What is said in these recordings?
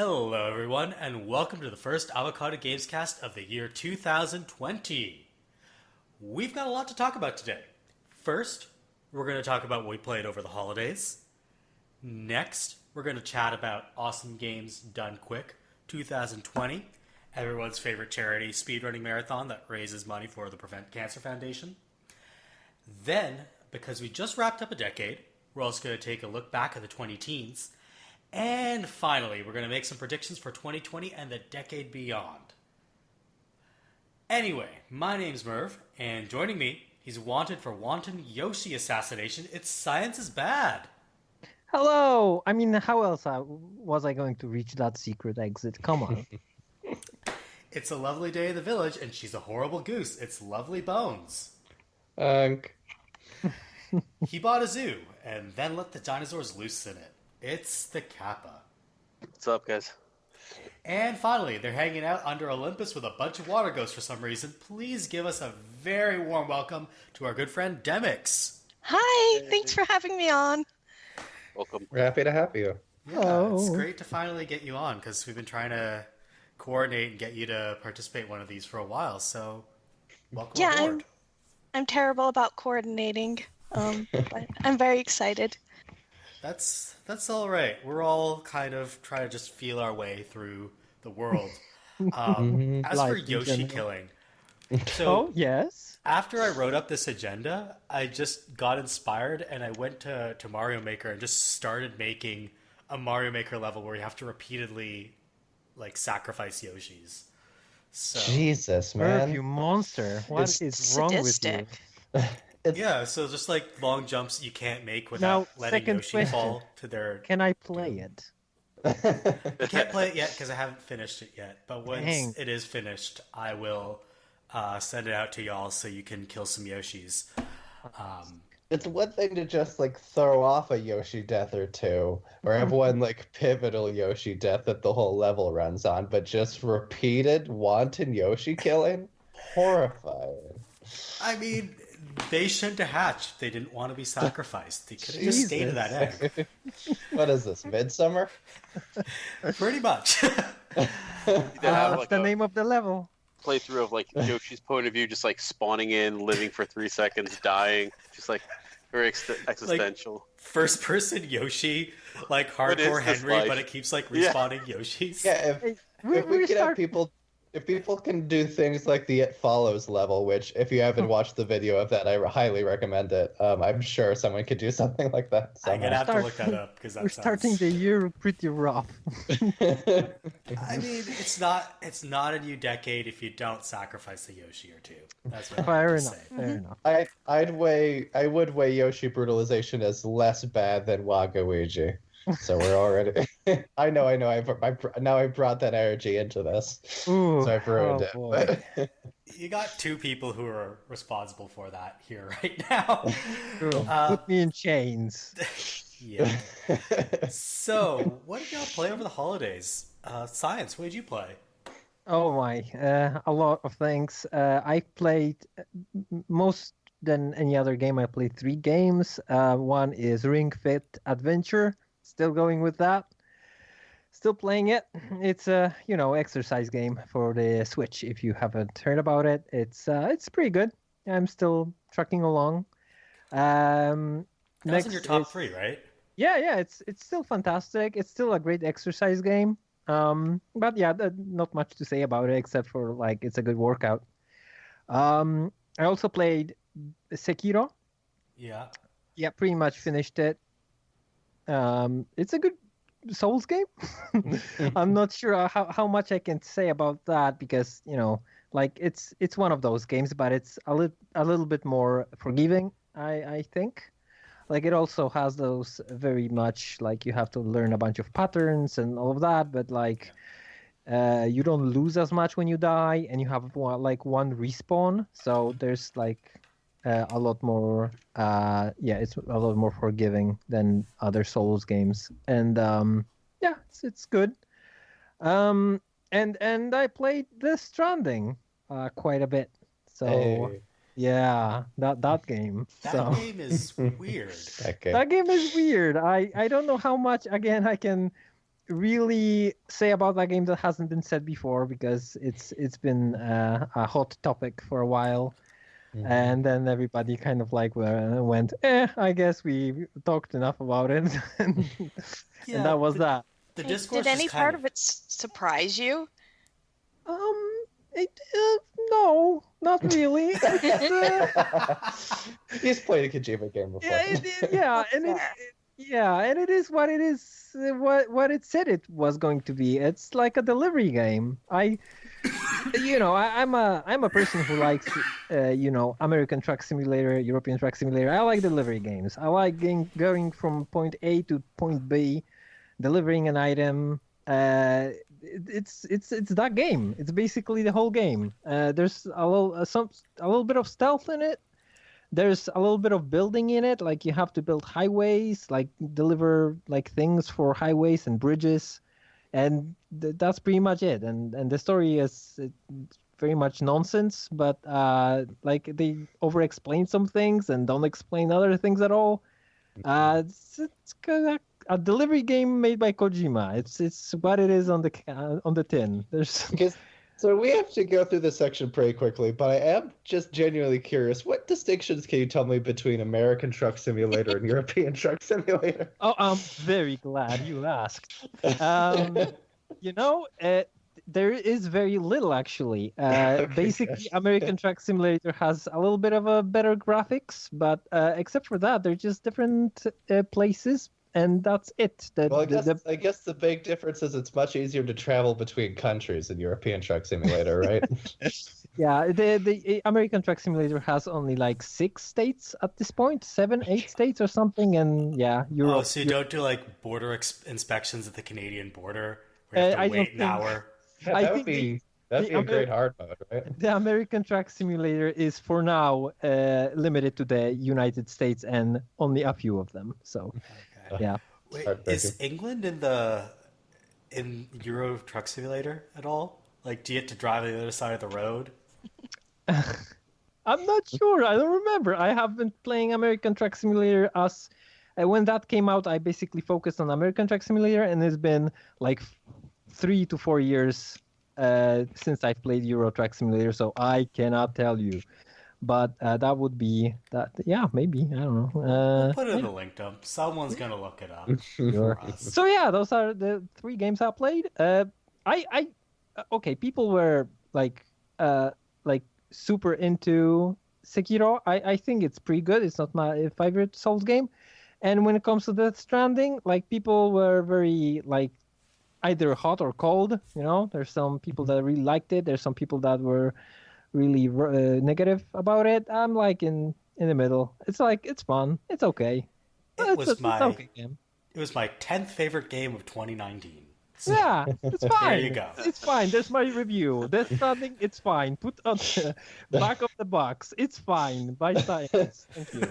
Hello, everyone, and welcome to the first Avocado Gamescast of the year 2020. We've got a lot to talk about today. First, we're going to talk about what we played over the holidays. Next, we're going to chat about Awesome Games Done Quick 2020, everyone's favorite charity speedrunning marathon that raises money for the Prevent Cancer Foundation. Then, because we just wrapped up a decade, we're also going to take a look back at the 20-teens. And finally, we're going to make some predictions for 2020 and the decade beyond. Anyway, my name's Merve, and joining me, he's wanted for wanton Yoshi assassination. It's Science is Bad. Hello! I mean, how else was I going to reach that secret exit? Come on. It's a lovely day in the village, and she's a horrible goose. It's Lovely Bones. He bought a zoo, and then let the dinosaurs loose in it. It's the Kappa. What's up, guys? And finally, they're hanging out under Olympus with a bunch of water ghosts for some reason. Please give us a very warm welcome to our good friend Demyx. Hi, thanks for having me on. Welcome. We're happy to have you. Yeah, it's great to finally get you on because we've been trying to coordinate and get you to participate in one of these for a while. So, welcome aboard. I'm terrible about coordinating, but I'm very excited. That's all right. We're all kind of trying to just feel our way through the world. As for Yoshi-killing, so yes. after I wrote up this agenda, I just got inspired and I went to Mario Maker and just started making a Mario Maker level where you have to repeatedly sacrifice Yoshis. So, Jesus, man. Merve, you monster. What is wrong with you? Yeah, so just long jumps you can't make without letting Yoshi fall to their... Can I play it? I can't play it yet because I haven't finished it yet. But once it is finished, I will send it out to y'all so you can kill some Yoshis. It's one thing to just throw off a Yoshi death or two, or have one pivotal Yoshi death that the whole level runs on, but just repeated wanton Yoshi killing? Horrifying. I mean, they shouldn't have hatched. They didn't want to be sacrificed. They could have just stayed in that egg. What is this, Midsummer? Pretty much. That's the name of the level. Playthrough of Yoshi's point of view, just spawning in, living for 3 seconds, dying, just very existential. First person Yoshi, hardcore Henry, life? but it keeps respawning Yoshis. Yeah, if we could have people... If people can do things like the It Follows level, which if you haven't watched the video of that, I highly recommend it. I'm sure someone could do something like that. I'm gonna have to look that up because we're starting the year pretty rough. I mean, it's not a new decade if you don't sacrifice a Yoshi or two. That's what Fair I'm enough. say. Fair enough. I would weigh Yoshi brutalization as less bad than Waluigi. So we're already. I know. I brought that energy into this, Ooh, so I've ruined it. You got two people who are responsible for that here right now. Put me in chains. Yeah. So, what did y'all play over the holidays? Science, what did you play? Oh my, a lot of things. I played most than any other game. I played 3 games. One is Ring Fit Adventure. Still going with that. Still playing it. It's a exercise game for the Switch. If you haven't heard about it, it's pretty good. I'm still trucking along. That was in your top 3, right? Yeah. It's still fantastic. It's still a great exercise game. But yeah, not much to say about it except for it's a good workout. I also played Sekiro. Yeah. Yeah, pretty much finished it. It's a good Souls game. I'm not sure how much I can say about that because it's one of those games, but it's a little bit more forgiving. I think. It also has those very much you have to learn a bunch of patterns and all of that, but you don't lose as much when you die, and you have one respawn. So there's a lot more it's a lot more forgiving than other Souls games, and it's good. And I played Death Stranding quite a bit, so yeah, that game. That game is weird. That game is weird. I don't know how much again I can really say about that game that hasn't been said before because it's been a hot topic for a while. And then everybody kind of like went, I guess we talked enough about it. and that was that. The discourse Did any is part of it surprise you? No, not really. He's played a Kojima game before. And it is what it is. What it said it was going to be. It's like a delivery game. I'm a person who likes American Truck Simulator, European Truck Simulator. I like delivery games. I like going from point A to point B, delivering an item. It's that game. It's basically the whole game. There's a little bit of stealth in it. There's a little bit of building in it. Like you have to build highways, like deliver like things for highways and bridges, and that's pretty much it. And the story is very much nonsense, but like they over-explain some things and don't explain other things at all. It's kind of a delivery game made by Kojima. It's what it is on the tin. So we have to go through this section pretty quickly, but I am just genuinely curious. What distinctions can you tell me between American Truck Simulator and European Truck Simulator? Oh, I'm very glad you asked. There is very little actually. Basically, American Truck Simulator has a little bit of a better graphics, but except for that, they're just different places. And that's it. I guess the big difference is it's much easier to travel between countries in European Truck Simulator, right? Yeah, the American Truck Simulator has only like 6 states at this point, 7, 8 states or something, and yeah, Europe. Oh, so you don't do like border inspections at the Canadian border where you have to wait an hour? That'd be a great hard mode, right? The American Truck Simulator is for now limited to the United States and only a few of them. So. Yeah. Wait, is England in Euro Truck Simulator at all? Like, do you have to drive on the other side of the road? I'm not sure. I don't remember. I have been playing American Truck Simulator when that came out. I basically focused on American Truck Simulator, and it's been like 3 to 4 years since I've played Euro Truck Simulator, so I cannot tell you. But that would be that. Yeah, maybe I don't know. We'll put it in the link dump. Someone's gonna look it up. Sure. So yeah, those are the 3 games I played. People were like super into Sekiro. I think it's pretty good. It's not my favorite Souls game. And when it comes to Death Stranding, like people were very like either hot or cold. There's some people that really liked it. There's some people that were really negative about it. I'm like in the middle. It's like it's fun. It's okay. It was my 10th favorite game of 2019. So, yeah, it's fine. There you go. It's fine. There's my review. Death Stranding, it's fine. Put on the back of the box. It's fine. By science. Thank you.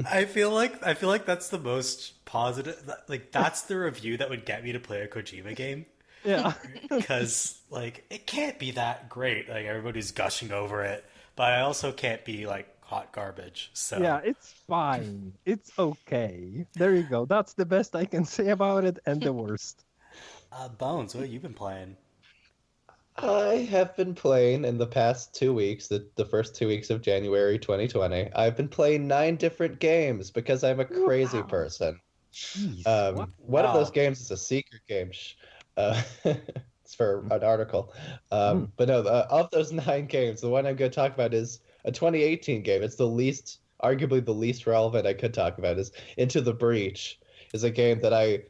I feel like that's the most positive. Like that's the review that would get me to play a Kojima game. Yeah. Because, like, it can't be that great. Like, everybody's gushing over it. But I also can't be, like, hot garbage. So yeah, it's fine. It's okay. There you go. That's the best I can say about it and the worst. Bones, what have you been playing? I have been playing in the past 2 weeks, the first 2 weeks of January 2020. I've been playing 9 different games because I'm a crazy person. Jeez, one of those games is a secret game. It's for an article. But no, of those 9 games, the one I'm going to talk about is a 2018 game. It's arguably the least relevant I could talk about. Is Into the Breach. Is a game that I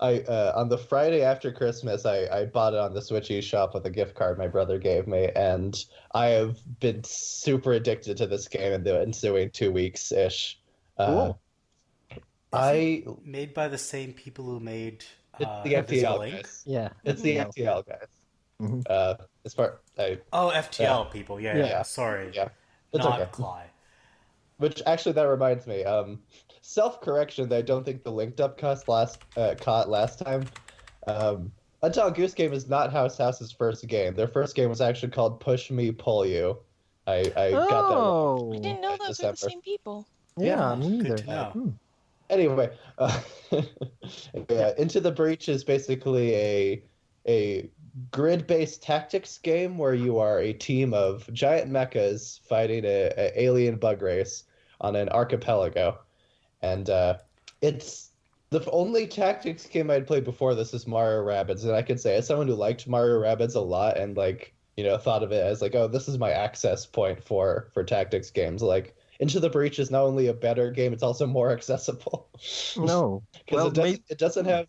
on the Friday after Christmas, I bought it on the Switch eShop with a gift card my brother gave me, and I have been super addicted to this game in the ensuing 2 weeks ish. Cool. Made by the same people who made. The FTL guys. Yeah. It's the FTL guys. Mm-hmm. FTL people. Yeah. Sorry. Yeah. It's not okay. Cly. Which actually, that reminds me. Self-correction that I don't think the Linkdump caught last time. Untitled Goose Game is not House's first game. Their first game was actually called Push Me, Pull You. I got that wrong. I didn't know those were the same people. Yeah, me Good neither. to know. Anyway, Into the Breach is basically a grid-based tactics game where you are a team of giant mechas fighting a alien bug race on an archipelago, and it's the only tactics game I'd played before this is Mario Rabbids, and I can say as someone who liked Mario Rabbids a lot and like thought of it as like, oh, this is my access point for tactics games. Like Into the Breach is not only a better game, it's also more accessible. No, because it doesn't have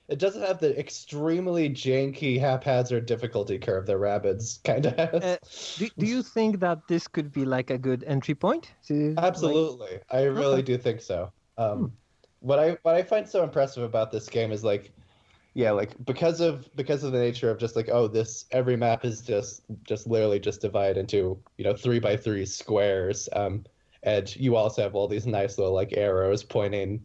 the extremely janky, haphazard difficulty curve that Rabbids kind of has. Do you think that this could be like a good entry point? Absolutely, I really do think so. What I find so impressive about this game is like, yeah, like because of the nature of just like, oh, every map is just literally just divided into 3x3 squares, and you also have all these nice little like arrows pointing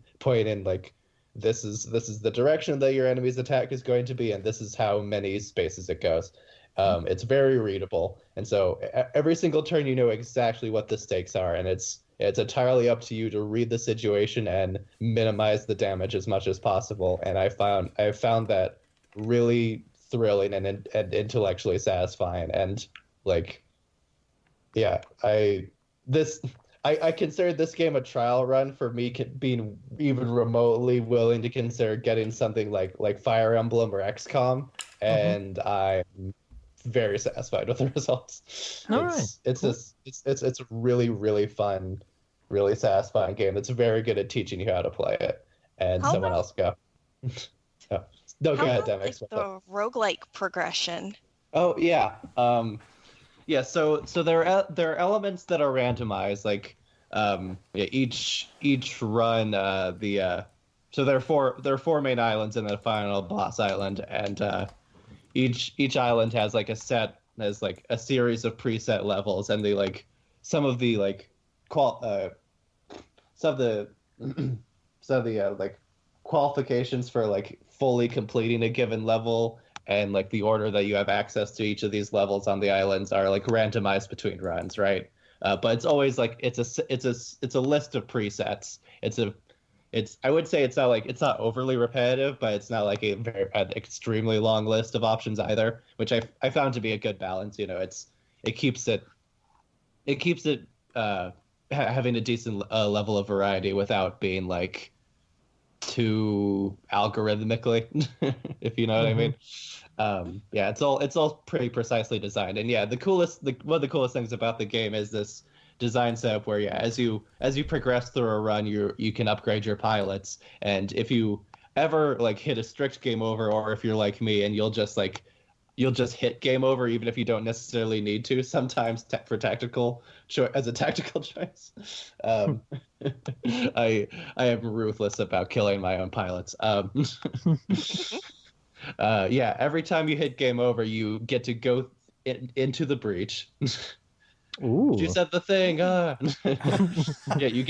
like this is the direction that your enemy's attack is going to be, and this is how many spaces it goes. It's very readable, and so every single turn you know exactly what the stakes are, and it's entirely up to you to read the situation and minimize the damage as much as possible. And I found that really thrilling and intellectually satisfying. And like, yeah, I considered this game a trial run for me being even remotely willing to consider getting something like Fire Emblem or XCOM, and I'm very satisfied with the results. It's a really, really fun, really satisfying game that's very good at teaching you how to play it. And someone else go. No, go ahead, Demyx. The roguelike progression. Oh yeah. Yeah, so there are elements that are randomized, like each run so there are four main islands and then a final boss island, and each island has like a series of preset levels, and they like some of the like qualifications for like fully completing a given level, and like the order that you have access to each of these levels on the islands are like randomized between runs, right? But it's always like it's a list of presets. I would say it's not overly repetitive, but it's not like an extremely long list of options either, which I found to be a good balance. It keeps it having a decent level of variety without being like too algorithmically, if you know what I mean. Yeah, it's all pretty precisely designed, and yeah, one of the coolest things about the game is this design setup where as you progress through a run, you can upgrade your pilots, and if you ever like hit a strict game over, or if you're like me and you'll just hit game over even if you don't necessarily need to sometimes as a tactical choice. I am ruthless about killing my own pilots. Yeah, every time you hit game over, you get to go into the breach. Ooh. You said the thing. Yeah, you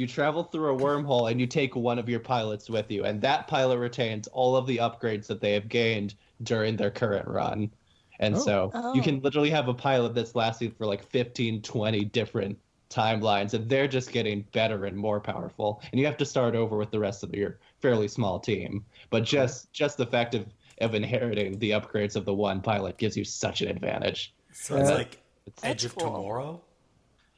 travel through a wormhole, and you take one of your pilots with you, and that pilot retains all of the upgrades that they have gained during their current run. And so you can literally have a pilot that's lasting for like 15, 20 different timelines, and they're just getting better and more powerful. And you have to start over with the rest of your fairly small team. But just the fact of inheriting the upgrades of the one pilot gives you such an advantage. So it's like Edge of Tomorrow?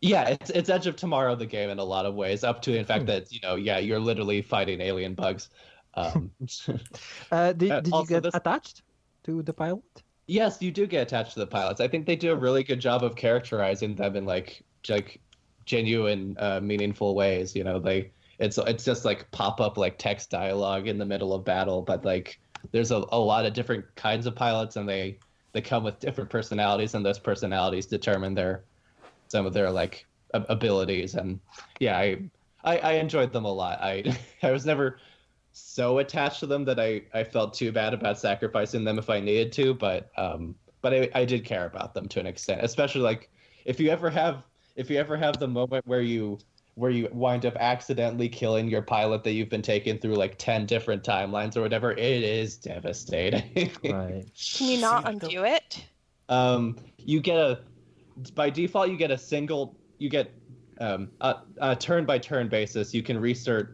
Yeah, it's Edge of Tomorrow, the game, in a lot of ways, up to the fact that, you're literally fighting alien bugs. Did you get attached to the pilot? Yes, you do get attached to the pilots. I think they do a really good job of characterizing them in like genuine, meaningful ways. It's just like pop up like text dialogue in the middle of battle, but like there's a lot of different kinds of pilots, and they come with different personalities, and those personalities determine some of their like abilities. And yeah, I enjoyed them a lot. I was never so attached to them that I felt too bad about sacrificing them if I needed to, but I did care about them to an extent, especially like if you ever have the moment where you wind up accidentally killing your pilot that you've been taking through like 10 different timelines or whatever, it is devastating. Right. Can you not undo it? By default you get turn by turn basis, you can reset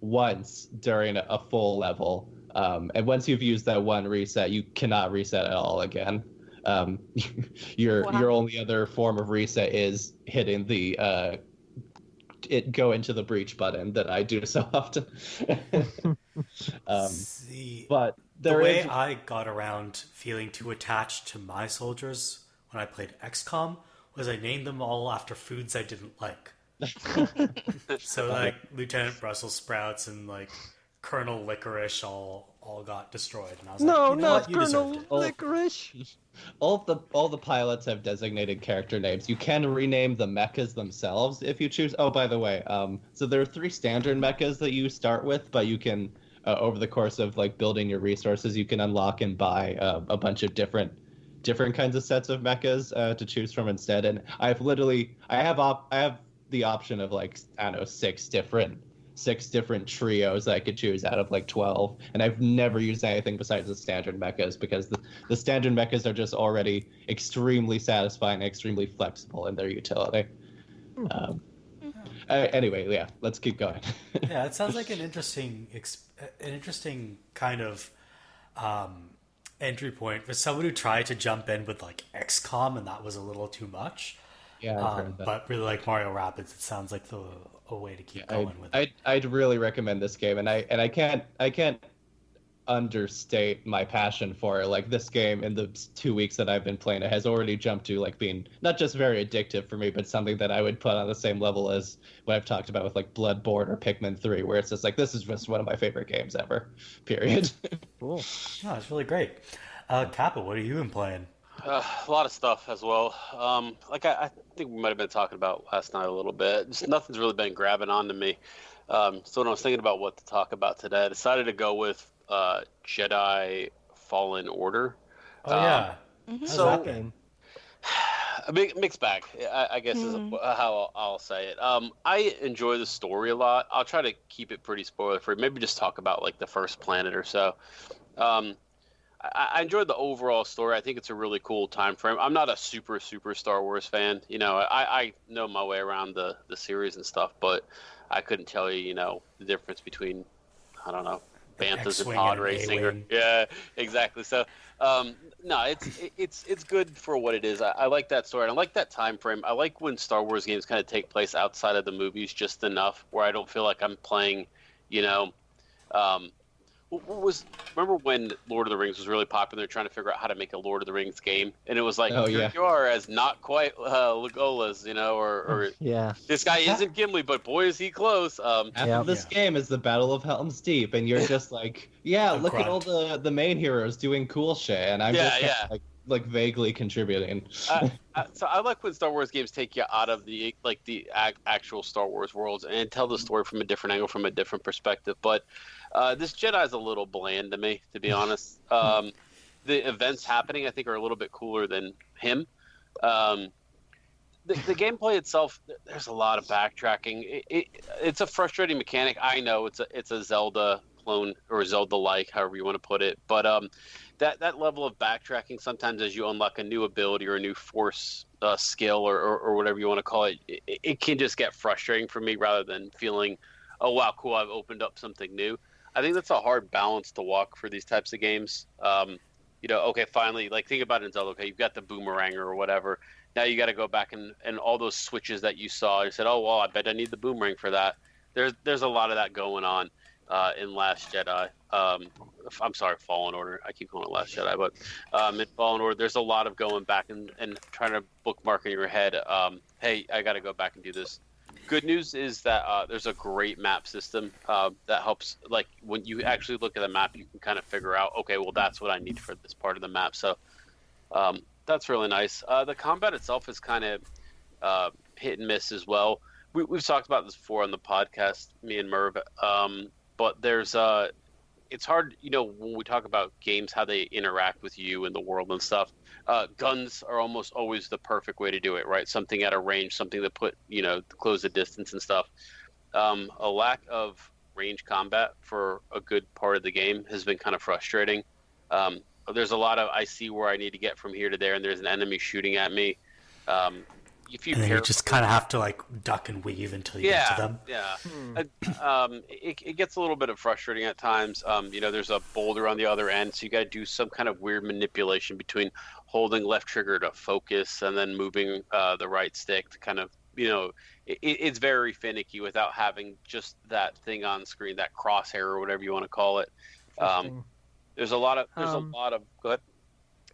once during a full level, and once you've used that one reset, you cannot reset at all again. Your only other form of reset is hitting the go into the breach button that I do so often. But the way I got around feeling too attached to my soldiers when I played XCOM was I named them all after foods I didn't like. So like Lieutenant Brussels sprouts and like Colonel Licorice all got destroyed, and I was like, you know what? You Colonel deserved it. Licorice. All the pilots have designated character names. You can rename the mechas themselves if you choose. Oh, by the way, so there are 3 standard mechas that you start with, but you can over the course of like building your resources, you can unlock and buy a bunch of different kinds of sets of mechas to choose from instead. And I have the option of like, I don't know, 6 different trios that I could choose out of like 12, and I've never used anything besides the standard mechas because the standard mechas are just already extremely satisfying and extremely flexible in their utility. Anyway, yeah, let's keep going. Yeah, it sounds like an interesting kind of entry point for someone who tried to jump in with like XCOM and that was a little too much. Yeah, I've heard that. But really like Mario Rabbids, it sounds like a way to keep going with it. I'd really recommend this game, and I can't understate my passion for it. Like, this game in the 2 weeks that I've been playing it has already jumped to like being not just very addictive for me, but something that I would put on the same level as what I've talked about with like Bloodborne or Pikmin 3, where it's just like, this is just one of my favorite games ever. Period. Cool. No, it's really great. Kappa, what have you been playing? A lot of stuff as well. Like I think we might have been talking about last night a little bit. Just nothing's really been grabbing onto me. So when I was thinking about what to talk about today, I decided to go with Jedi Fallen Order. Oh yeah. How's So that game? a mixed bag, I guess is how I'll say it. I enjoy the story a lot. I'll try to keep it pretty spoiler free. Maybe just talk about like the first planet or so. I enjoyed the overall story. I think it's a really cool time frame. I'm not a super Star Wars fan. You know, I know my way around the series and stuff, but I couldn't tell you, the difference between, I don't know, Banthas and pod racing. Yeah, exactly. So, no, it's good for what it is. I like that story. And I like that time frame. I like when Star Wars games kind of take place outside of the movies just enough where I don't feel like I'm playing, remember when Lord of the Rings was really popular? They're trying to figure out how to make a Lord of the Rings game, and it was like, here you are as not quite Legolas, or yeah, this guy isn't Gimli, but boy is he close. After this game is the Battle of Helm's Deep, and you're just like, look at all the main heroes doing cool shit, and I'm just like vaguely contributing. So I like when Star Wars games take you out of the actual Star Wars worlds and tell the story from a different angle, from a different perspective. But this Jedi is a little bland to me, to be honest. The events happening, I think, are a little bit cooler than him. The gameplay itself, there's a lot of backtracking. It's a frustrating mechanic. I know it's a Zelda clone or Zelda-like, however you want to put it. But that level of backtracking, sometimes as you unlock a new ability or a new force skill or whatever you want to call it, it can just get frustrating for me rather than feeling, oh, wow, cool, I've opened up something new. I think that's a hard balance to walk for these types of games. Okay, finally, like think about it in Zelda, okay, you've got the boomerang or whatever. Now you got to go back and all those switches that you saw, you said, oh, well, I bet I need the boomerang for that. There's a lot of that going on in Last Jedi. I'm sorry, Fallen Order. I keep calling it Last Jedi, but in Fallen Order, there's a lot of going back and trying to bookmark in your head, hey, I got to go back and do this. Good news is that there's a great map system that helps. Like when you actually look at the map, you can kind of figure out, okay, well, that's what I need for this part of the map. So that's really nice. The combat itself is kind of hit and miss as well. We've talked about this before on the podcast, me and Merve. But there's it's hard, when we talk about games, how they interact with you in the world and stuff. Guns are almost always the perfect way to do it, right? Something at a range, something that close the distance and stuff. A lack of range combat for a good part of the game has been kind of frustrating. There's a lot of, I see where I need to get from here to there, and there's an enemy shooting at me. if you And then pair you just kind of have to like duck and weave until you get to them. Yeah. It gets a little bit of frustrating at times. There's a boulder on the other end, so you got to do some kind of weird manipulation between holding left trigger to focus and then moving the right stick to kind of, it's very finicky without having just that thing on screen, that crosshair or whatever you want to call it. There's a lot of go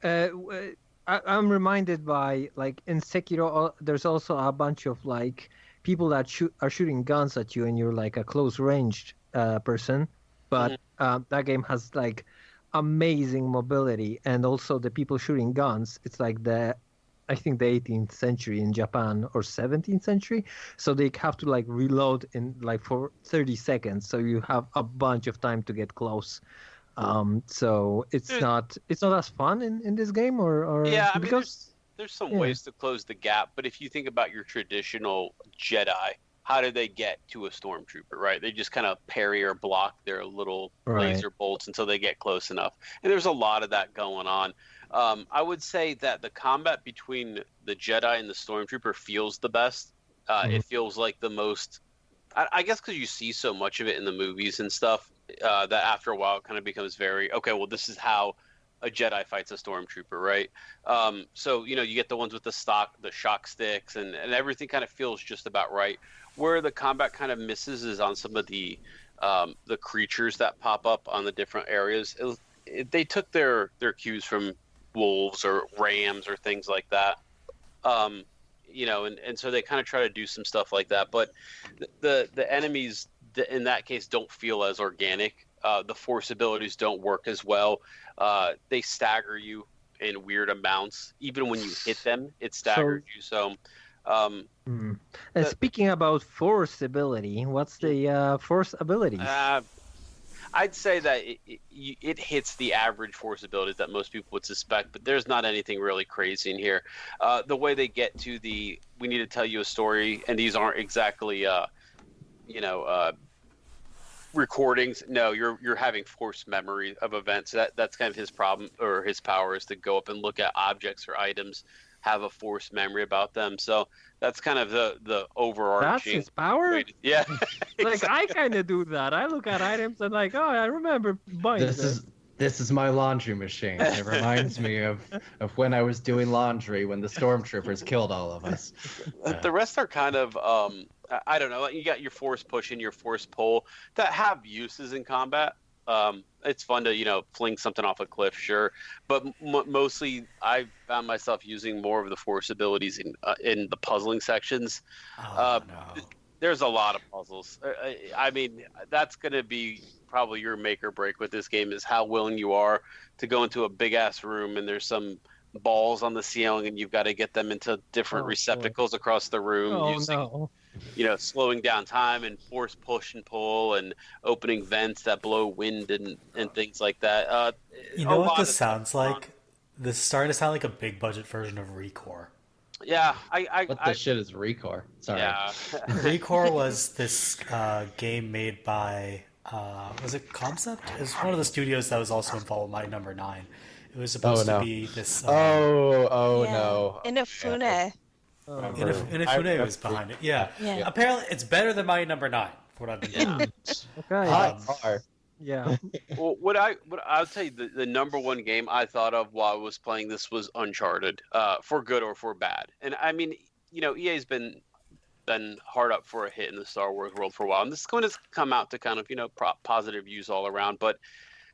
ahead. I'm reminded by like in Sekiro, there's also a bunch of like people that are shooting guns at you, and you're like a close ranged person. But that game has like amazing mobility, and also the people shooting guns. It's like I think the 18th century in Japan or 17th century, so they have to like reload in like for 30 seconds, so you have a bunch of time to get close. So it's not as fun in this game, or yeah, I mean, because there's some ways to close the gap, but if you think about your traditional Jedi, how do they get to a stormtrooper, right? They just kind of parry or block their little laser bolts until they get close enough, and there's a lot of that going on. I would say that the combat between the Jedi and the stormtrooper feels the best. It feels like the most, I guess, because you see so much of it in the movies and stuff. That after a while it kind of becomes very okay. Well, this is how a Jedi fights a stormtrooper, right? So you get the ones with the shock sticks, and everything kind of feels just about right. Where the combat kind of misses is on some of the creatures that pop up on the different areas. They took their cues from wolves or rams or things like that. And so they kind of try to do some stuff like that, but the enemies in that case don't feel as organic. The force abilities don't work as well. They stagger you in weird amounts. Even when you hit them, it staggers you. So, and speaking about force ability, what's the force abilities? I'd say that it hits the average force abilities that most people would suspect, but there's not anything really crazy in here. The way they get to we need to tell you a story, and these aren't exactly recordings. No, you're having force memory of events. That's kind of his problem, or his power is to go up and look at objects or items, have a force memory about them. So that's kind of the overarching. That's his power. Yeah, like I kind of do that. I look at items and like, oh, I remember buying This is my laundry machine. It reminds me of when I was doing laundry when the stormtroopers killed all of us. The rest are kind of I don't know. You got your force push and your force pull that have uses in combat. It's fun to fling something off a cliff, sure, but mostly I found myself using more of the force abilities in the puzzling sections. No. There's a lot of puzzles. I mean, that's going to be probably your make or break with this game, is how willing you are to go into a big ass room and there's some balls on the ceiling and you've got to get them into different receptacles across the room using, slowing down time and force push and pull and opening vents that blow wind and things like that. You know what this sounds like? This is starting to sound like a big budget version of Recore. Yeah, what the shit is Recore? Sorry. Yeah. Recore was this game made by was it Concept? It was one of the studios that was also involved with My Number 9. It was supposed to be this. No! Inafune. Inafune was behind it. Yeah. Apparently, it's better than My Number 9. For what I've been told. Okay. Yeah. Well, what I'll tell you, the number one game I thought of while I was playing this was Uncharted, for good or for bad. And I mean, EA's been hard up for a hit in the Star Wars world for a while, and this is going to come out to kind of positive views all around. But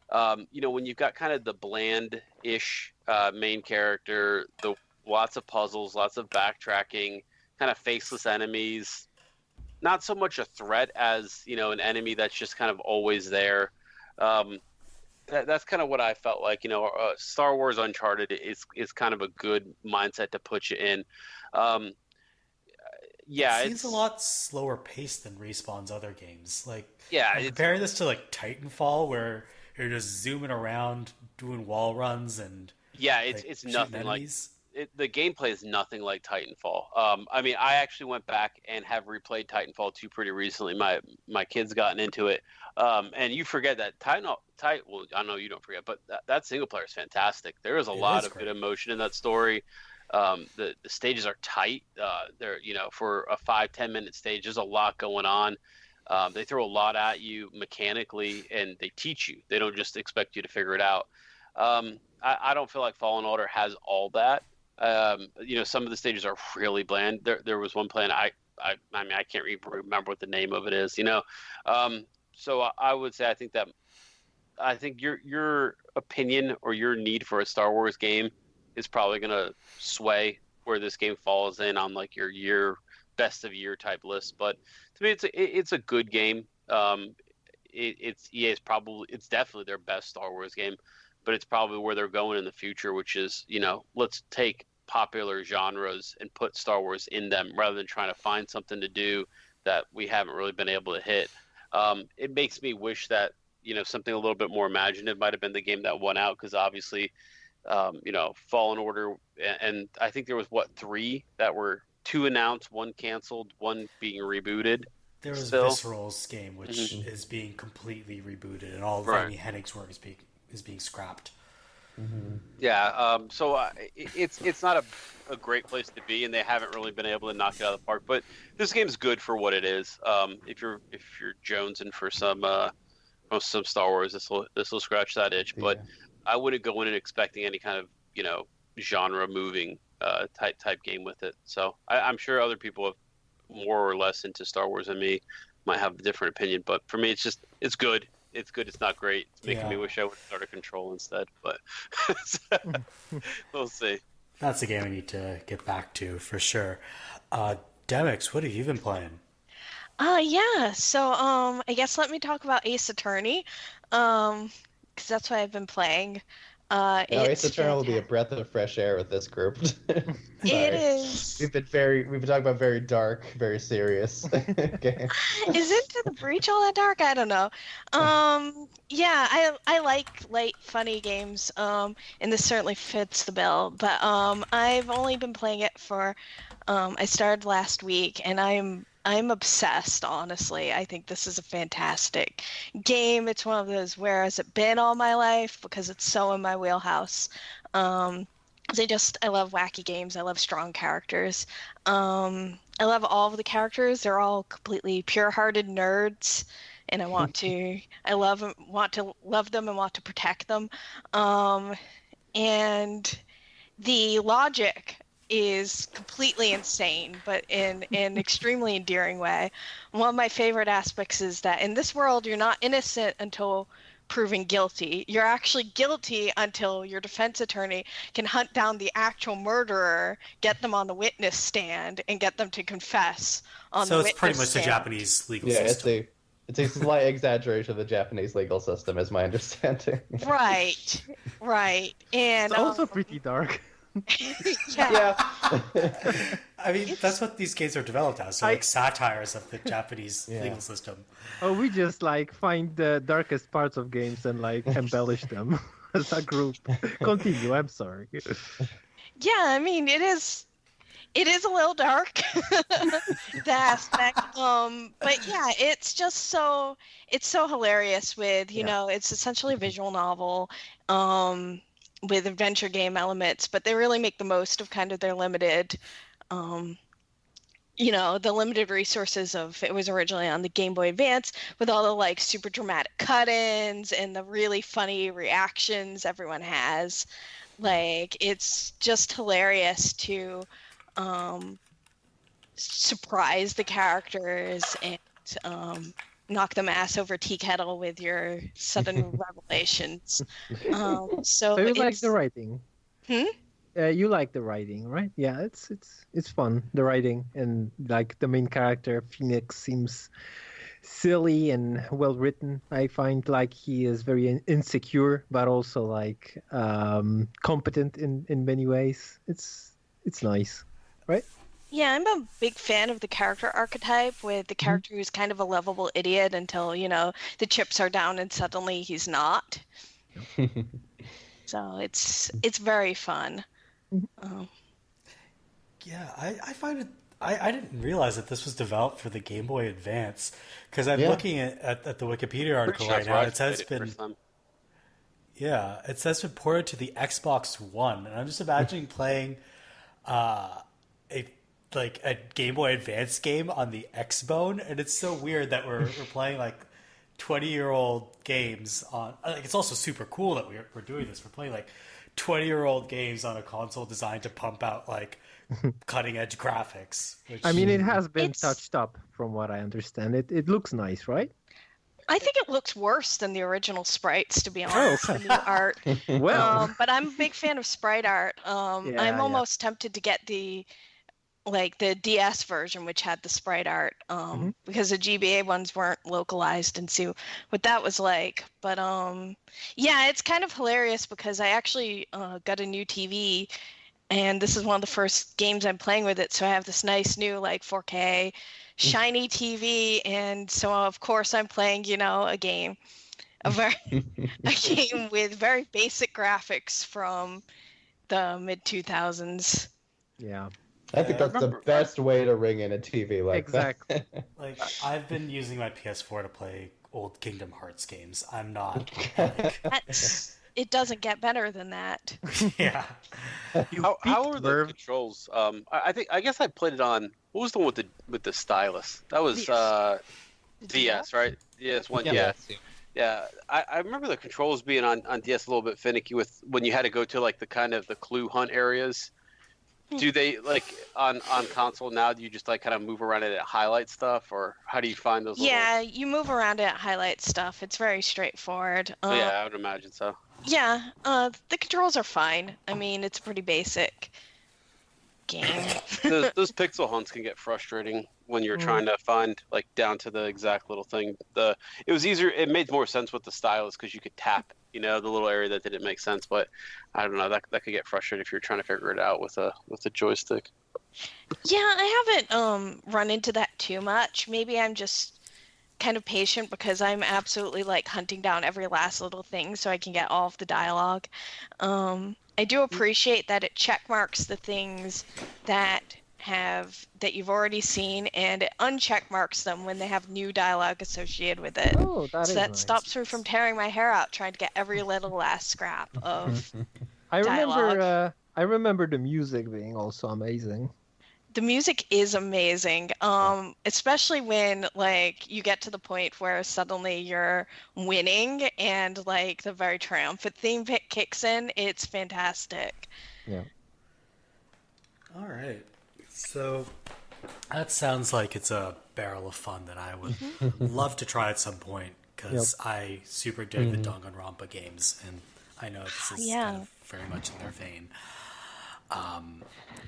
when you've got kind of the bland-ish main character, the lots of puzzles, lots of backtracking, kind of faceless enemies. Not so much a threat as an enemy that's just kind of always there. That's kind of what I felt like. Star Wars Uncharted is kind of a good mindset to put you in. It seems a lot slower paced than Respawn's other games. I'm comparing this to Titanfall, where you're just zooming around doing wall runs and it's nothing enemies. The gameplay is nothing like Titanfall. I mean, I actually went back and have replayed Titanfall 2 pretty recently. My kid's gotten into it. And you forget that well, I know you don't forget, but that single player is fantastic. There is a lot of good emotion in that story. The stages are tight. They're for a 5-10 minute stage, there's a lot going on. They throw a lot at you mechanically, and they teach you. They don't just expect you to figure it out. I don't feel like Fallen Order has all that. Some of the stages are really bland. There was one plan I mean, I can't even remember what the name of it is. So I would say I think your opinion or your need for a Star Wars game is probably going to sway where this game falls in on like your best of year type list. But to me, it's a good game. It's definitely their best Star Wars game, but it's probably where they're going in the future, which is, let's take popular genres and put Star Wars in them rather than trying to find something to do that we haven't really been able to hit. It makes me wish that, something a little bit more imaginative might have been the game that won out, because obviously, Fallen Order, and I think there was 3 that were 2 announced, 1 canceled, 1 being rebooted. There was still. Visceral's game, which is being completely rebooted, and all of Amy Hennig's work is being scrapped. Mm-hmm. Yeah, so it's not a great place to be, and they haven't really been able to knock it out of the park. But this game's good for what it is. If you're jonesing for some Star Wars, this will scratch that itch. But I wouldn't go in and expecting any kind of genre moving type game with it. So I'm sure other people have more or less into Star Wars than me might have a different opinion. But for me, it's good. It's good. It's not great. It's making me wish I would start a Control instead. But we'll see. That's a game I need to get back to for sure. Demyx, what have you been playing? So I guess let me talk about Ace Attorney, because that's what I've been playing. Ace Attorney will be a breath of fresh air with this group. It is. We've been talking about very dark, very serious games. Is Into the Breach all that dark? I don't know. I like light, funny games. And this certainly fits the bill. But I've only been playing it for. I started last week, and I'm obsessed, honestly. I think this is a fantastic game. It's one of those, where has it been all my life? Because it's so in my wheelhouse. I love wacky games. I love strong characters. I love all of the characters. They're all completely pure-hearted nerds, and I want to love them and want to protect them. And the logic is completely insane, but in an extremely endearing way. One of my favorite aspects is that in this world, you're not innocent until proven guilty. You're actually guilty until your defense attorney can hunt down the actual murderer, get them on the witness stand, and get them to confess on the witness stand. So it's pretty much the Japanese legal system. It's a slight exaggeration of the Japanese legal system, is my understanding. Right. And it's also pretty dark. Yeah. I mean, that's what these games are developed as, so satires of the Japanese legal system. Oh, we just find the darkest parts of games and embellish them as a group. Continue, I'm sorry. Yeah, I mean, it is a little dark, the aspect. But yeah, it's so hilarious with, it's essentially a visual novel. With adventure game elements, but they really make the most of kind of their limited, the limited resources of, it was originally on the Game Boy Advance, with all the super dramatic cut-ins and the really funny reactions everyone has. It's just hilarious to surprise the characters and knock them ass over tea kettle with your sudden revelations. So you like the writing? You like the writing, right? Yeah, it's fun. The writing, and the main character Phoenix seems silly and well written. I find he is very insecure, but also competent in many ways. It's nice, right? Yeah, I'm a big fan of the character archetype, with the character who's kind of a lovable idiot until, the chips are down and suddenly he's not. So it's very fun. Yeah, I find it... I didn't realize that this was developed for the Game Boy Advance, because I'm looking at the Wikipedia article right now. It says it says been ported to the Xbox One, and I'm just imagining playing a Game Boy Advance game on the X-Bone, and it's so weird that we're playing like 20-year-old games on. Like, it's also super cool that we're doing this. We're playing like 20-year-old games on a console designed to pump out like cutting-edge graphics. Which... I mean, it has been touched up, from what I understand. It looks nice, right? I think it looks worse than the original sprites, to be honest. The new art. Well, but I'm a big fan of sprite art. I'm almost tempted to get the DS version, which had the sprite art, because the GBA ones weren't localized, and see what that was like. But yeah, it's kind of hilarious because I actually got a new TV, and this is one of the first games I'm playing with it. So I have this nice new 4K shiny TV, and so of course I'm playing, a game with very basic graphics from the mid 2000s. Yeah. I think that's the best way to ring in a TV like exactly. that. Like, I've been using my PS4 to play old Kingdom Hearts games. I'm not. It doesn't get better than that. Yeah. How are the controls? I guess I played it on. What was the one with the stylus? That was DS, right? DS1. Yeah. I remember the controls being on DS a little bit finicky with when you had to go to like the kind of the clue hunt areas. Do they on console now? Do you just kind of move around it at highlight stuff, or how do you find those? Yeah, you move around it at highlight stuff. It's very straightforward. Yeah, I would imagine so. Yeah, the controls are fine. I mean, it's a pretty basic game. Those pixel hunts can get frustrating when you're trying to find down to the exact little thing. It was easier. It made more sense with the stylus because you could tap. The little area that didn't make sense, but I don't know. That could get frustrating if you're trying to figure it out with a joystick. Yeah, I haven't run into that too much. Maybe I'm just kind of patient because I'm absolutely hunting down every last little thing so I can get all of the dialogue. I do appreciate that it check marks the things that you've already seen, and it uncheck marks them when they have new dialogue associated with it. Oh, that is that nice. stops me from tearing my hair out trying to get every little last scrap of dialogue. I remember the music being also amazing. The music is amazing, especially when you get to the point where suddenly you're winning and the very triumphant theme kicks in. It's fantastic. Yeah. All right. So that sounds like it's a barrel of fun that I would love to try at some point, because I super dig the Danganronpa games, and I know this is kind of very much in their vein.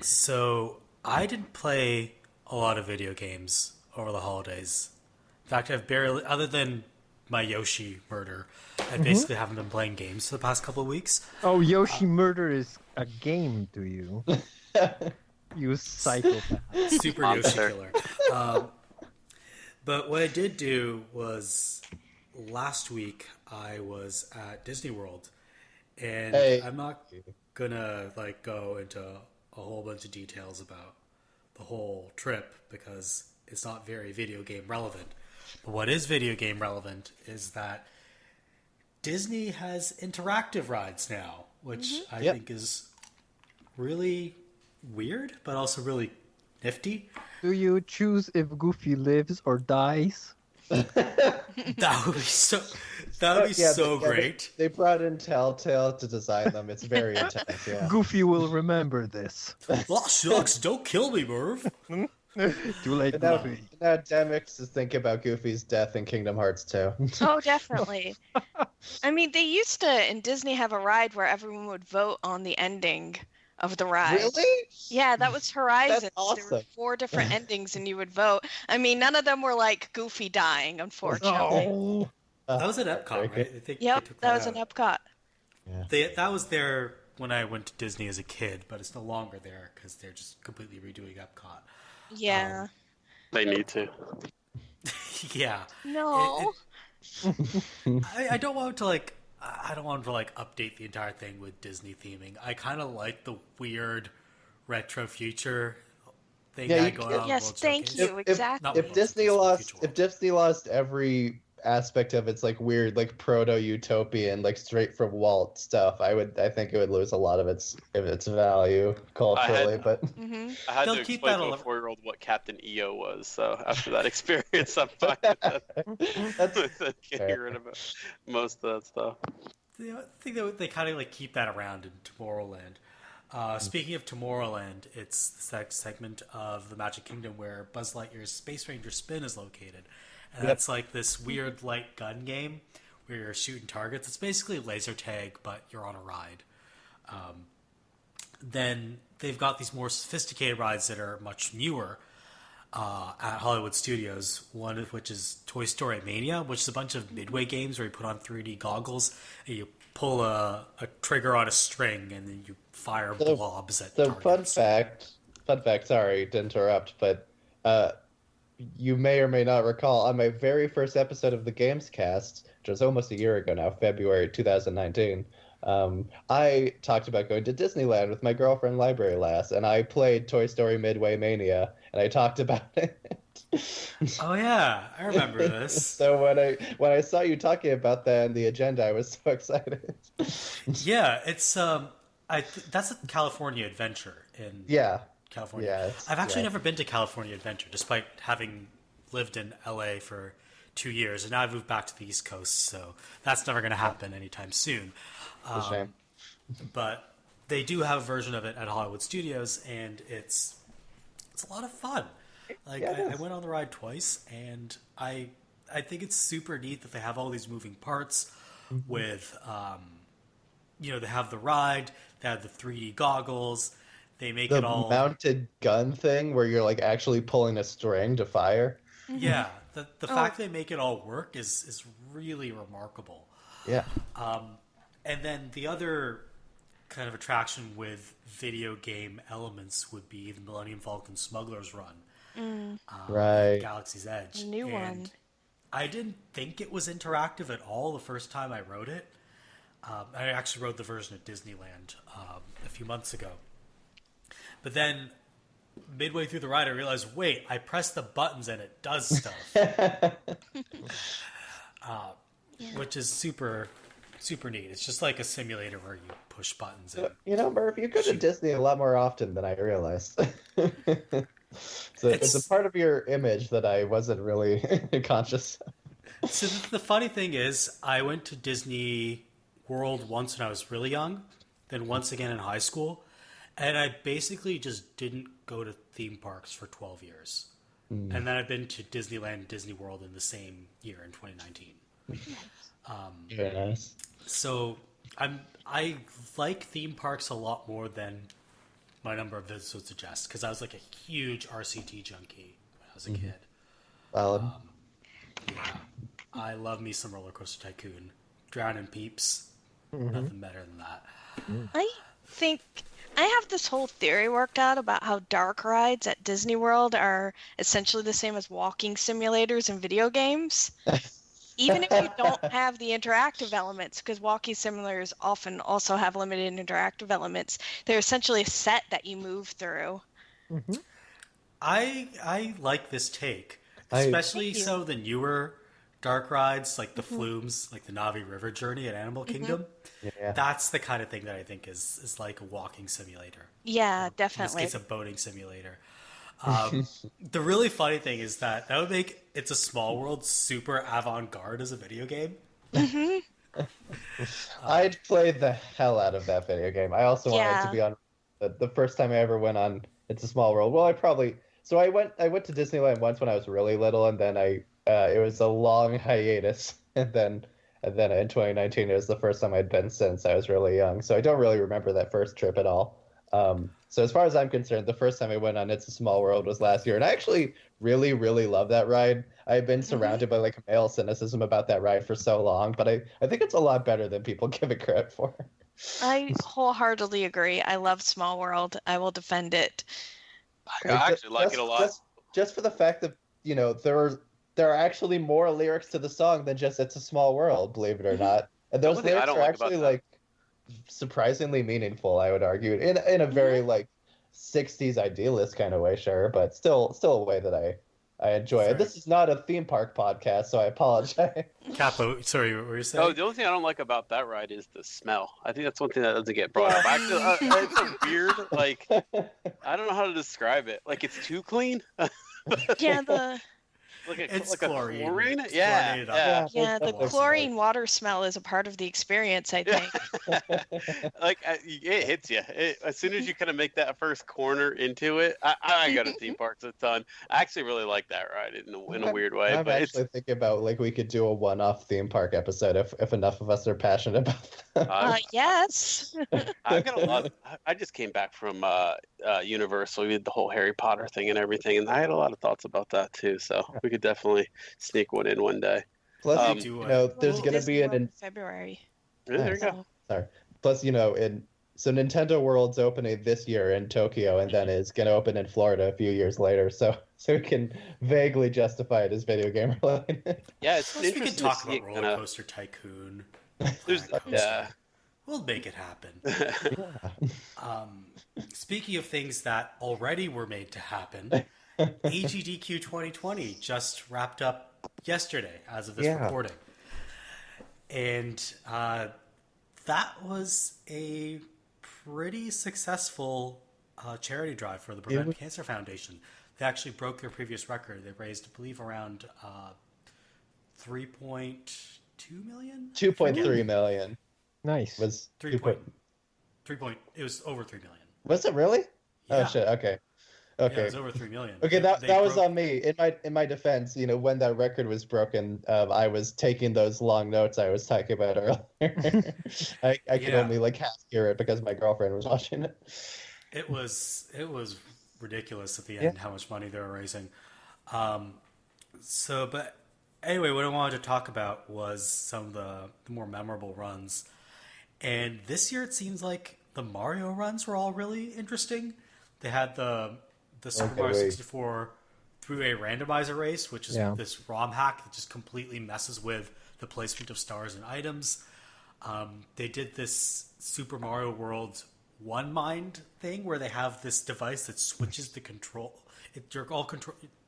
So I didn't play a lot of video games over the holidays. In fact, I've barely, other than my Yoshi murder, I basically haven't been playing games for the past couple of weeks. Oh, Yoshi Murder is a game to you. You psychopath. Super Yoshi-killer. But what I did do was, last week I was at Disney World, and I'm not gonna go into a whole bunch of details about the whole trip because it's not very video game relevant. But what is video game relevant is that Disney has interactive rides now, which I think is really weird, but also really nifty. Do you choose if Goofy lives or dies? That would be so. That would be so great. They brought in Telltale to design them. It's very intense. Yeah. Goofy will remember this. Oh, shucks! Don't kill me, Merve. Too late, Goofy. Now Demyx is thinking about Goofy's death in Kingdom Hearts 2. Oh, definitely. I mean, they used to in Disney have a ride where everyone would vote on the ending of the ride. Really? Yeah, that was Horizon. That's awesome. There were 4 different endings, and you would vote. I mean, none of them were Goofy dying, unfortunately. Oh. That was at Epcot, right? I think Yep, they took that was out. an Epcot. Yeah. That was there when I went to Disney as a kid, but it's no longer there because they're just completely redoing Epcot. Yeah. They need to. Yeah. No. I don't want to I don't want to update the entire thing with Disney theming. I kind of like the weird retro future thing Yeah, that you going can- on. Yes, World thank Showcase. you. Exactly. Not If Disney lost every aspect of its like weird like proto-utopian like straight from Walt stuff, I think it would lose a lot of its value culturally. But I had They'll to keep explain that to a alive. 4-year-old what Captain EO was. So after that experience, I'm fine with getting rid of most of that stuff. I think they kind of like keep that around in Tomorrowland. Speaking of Tomorrowland, it's the segment of the Magic Kingdom where Buzz Lightyear's Space Ranger Spin is located. And that's like this weird light gun game where you're shooting targets. It's basically laser tag, but you're on a ride. Then they've got these more sophisticated rides that are much newer at Hollywood Studios. One of which is Toy Story Mania, which is a bunch of Midway games where you put on 3D goggles and you pull a trigger on a string and then you fire blobs at targets. Fun fact, sorry to interrupt, but you may or may not recall on my very first episode of the Games Cast, which was almost a year ago now, February 2019, I talked about going to Disneyland with my girlfriend Library Lass, and I played Toy Story Midway Mania, and I talked about it. Oh yeah, I remember this. So when I saw you talking about that in the agenda, I was so excited. Yeah, it's that's a California Adventure in California. Yeah, I've actually never been to California Adventure, despite having lived in LA for 2 years, and now I've moved back to the East Coast, so that's never going to happen anytime soon. It's a shame. But they do have a version of it at Hollywood Studios, and it's a lot of fun. Like I went on the ride twice, and I think it's super neat that they have all these moving parts with, they have the ride, they have the 3D goggles, they make it all mounted gun thing where you're like actually pulling a string to fire. Yeah, the fact they make it all work is really remarkable. Yeah. And then the other kind of attraction with video game elements would be the Millennium Falcon Smuggler's Run. Right. Galaxy's Edge. A new one. I didn't think it was interactive at all the first time I rode it. I actually rode the version at Disneyland a few months ago. But then midway through the ride, I realized, wait, I press the buttons and it does stuff. Which is super, super neat. It's just like a simulator where you push buttons. And Merv, you go to Disney a lot more often than I realized. So it's a part of your image that I wasn't really conscious of. So the funny thing is, I went to Disney World once when I was really young, then once again in high school, and I basically just didn't go to theme parks for 12 years. And then I've been to Disneyland and Disney World in the same year in 2019. Very nice. So I like theme parks a lot more than my number of visits would suggest, because I was like a huge RCT junkie when I was a kid. Valid. Yeah, I love me some Roller Coaster Tycoon. Drowning Peeps, nothing better than that. I think I have this whole theory worked out about how dark rides at Disney World are essentially the same as walking simulators in video games. Even if you don't have the interactive elements, because walking simulators often also have limited interactive elements, they're essentially a set that you move through. I like this take, especially so the newer dark rides like the Flumes, like the Navi River Journey at Animal Kingdom. Yeah. That's the kind of thing that I think is like a walking simulator. Yeah, definitely. In this case, a boating simulator. The really funny thing is that would make It's a Small World super avant-garde as a video game. I'd played the hell out of that video game. I also wanted to be on the first time I ever went on It's a Small World. Well, I went to Disneyland once when I was really little, and then it was a long hiatus, and then in 2019 it was the first time I'd been since I was really young. So I don't really remember that first trip at all. So as far as I'm concerned, the first time I went on It's a Small World was last year, and I actually really, really love that ride. I've been surrounded by like male cynicism about that ride for so long, but I think it's a lot better than people give it credit for. I wholeheartedly agree. I love Small World. I will defend it. I actually like it a lot. Just for the fact that, there are actually more lyrics to the song than just It's a Small World, believe it or not. And those lyrics are actually like surprisingly meaningful, I would argue, in a very like 60s idealist kind of way, sure, but still a way that I enjoy Sorry. it. This is not a theme park podcast, so I apologize. Kappa, sorry, what were you saying? Oh, the only thing I don't like about that ride is the smell. I think that's one thing that doesn't get brought up. Actually, it's a weird, like, I don't know how to describe it. Like, it's too clean. Yeah, the It's like chlorine. A chlorine? It's Yeah, chlorinated yeah. up. yeah, the Awesome. chlorine water smell is a part of the experience, I think. Like it hits you as soon as you kind of make that first corner into it. I go to theme parks a ton. I actually really like that ride in a weird way. I'm But actually thinking about like we could do a one-off theme park episode if enough of us are passionate about that. Yes. I've got a lot. I just came back from Universal. We did the whole Harry Potter thing and everything, and I had a lot of thoughts about that too. So we could definitely sneak one in one day. Plus, do there's gonna be in February. Yeah, there you go. Plus, so Nintendo World's opening this year in Tokyo, and then is gonna open in Florida a few years later. So we can vaguely justify it as video game related. Yeah, it's Plus, we interesting could talk to see about it Roller kinda- Coaster Tycoon. There's, Planet Coaster. yeah. We'll make it happen. Speaking of things that already were made to happen, AGDQ 2020 just wrapped up yesterday as of this recording. And that was a pretty successful charity drive for the Prevent Cancer Foundation. They actually broke their previous record. They raised, I believe, around 3.2 million? 2.3 million. Nice. Was 3 point, it was over 3 million. Was it really? Yeah. Oh shit. Okay. Yeah, Okay. it was over 3 million. Okay, They that was broke- on me. In my defense, when that record was broken, I was taking those long notes I was talking about earlier. I could Yeah. only like half hear it because my girlfriend was watching it. It was ridiculous at the end how much money they were raising. But anyway, what I wanted to talk about was some of the more memorable runs. And this year it seems like the Mario runs were all really interesting. They had the Super Mario 64 through a randomizer race, which is this ROM hack that just completely messes with the placement of stars and items. They did this Super Mario World One Mind thing where they have this device that switches the control.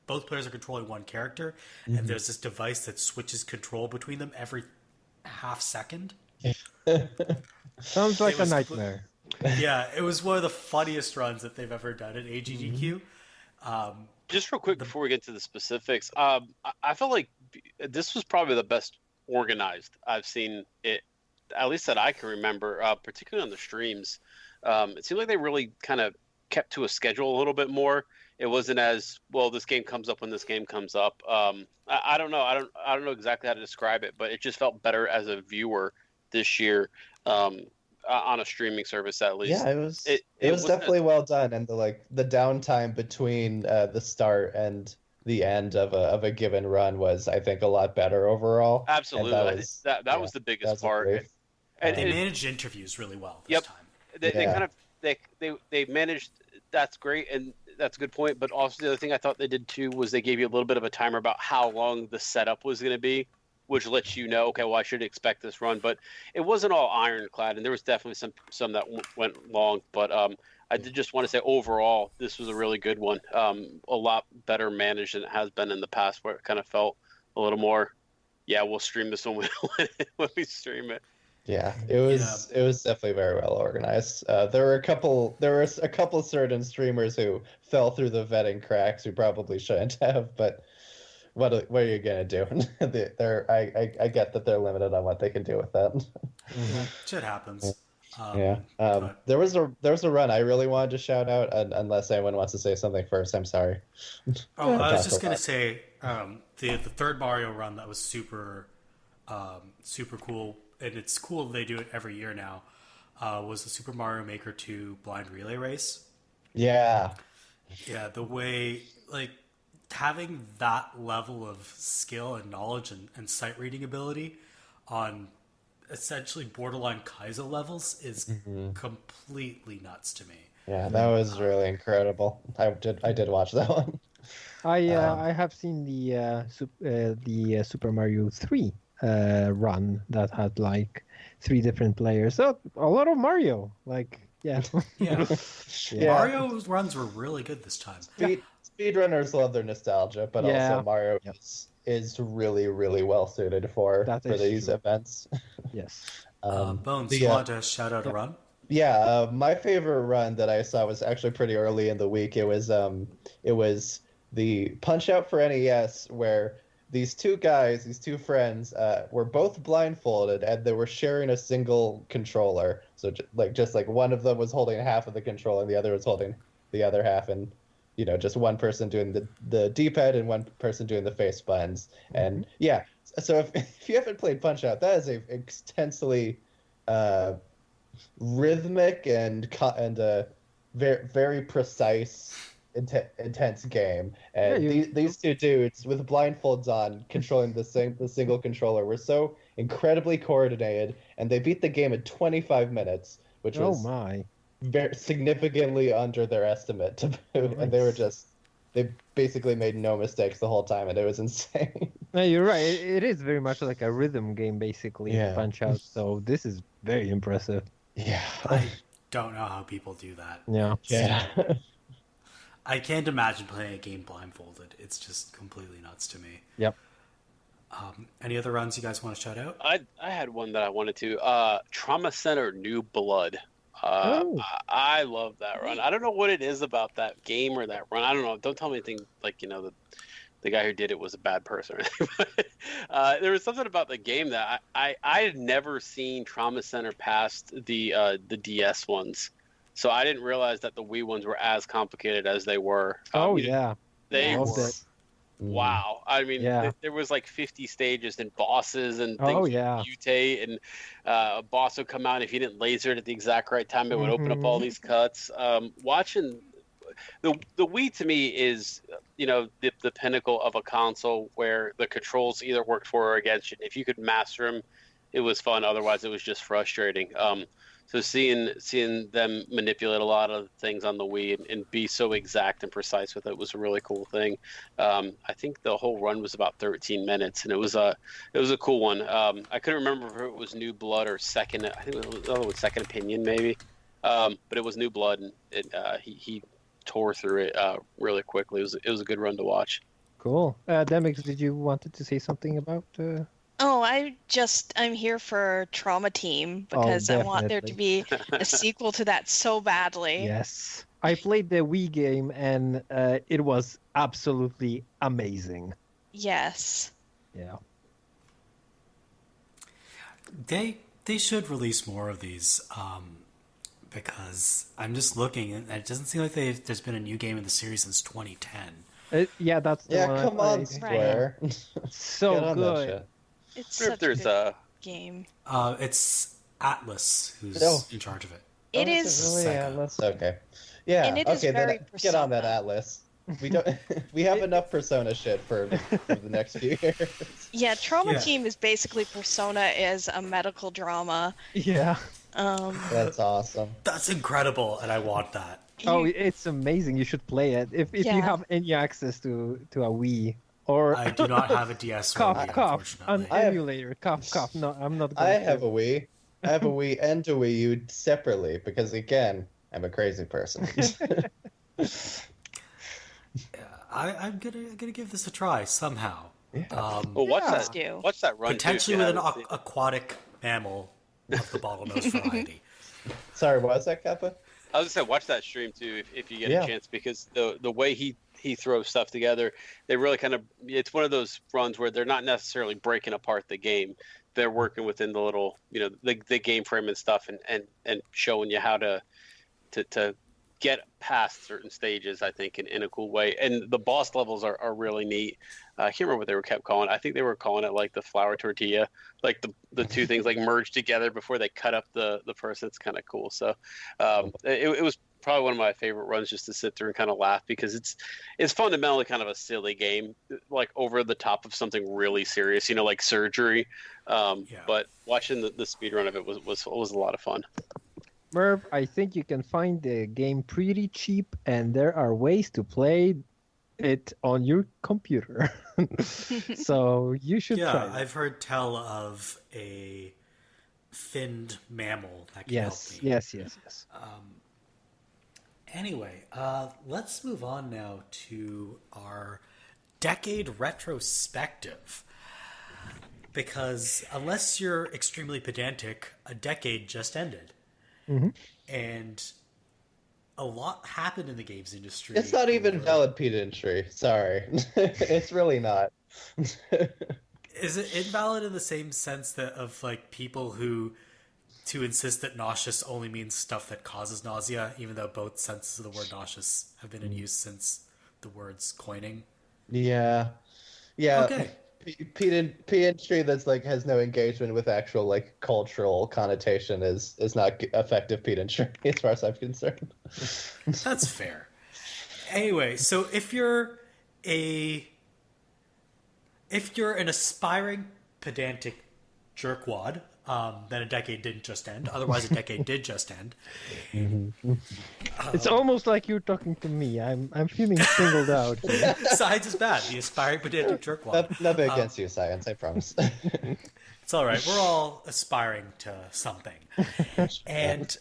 Both players are controlling one character, and there's this device that switches control between them every half second. Sounds like It a was nightmare. Yeah, it was one of the funniest runs that they've ever done at AGDQ. Just real quick before we get to the specifics, I felt like this was probably the best organized I've seen it, at least that I can remember, particularly on the streams. It seemed like they really kind of kept to a schedule a little bit more. It wasn't as well. This game comes up when this game comes up. I don't know. I don't know exactly how to describe it, but it just felt better as a viewer this year on a streaming service at least. Yeah, it was definitely well done, and the downtime between the start and the end of a given run was, I think, a lot better overall. Absolutely, that was the biggest part. And they managed interviews really well this time. They managed. That's great, and that's a good point. But also the other thing I thought they did too was they gave you a little bit of a timer about how long the setup was going to be, which lets you know, okay, well, I should expect this run. But it wasn't all ironclad, and there was definitely some that went long. But I did just want to say overall, this was a really good one. A lot better managed than it has been in the past, where it kind of felt a little more, we'll stream this when we stream it. Yeah, it was definitely very well organized. There were a couple certain streamers who fell through the vetting cracks who probably shouldn't have, but what are you gonna do? I get that they're limited on what they can do with that. Shit happens. There was a run I really wanted to shout out, unless anyone wants to say something first. I'm sorry. I was just gonna say the third Mario run that was super cool. And it's cool they do it every year now, was the Super Mario Maker 2 blind relay race. Yeah. Yeah, the way, having that level of skill and knowledge and sight reading ability on essentially borderline Kaizo levels is completely nuts to me. Yeah, that was really incredible. I did watch that one. I have seen the Super Mario 3 run that had 3 different players. So a lot of Mario. Yeah. Mario's runs were really good this time. speedrunners love their nostalgia, but Yeah. also Mario Yep. is really, really well suited for That is these true. events. Yes. Bones, the, you want to shout out a Yep. run? Yeah, my favorite run that I saw was actually pretty early in the week. It was the Punch Out for NES, where these two friends, were both blindfolded and they were sharing a single controller. So just like one of them was holding half of the controller and the other was holding the other half, and just one person doing the D-pad and one person doing the face buttons. And yeah, so if you haven't played Punch Out, that is a intensely rhythmic and very, very precise, intense game. And Yeah, these two dudes with blindfolds on, controlling the single controller, were so incredibly coordinated, and they beat the game in 25 minutes, which Oh was my. very significantly under their estimate to boot. And they basically made no mistakes the whole time, and it was insane. No, you're right. It is very much like a rhythm game, basically. Yeah. Punch Out. So this is very impressive. Yeah. I don't know how people do that. Yeah. Yeah. I can't imagine playing a game blindfolded. It's just completely nuts to me. Yep. Any other runs you guys want to shout out? I had one that I wanted to. Trauma Center New Blood. Oh. I love that run. I don't know what it is about that game or that run. I don't know. Don't tell me anything like the guy who did it was a bad person or anything. But, there was something about the game that I had never seen Trauma Center past the DS ones. So I didn't realize that the Wii ones were as complicated as they were. Oh yeah. They Loved were. it. Wow. I mean, Yeah. there was like 50 stages and bosses and Oh, things yeah. you mutate, and a boss would come out, and if you didn't laser it at the exact right time, it would open up all these cuts. Watching the Wii to me is, the pinnacle of a console where the controls either worked for or against you. If you could master them, it was fun. Otherwise, it was just frustrating. So seeing them manipulate a lot of things on the Wii and be so exact and precise with it was a really cool thing. I think the whole run was about 13 minutes, and it was a cool one. I couldn't remember if it was New Blood or Second. I think it was Second Opinion maybe, but it was New Blood, and he tore through it really quickly. It was a good run to watch. Cool. Demyx, did you wanted to say something about? Oh, I'm here for Trauma Team because I want there to be a sequel to that so badly. Yes. I played the Wii game and it was absolutely amazing. Yes. Yeah. They should release more of these, because I'm just looking and it doesn't seem like there's been a new game in the series since 2010. Yeah, that's the one I Come on, played. Square. So Get on that good. shit. It's I wonder such if there's a good a game. It's Atlas who's Oh. in charge of it. It Oh, is. really Sega. Atlas? Okay. Yeah. And it is okay, very then get on that Persona. Atlas. We don't. We have enough Persona shit for the next few years. Yeah, Trauma Yeah. Team is basically Persona as a medical drama. Yeah. That's awesome. That's incredible, and I want that. Oh, it's amazing. You should play it. If you Yeah. have any access to a Wii or I do not have a DS or a cough, Wii, cough, an unfortunately. emulator, cough. No, I'm not. I Going have to. a Wii. I have a Wii and a Wii U separately because, again, I'm a crazy person. I'm gonna give this a try somehow. well, watch Yeah. that. Do. Watch that run. too, if Potentially you with an haven't seen- aquatic mammal of the bottlenose variety. Sorry, what was that, Kappa? I was gonna say, watch that stream too if you get Yeah. a chance, because the way he throws stuff together, they really kind of, it's one of those runs where they're not necessarily breaking apart the game. They're working within the little, the game frame and stuff, and showing you how to get past certain stages, I think, in a cool way. And the boss levels are really neat. I can't remember what they were kept calling. I think they were calling it like the flour tortilla, like the two things like merged together before they cut up the person. It's kind of cool. So it was probably one of my favorite runs, just to sit through and kind of laugh, because it's fundamentally kind of a silly game, like over the top of something really serious, like surgery. But watching the speed run of it was a lot of fun. Merv, I think you can find the game pretty cheap, and there are ways to play it on your computer. So you should try it. I've heard tell of a finned mammal that can Yes, help me. yes. Anyway, let's move on now to our decade retrospective. Because unless you're extremely pedantic, a decade just ended. Mm-hmm. And a lot happened in the games industry. It's not even valid pedantry. Sorry. It's really not. Is it invalid in the same sense that of like people who to insist that nauseous only means stuff that causes nausea, even though both senses of the word nauseous have been in use since the word's coining? Yeah. Yeah. Okay. Pedantry that's like has no engagement with actual like cultural connotation is not effective pedantry as far as I'm concerned. That's fair. Anyway, so if you're an aspiring pedantic jerkwad, then a decade didn't just end. Otherwise, a decade did just end. It's almost like you're talking to me. I'm feeling singled out. Science is bad. The aspiring pedantic jerkwad. Nothing against you, science. I promise. It's all right. We're all aspiring to something. And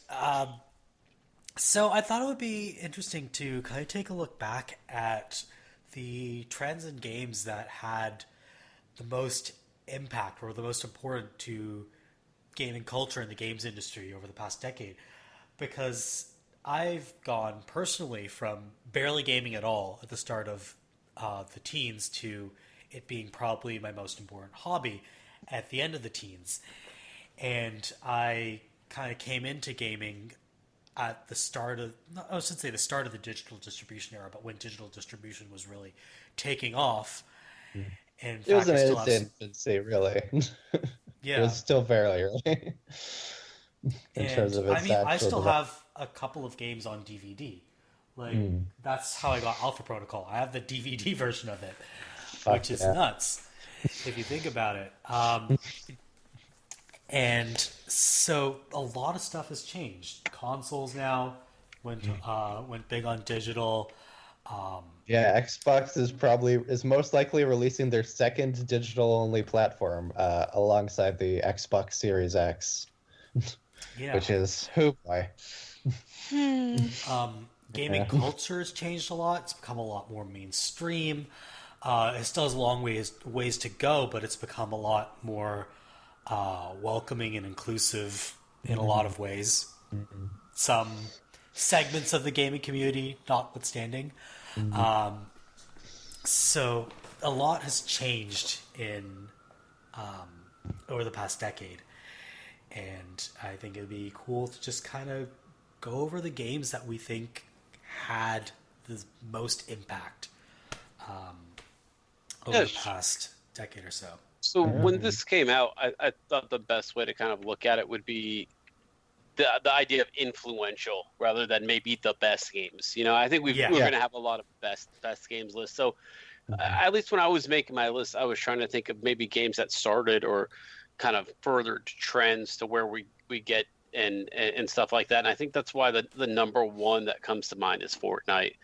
so I thought it would be interesting to kind of take a look back at the trends in games that had the most impact or the most important to gaming culture in the games industry over the past decade. Because I've gone personally from barely gaming at all at the start of the teens to it being probably my most important hobby at the end of the teens. And I kind of came into gaming at the start of, I shouldn't say the start of the digital distribution era, but when digital distribution was really taking off. In It was fact, in its infancy, really. Yeah. It was still very early in terms of its I still development. have a couple of games on DVD. Like, that's how I got Alpha Protocol. I have the DVD version of it, which is nuts if you think about it. And so a lot of stuff has changed. Consoles now went big on digital. Yeah, Xbox is most likely releasing their second digital-only platform alongside the Xbox Series X, which is boy. Gaming culture has changed a lot. It's become a lot more mainstream. It still has a long ways to go, but it's become a lot more welcoming and inclusive in a lot of ways. Some segments of the gaming community notwithstanding. So a lot has changed in over the past decade, and I think it'd be cool to just kind of go over the games that we think had the most impact over the past decade or so. So when this came out, I thought the best way to kind of look at it would be the idea of influential rather than maybe the best games. You know, I think we're going to have a lot of best games lists. So at least when I was making my list, I was trying to think of maybe games that started or kind of furthered trends to where we get and stuff like that. And I think that's why the number one that comes to mind is Fortnite.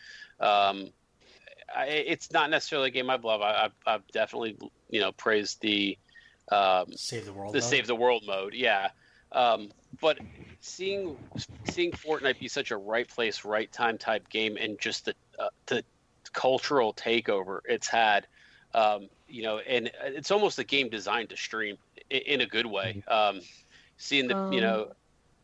It's not necessarily a game I love. I've definitely praised the Save the World the mode? Save the World mode. Yeah. But seeing Fortnite be such a right place, right time type game, and just the cultural takeover it's had, and it's almost a game designed to stream in a good way. Seeing the,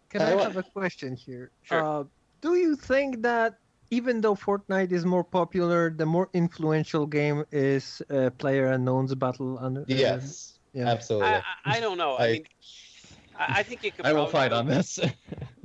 Can I have a question here? Sure. Do you think that even though Fortnite is more popular, the more influential game is PlayerUnknown's Battle? Yes, absolutely. I don't know. I think it could. I will probably fight on this.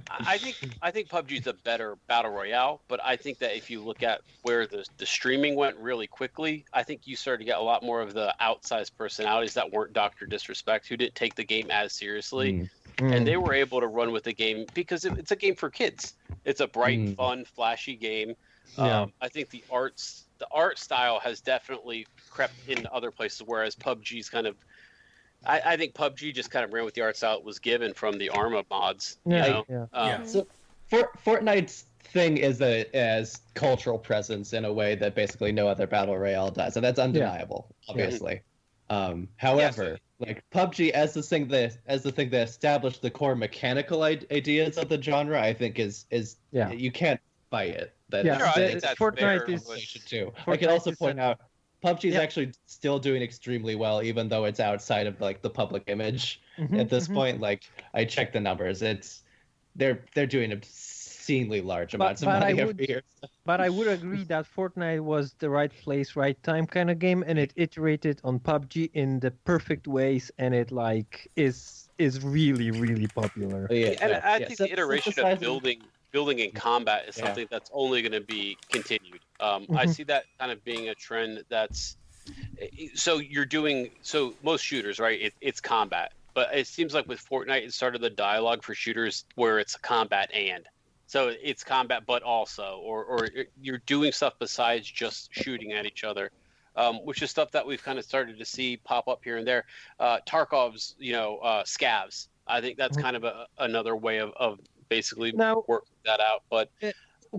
I think PUBG is a better battle royale, but I think that if you look at where the streaming went really quickly, I think you started to get a lot more of the outsized personalities that weren't Dr. Disrespect, who didn't take the game as seriously, and they were able to run with the game because it's a game for kids. It's a bright, fun, flashy game. I think the art style has definitely crept into other places, whereas PUBG's kind of. I think PUBG just kind of ran with the art style it was given from the Arma mods. So Fortnite's thing is as cultural presence in a way that basically no other battle royale does, and that's undeniable, obviously. However, like PUBG as the thing that established the core mechanical ideas of the genre, I think is you can't fight it. That Yeah, Sure, I the- think that's Fortnite fair, is- but- PlayStation 2. I Fortnite can also is point out PUBG is Yeah. actually still doing extremely well, even though it's outside of like the public image. Mhm, At this mhm. point, like I checked the numbers, they're doing obscenely large But- amounts of but I money would- every year. But I would agree that Fortnite was the right place, right time kind of game, and it iterated on PUBG in the perfect ways, and it like is really really popular. And I think the iteration of synthesizing- building in combat is Yeah. something that's only going to be continued. I Mhm. see that kind of being a trend that's so most shooters, right? It's combat, but it seems like with Fortnite, it started the dialogue for shooters where it's combat and so it's combat, but also or you're doing stuff besides just shooting at each other. Which is stuff that we've kind of started to see pop up here and there. Tarkov's, scavs. I think that's Mhm. kind of another way of basically Now, working that out. But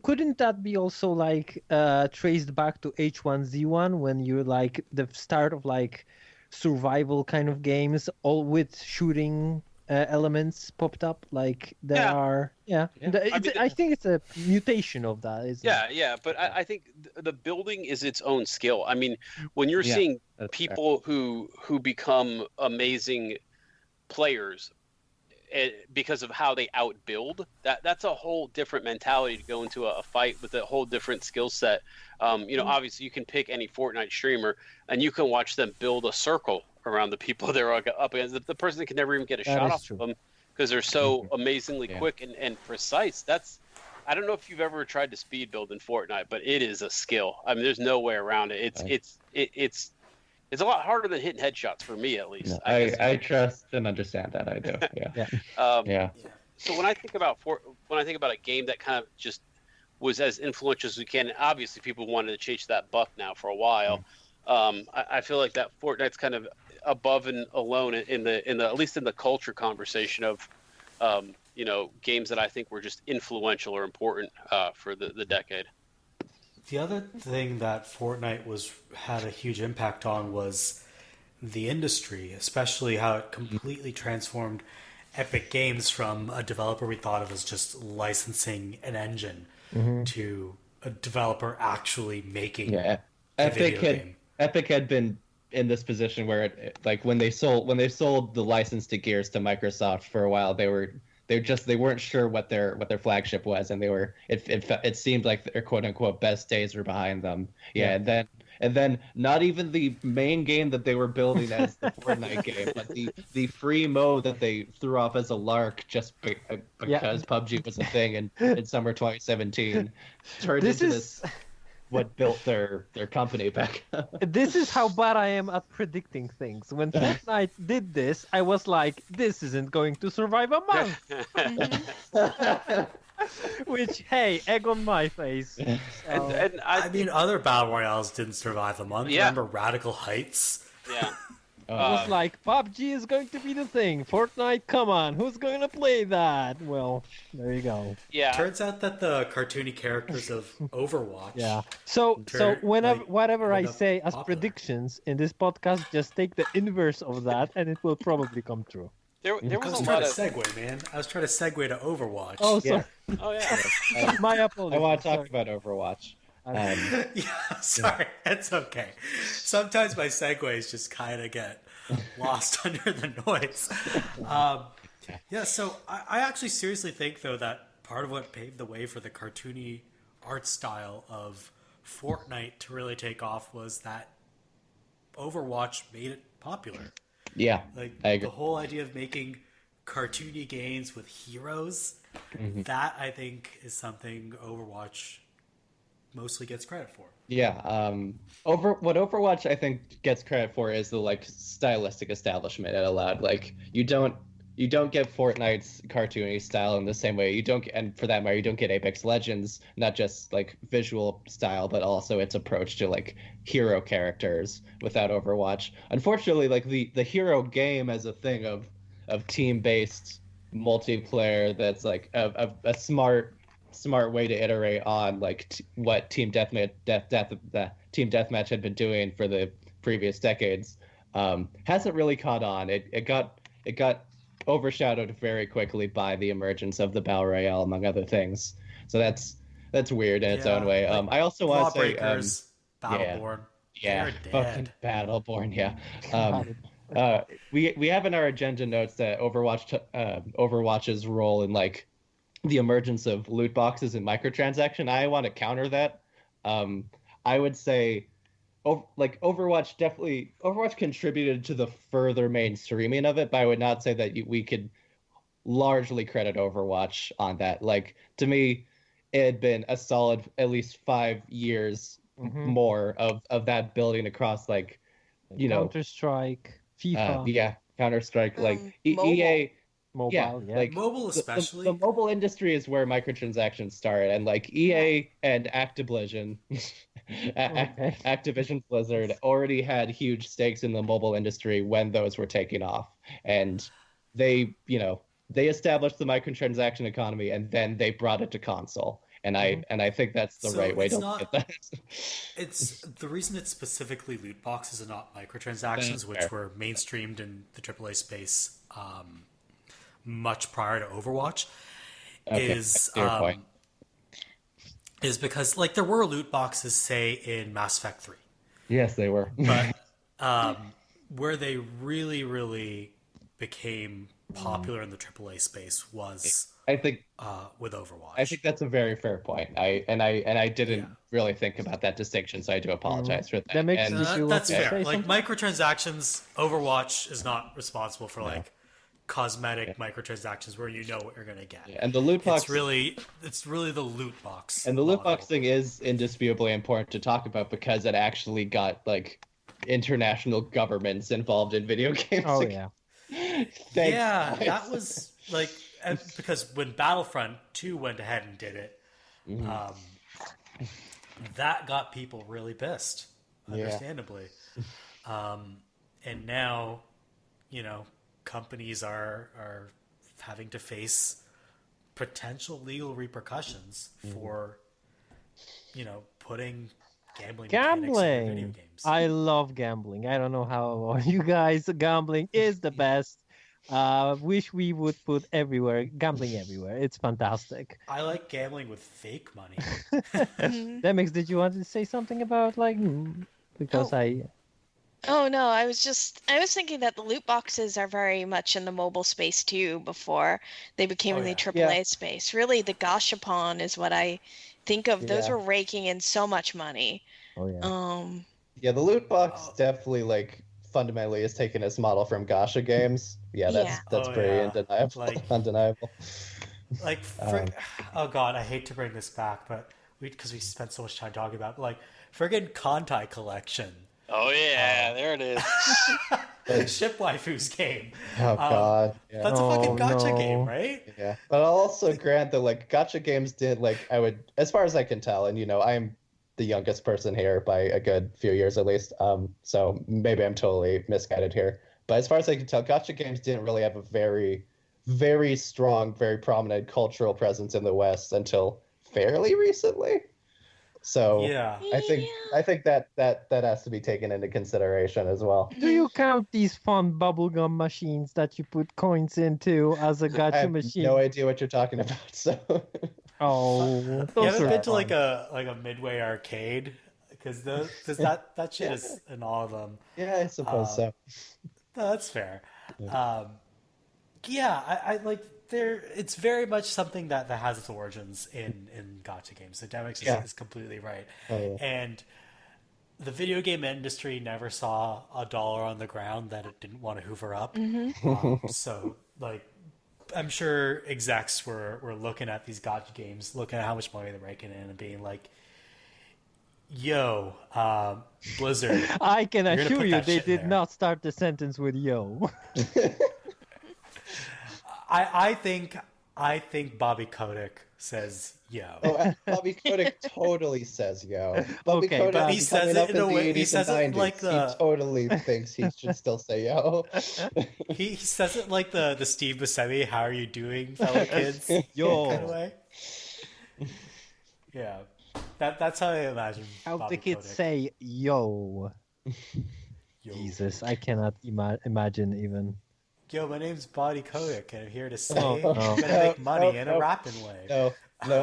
couldn't that be also like traced back to H1Z1 when you're like the start of like survival kind of games, all with shooting elements popped up? Like there Yeah. are, yeah. Yeah. I think it's a mutation of that, isn't it? yeah. But I think the building is its own skill. I mean, when you're Yeah, seeing That's people who become amazing players because of how they outbuild, that's a whole different mentality to go into a fight with a whole different skill set. Obviously you can pick any Fortnite streamer and you can watch them build a circle around the people they're up against. The person can never even get a That shot is off true. of them because they're so amazingly Yeah. quick and precise. I don't know if you've ever tried to speed build in Fortnite, but it is a skill. I mean, there's no way around it. It's a lot harder than hitting headshots for me, at least. No, I guess. I trust and understand that. I do. Yeah. Yeah. So when I think about a game that kind of just was as influential as we can, obviously people wanted to chase that buck now for a while. I feel like that Fortnite's kind of above and alone in the at least in the culture conversation of games that I think were just influential or important for the decade. The other thing that Fortnite had a huge impact on was the industry, especially how it completely transformed Epic Games from a developer we thought of as just licensing an engine to a developer actually making Yeah. a video game. Epic had been in this position where when they sold the license to Gears to Microsoft for a while, they weren't sure what their flagship was, and it seemed like their quote unquote best days were behind them. Yeah. And then not even the main game that they were building as the Fortnite game, but the free mode that they threw off as a lark just because PUBG was a thing in summer 2017 turned into this what built their company back up. This is how bad I am at predicting things. When Fortnite did this, I was like, this isn't going to survive a month. Which, hey, egg on my face. And I mean, other battle royales didn't survive a month. Yeah. Remember Radical Heights? yeah. It was like, PUBG is going to be the thing. Fortnite, come on, who's going to play that? Well, there you go. Yeah. Turns out that the cartoony characters of Overwatch. Yeah. So whatever I ended up say as popular. predictions in this podcast, just take the inverse of that, and it will probably come true. There I was was a trying lot to of. segue, man. I was trying to segue to Overwatch. Oh, sorry. Oh yeah. My I apologies. want to talk Sorry. about Overwatch. Yeah, sorry. It's okay. Sometimes my segues just kind of get lost under the noise. So I actually seriously think, though, that part of what paved the way for the cartoony art style of Fortnite to really take off was that Overwatch made it popular. Yeah, Like, I agree. the whole idea of making cartoony games with heroes, that, I think, is something Overwatch mostly gets credit for. Yeah, what Overwatch I think gets credit for is the stylistic establishment it allowed. You don't get Fortnite's cartoony style in the same way. And for that matter, you don't get Apex Legends, not just visual style, but also its approach to hero characters without Overwatch. Unfortunately, the hero game as a thing of team-based multiplayer that's a smart way to iterate on what Team Deathmatch had been doing for the previous decades hasn't really caught on. It got overshadowed very quickly by the emergence of the Battle Royale, among other things. So that's that's weird in its own Yeah, way. like I also want to say, Lawbreakers, yeah. Battleborn, yeah, they're fucking dead. Battleborn, yeah. God. We have in our agenda notes that Overwatch's role in like the emergence of loot boxes and microtransaction. I want to counter that. I would say, Overwatch contributed to the further mainstreaming of it, but I would not say that we could largely credit Overwatch on that. Like, to me, it had been a solid at least 5 years more of that building across, like, you know, Counter-Strike, FIFA, Counter-Strike, like mobile. EA. mobile, Yeah, yeah. like Mobile especially. the mobile industry is where microtransactions started, and like EA and Activision, Okay. Activision Blizzard already had huge stakes in the mobile industry when those were taking off, and they established the microtransaction economy, and then they brought it to console. And I think that's the So right way it's to not- look at that. It's the reason it's specifically loot boxes and not microtransactions, which Fair. were mainstreamed in the AAA space much prior to Overwatch, Okay, is fair point. is because like there were loot boxes, say in Mass Effect 3, Yes, they were. but where they really became popular in the AAA space was I think with Overwatch. I think that's a very fair point. I didn't Yeah. really think about that distinction, so I do apologize for that. That makes And- sense. Did you want That's to fair. say Like something? microtransactions, Overwatch is not responsible for like cosmetic microtransactions where you know what you're gonna get. and the loot box It's really the loot box. and the loot box model. thing is indisputably important to talk about because it actually got like international governments involved in video games. Oh, Like, yeah. thanks, Yeah, guys. that was like because when Battlefront 2 went ahead and did it, that got people really pissed, understandably. And now, companies are having to face potential legal repercussions for, putting gambling mechanics into video Gambling. games. I love gambling. I don't know how you guys. Gambling is the best. Wish we would put gambling everywhere. It's fantastic. I like gambling with fake money. Demyx, did you want to say something about because Oh no, I was thinking that the loot boxes are very much in the mobile space too before they became Oh, in the yeah. AAA space. Really, the gashapon is what I think of. Those Yeah. were raking in so much money. Oh yeah. Yeah, the loot box definitely like fundamentally is taking its model from Gacha games. Yeah, that's Oh, pretty yeah. undeniable. Like- undeniable. Like, oh god, I hate to bring this back, but because we spent so much time talking about it, but, like friggin' Kantai Collection, Oh yeah, there it is. Ship Waifu's game. Oh god. Yeah. That's a fucking Oh, gotcha no. game, right? Yeah, but I'll also grant that like Gacha games did as far as I can tell, and I'm the youngest person here by a good few years at least. So maybe I'm totally misguided here. But as far as I can tell, Gacha games didn't really have a very, very strong, very prominent cultural presence in the West until fairly recently. So Yeah. I think that has to be taken into consideration as well. Do you count these fun bubblegum machines that you put coins into as a I gacha have machine? no idea what you're talking about. So Oh, You those haven't are been to fun. like a Midway arcade because that shit is in all of them. yeah, I suppose so. No, that's fair. I like there. It's very much something that has its origins in gotcha games. So Demyx is completely right, Oh, yeah. and the video game industry never saw a dollar on the ground that it didn't want to hoover up. So like, I'm sure execs were looking at these gotcha games, looking at how much money they're raking in, and being like, "Yo, Blizzard." I can You're gonna assure put you, that they shit in did there. not start the sentence with "yo." I think Bobby Kotick says yo. Oh, Bobby Kotick totally says yo. Bobby Okay, Kotick but he is says coming it up in a the way- he 80s says and it like 90s. the- He totally thinks he should still say yo. He says it like the Steve Buscemi, "How are you doing, fellow kids?" Yo. kind of way. Yeah, that's how I imagine. How Bobby the kids Kotick. say "yo"? Yo. Jesus, I cannot imagine even. Yo, my name's Body Kodak, and I'm here to say Oh, I'm no. gonna make money No, in no. a rapping way. No,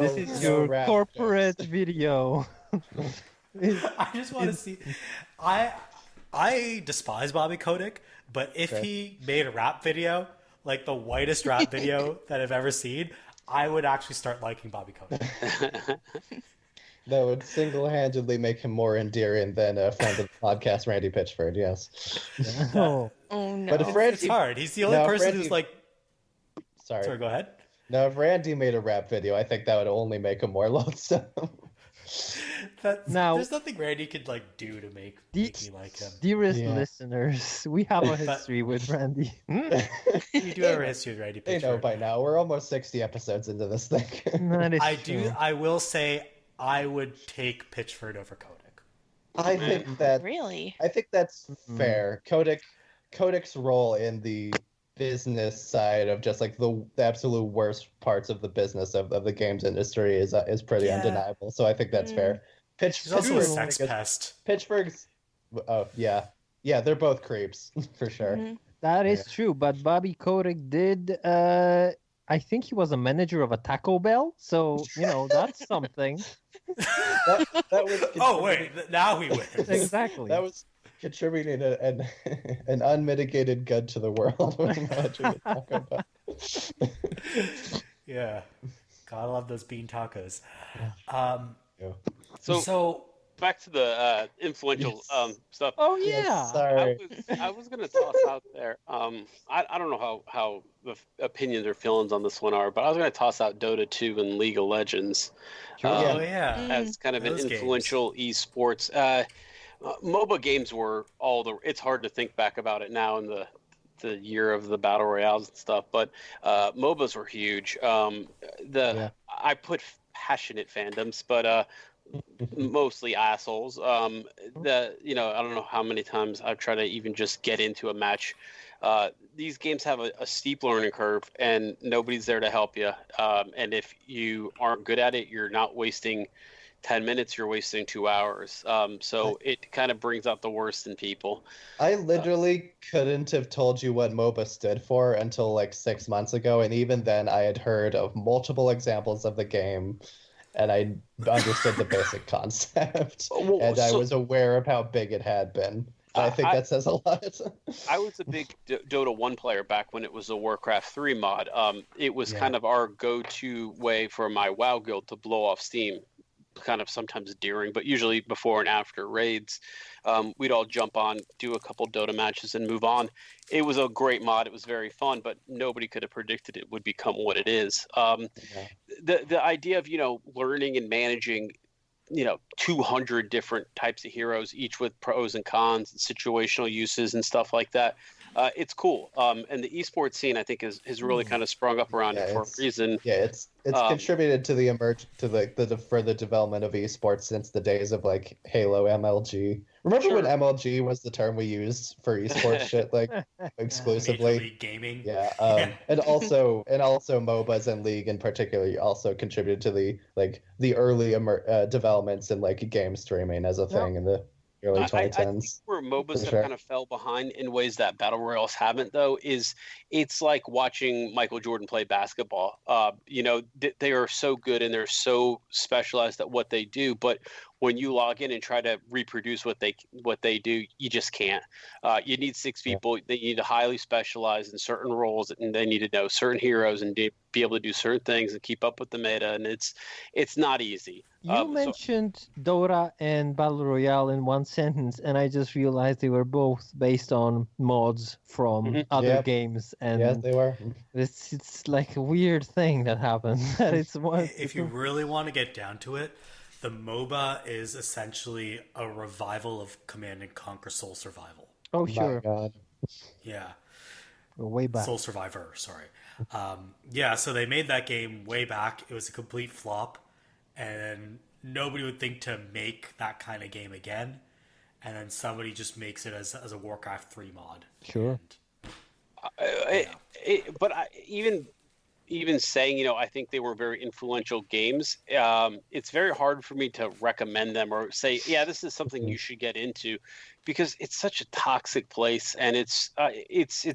This is your rap corporate jokes. video. I just want to see. I despise Bobby Kotick, but if Okay. he made a rap video, like the whitest rap video that I've ever seen, I would actually start liking Bobby Kotick. That would single-handedly make him more endearing than a friend of the podcast, Randy Pitchford. Yes. Oh, Oh no. But if Randy, It's hard. He's the only No, person Randy- who's like. sorry. Sorry, go ahead. Now, if Randy made a rap video, I think that would only make him more loathsome. Now- There's nothing Randy could like do to make me like him. dearest Yeah. listeners, we have a history with Randy. You do have a history with Randy They know Pitchford. by now. We're almost 60 episodes into this thing. That is I true. do. I will say I would take Pitchford over Kotick. I think that Really? I think that's Mhm. fair. Kodak's role in the business side of just like the absolute worst parts of the business of the games industry is pretty Yeah. undeniable. So I think that's fair. He's also a Pitchford- sex pest. Pittsburgh's. Oh yeah, they're both creeps for sure. Mhm. That is Yeah. true, but Bobby Kotick did. I think he was a manager of a Taco Bell, so that's something. That was Oh wait, now he wins. Exactly. that was contributing an unmitigated good to the world. Imagine it, Taco Bell. Yeah, gotta love those bean tacos. So back to the influential Yes. stuff. Oh Yes, yeah. sorry. I was going to toss out there. I don't know how the opinions or feelings on this one are, but I was going to toss out Dota 2 and League of Legends Oh yeah. as kind of an Those games. influential esports. MOBA games were it's hard to think back about it now in the year of the battle royales and stuff, but MOBAs were huge. I put passionate fandoms, but mostly assholes. I don't know how many times I've tried to even just get into a match. These games have a steep learning curve, and nobody's there to help you. And if you aren't good at it, you're not wasting 10 minutes, you're wasting 2 hours. So it kind of brings out the worst in people. I literally couldn't have told you what MOBA stood for until like 6 months ago, and even then I had heard of multiple examples of the game, and I understood the basic concept, and I was aware of how big it had been. I think that says a lot. I was a big Dota 1 player back when it was a Warcraft 3 mod. It was Yeah. kind of our go-to way for my WoW guild to blow off steam, kind of sometimes during, but usually before and after raids. We'd all jump on, do a couple Dota matches, and move on. It was a great mod. It was very fun, but nobody could have predicted it would become what it is. The idea of learning and managing 200 different types of heroes, each with pros and cons and situational uses and stuff like that. It's cool. And the esports scene, I think, has really kind of sprung up around it for a reason. Yeah, it's contributed to the further development of esports since the days of like Halo MLG. Remember when MLG was the term we used for esports shit like exclusively? Major League Gaming. Yeah, and also MOBAs and League in particular also contributed to the early developments in like game streaming as a thing in the early 2010s. I think where MOBAs have kind of fell behind in ways that battle royals haven't, though, is it's like watching Michael Jordan play basketball. They are so good and they're so specialized at what they do, but when you log in and try to reproduce what they do, you just can't. You need 6 people. They need to highly specialize in certain roles, and they need to know certain heroes and be able to do certain things and keep up with the meta. And it's not easy. You mentioned Dota and Battle Royale in one sentence, and I just realized they were both based on mods from other games. And yes, they were. It's like a weird thing that happened. That it's one. If you really want to get down to it, the MOBA is essentially a revival of Command and Conquer Soul Survival. Oh sure. My God. Yeah. Way back. Soul Survivor, sorry. So they made that game way back. It was a complete flop, and nobody would think to make that kind of game again. And then somebody just makes it as a Warcraft 3 mod. Sure. Even saying, I think they were very influential games. It's very hard for me to recommend them or say, yeah, this is something you should get into, because it's such a toxic place, and it's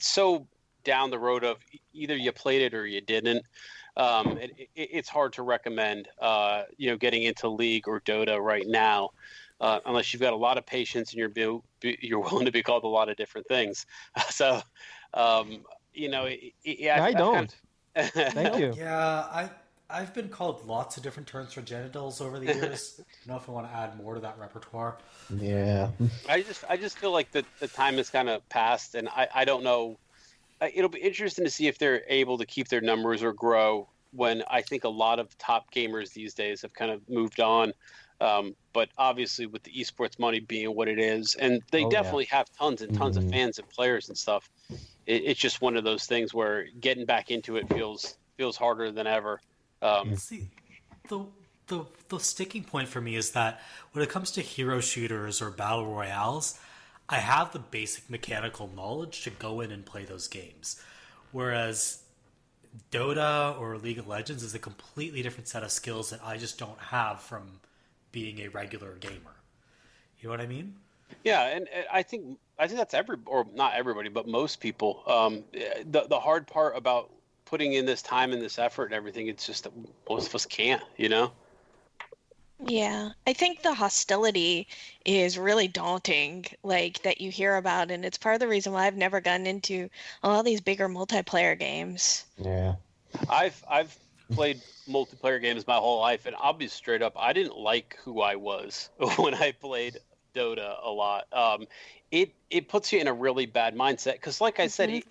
so down the road of either you played it or you didn't. It's hard to recommend, getting into League or Dota right now, unless you've got a lot of patience and you're willing to be called a lot of different things. So, I don't. Thank you. Yeah, I've been called lots of different terms for genitals over the years. I don't know if I want to add more to that repertoire. Yeah. I just feel like the time has kind of passed, and I don't know. It'll be interesting to see if they're able to keep their numbers or grow when I think a lot of top gamers these days have kind of moved on. But obviously with the esports money being what it is, and they definitely have tons and tons of fans and players and stuff. It's just one of those things where getting back into it feels harder than ever. See, the sticking point for me is that when it comes to hero shooters or battle royales, I have the basic mechanical knowledge to go in and play those games. Whereas Dota or League of Legends is a completely different set of skills that I just don't have from being a regular gamer. You know what I mean? Yeah, and I think that's or not everybody, but most people. The hard part about putting in this time and this effort and everything, it's just that most of us can't, Yeah, I think the hostility is really daunting, like that you hear about, and it's part of the reason why I've never gotten into a lot of these bigger multiplayer games. Yeah. I've played multiplayer games my whole life, and I'll be straight up, I didn't like who I was when I played Dota a lot. It puts you in a really bad mindset because, like I said,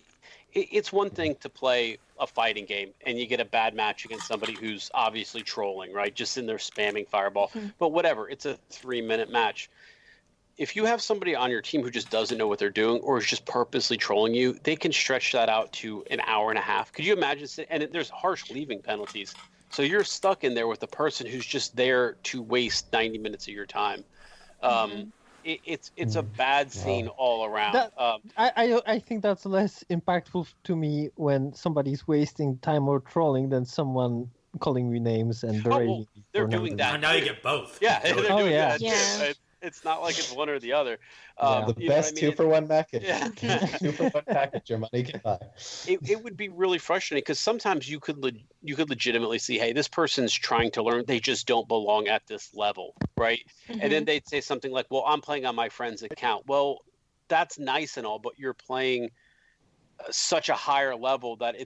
it's one thing to play a fighting game and you get a bad match against somebody who's obviously trolling, right? Just in there spamming fireball. But whatever, it's a 3-minute match. If you have somebody on your team who just doesn't know what they're doing or is just purposely trolling you, they can stretch that out to an hour and a half. Could you imagine? And there's harsh leaving penalties. So you're stuck in there with the person who's just there to waste 90 minutes of your time. It's a bad scene all around. I think that's less impactful to me when somebody's wasting time or trolling than someone calling me names and berating me. They're doing that. And now you get both. Yeah, they're doing that. Yeah. It's not like it's one or the other. The best 2-for-1 package. Yeah. 2-for-1 package your money can buy. It would be really frustrating because sometimes you could legitimately see, hey, this person's trying to learn. They just don't belong at this level, right? And then they'd say something like, well, I'm playing on my friend's account. Well, that's nice and all, but you're playing such a higher level that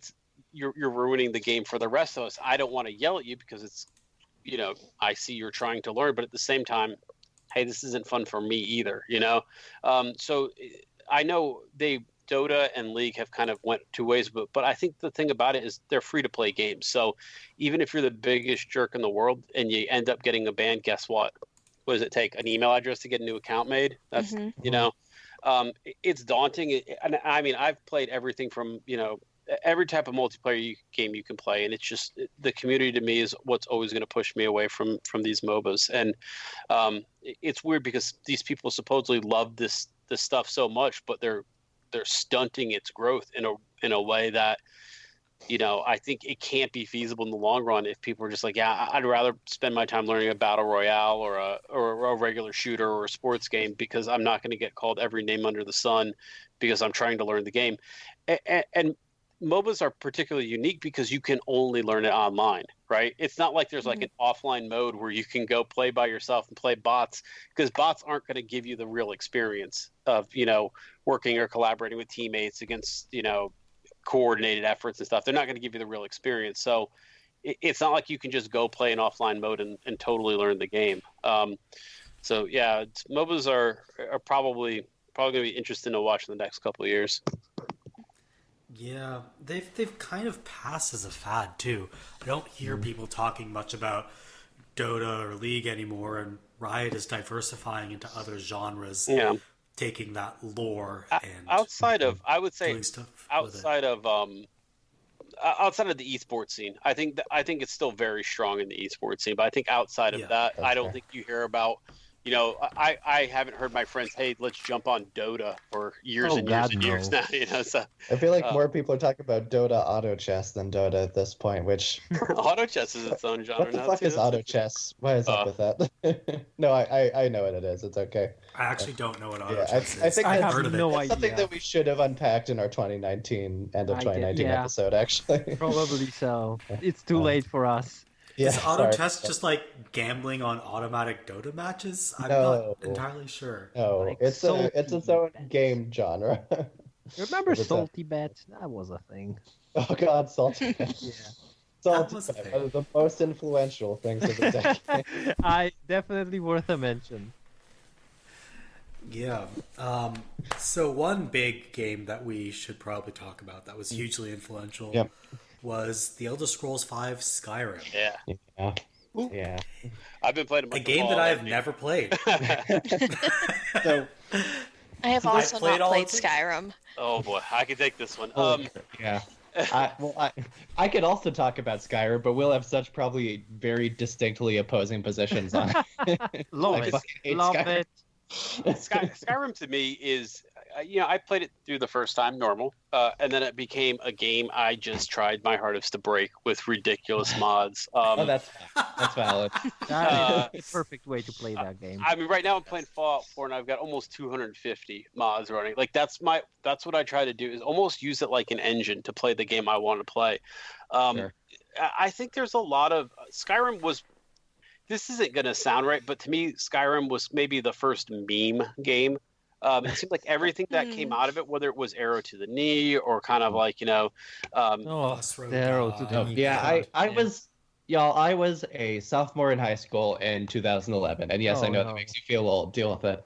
you're ruining the game for the rest of us. I don't want to yell at you because it's, I see you're trying to learn, but at the same time, hey, this isn't fun for me either, So I know Dota and League have kind of went two ways, but I think the thing about it is they're free to play games. So even if you're the biggest jerk in the world and you end up getting a ban, guess what? What does it take? An email address to get a new account made? That's, it's daunting. And I mean, I've played everything from, every type of multiplayer game you can play, and it's just the community to me is what's always going to push me away from these MOBAs. And it's weird because these people supposedly love this stuff so much, but they're stunting its growth in a way that I think it can't be feasible in the long run if people are just like, yeah, I'd rather spend my time learning a battle royale or a regular shooter or a sports game because I'm not going to get called every name under the sun because I'm trying to learn the game. And MOBAs are particularly unique because you can only learn it online, right? It's not like there's like an offline mode where you can go play by yourself and play bots, because bots aren't going to give you the real experience of, working or collaborating with teammates against, coordinated efforts and stuff. They're not going to give you the real experience. So it's not like you can just go play an offline mode and totally learn the game. So yeah, MOBAs are probably going to be interesting to watch in the next couple of years. Yeah, they've kind of passed as a fad too. I don't hear people talking much about Dota or League anymore, and Riot is diversifying into other genres. Yeah, taking that lore and outside of, I would say, doing stuff outside of the esports scene. I think it's still very strong in the esports scene, but I think outside of that, I don't think you hear about I haven't heard my friends, hey, let's jump on Dota for years and years and years now. So I feel like more people are talking about Dota auto chess than Dota at this point. Which auto chess is its own genre. what the fuck is auto chess? What is up with that? No, I know what it is. It's okay. I actually don't know what auto chess is. I think I that's, have no idea. something that we should have unpacked in our 2019 end of 2019 episode. Actually, Probably so. It's too late for us. Is auto chess just like gambling on automatic Dota matches? I'm not entirely sure. No, Like it's its own game genre. Remember Salty Bet? That was a thing. Oh god, Salty Bet. Yeah. Salty was a Bet, thing. one of the most influential things of the decade. Definitely worth a mention. Yeah. So one big game that we should probably talk about that was hugely influential was The Elder Scrolls V Skyrim. Yeah. Yeah. I've been playing A game that I have never played. So I have also played not all played of it. Skyrim. Oh boy, I can take this one. Yeah. I could also talk about Skyrim, but we'll have such probably very distinctly opposing positions on it. Love I it. fucking hate Love Skyrim. it. Skyrim to me is, I played it through the first time normal, and then it became a game I just tried my hardest to break with ridiculous mods. Oh, that's valid. That is the perfect way to play that game. I mean, right now I'm playing Fallout 4, and I've got almost 250 mods running. Like that's what I try to do is almost use it like an engine to play the game I want to play. Sure. I think there's a lot of Skyrim was. This isn't going to sound right, but to me, Skyrim was maybe the first meme game. It seemed like everything that came out of it, whether it was arrow to the knee or kind of like, Arrow to the knee. Yeah, I was a sophomore in high school in 2011, and yes, I know that makes you feel old. Deal with it.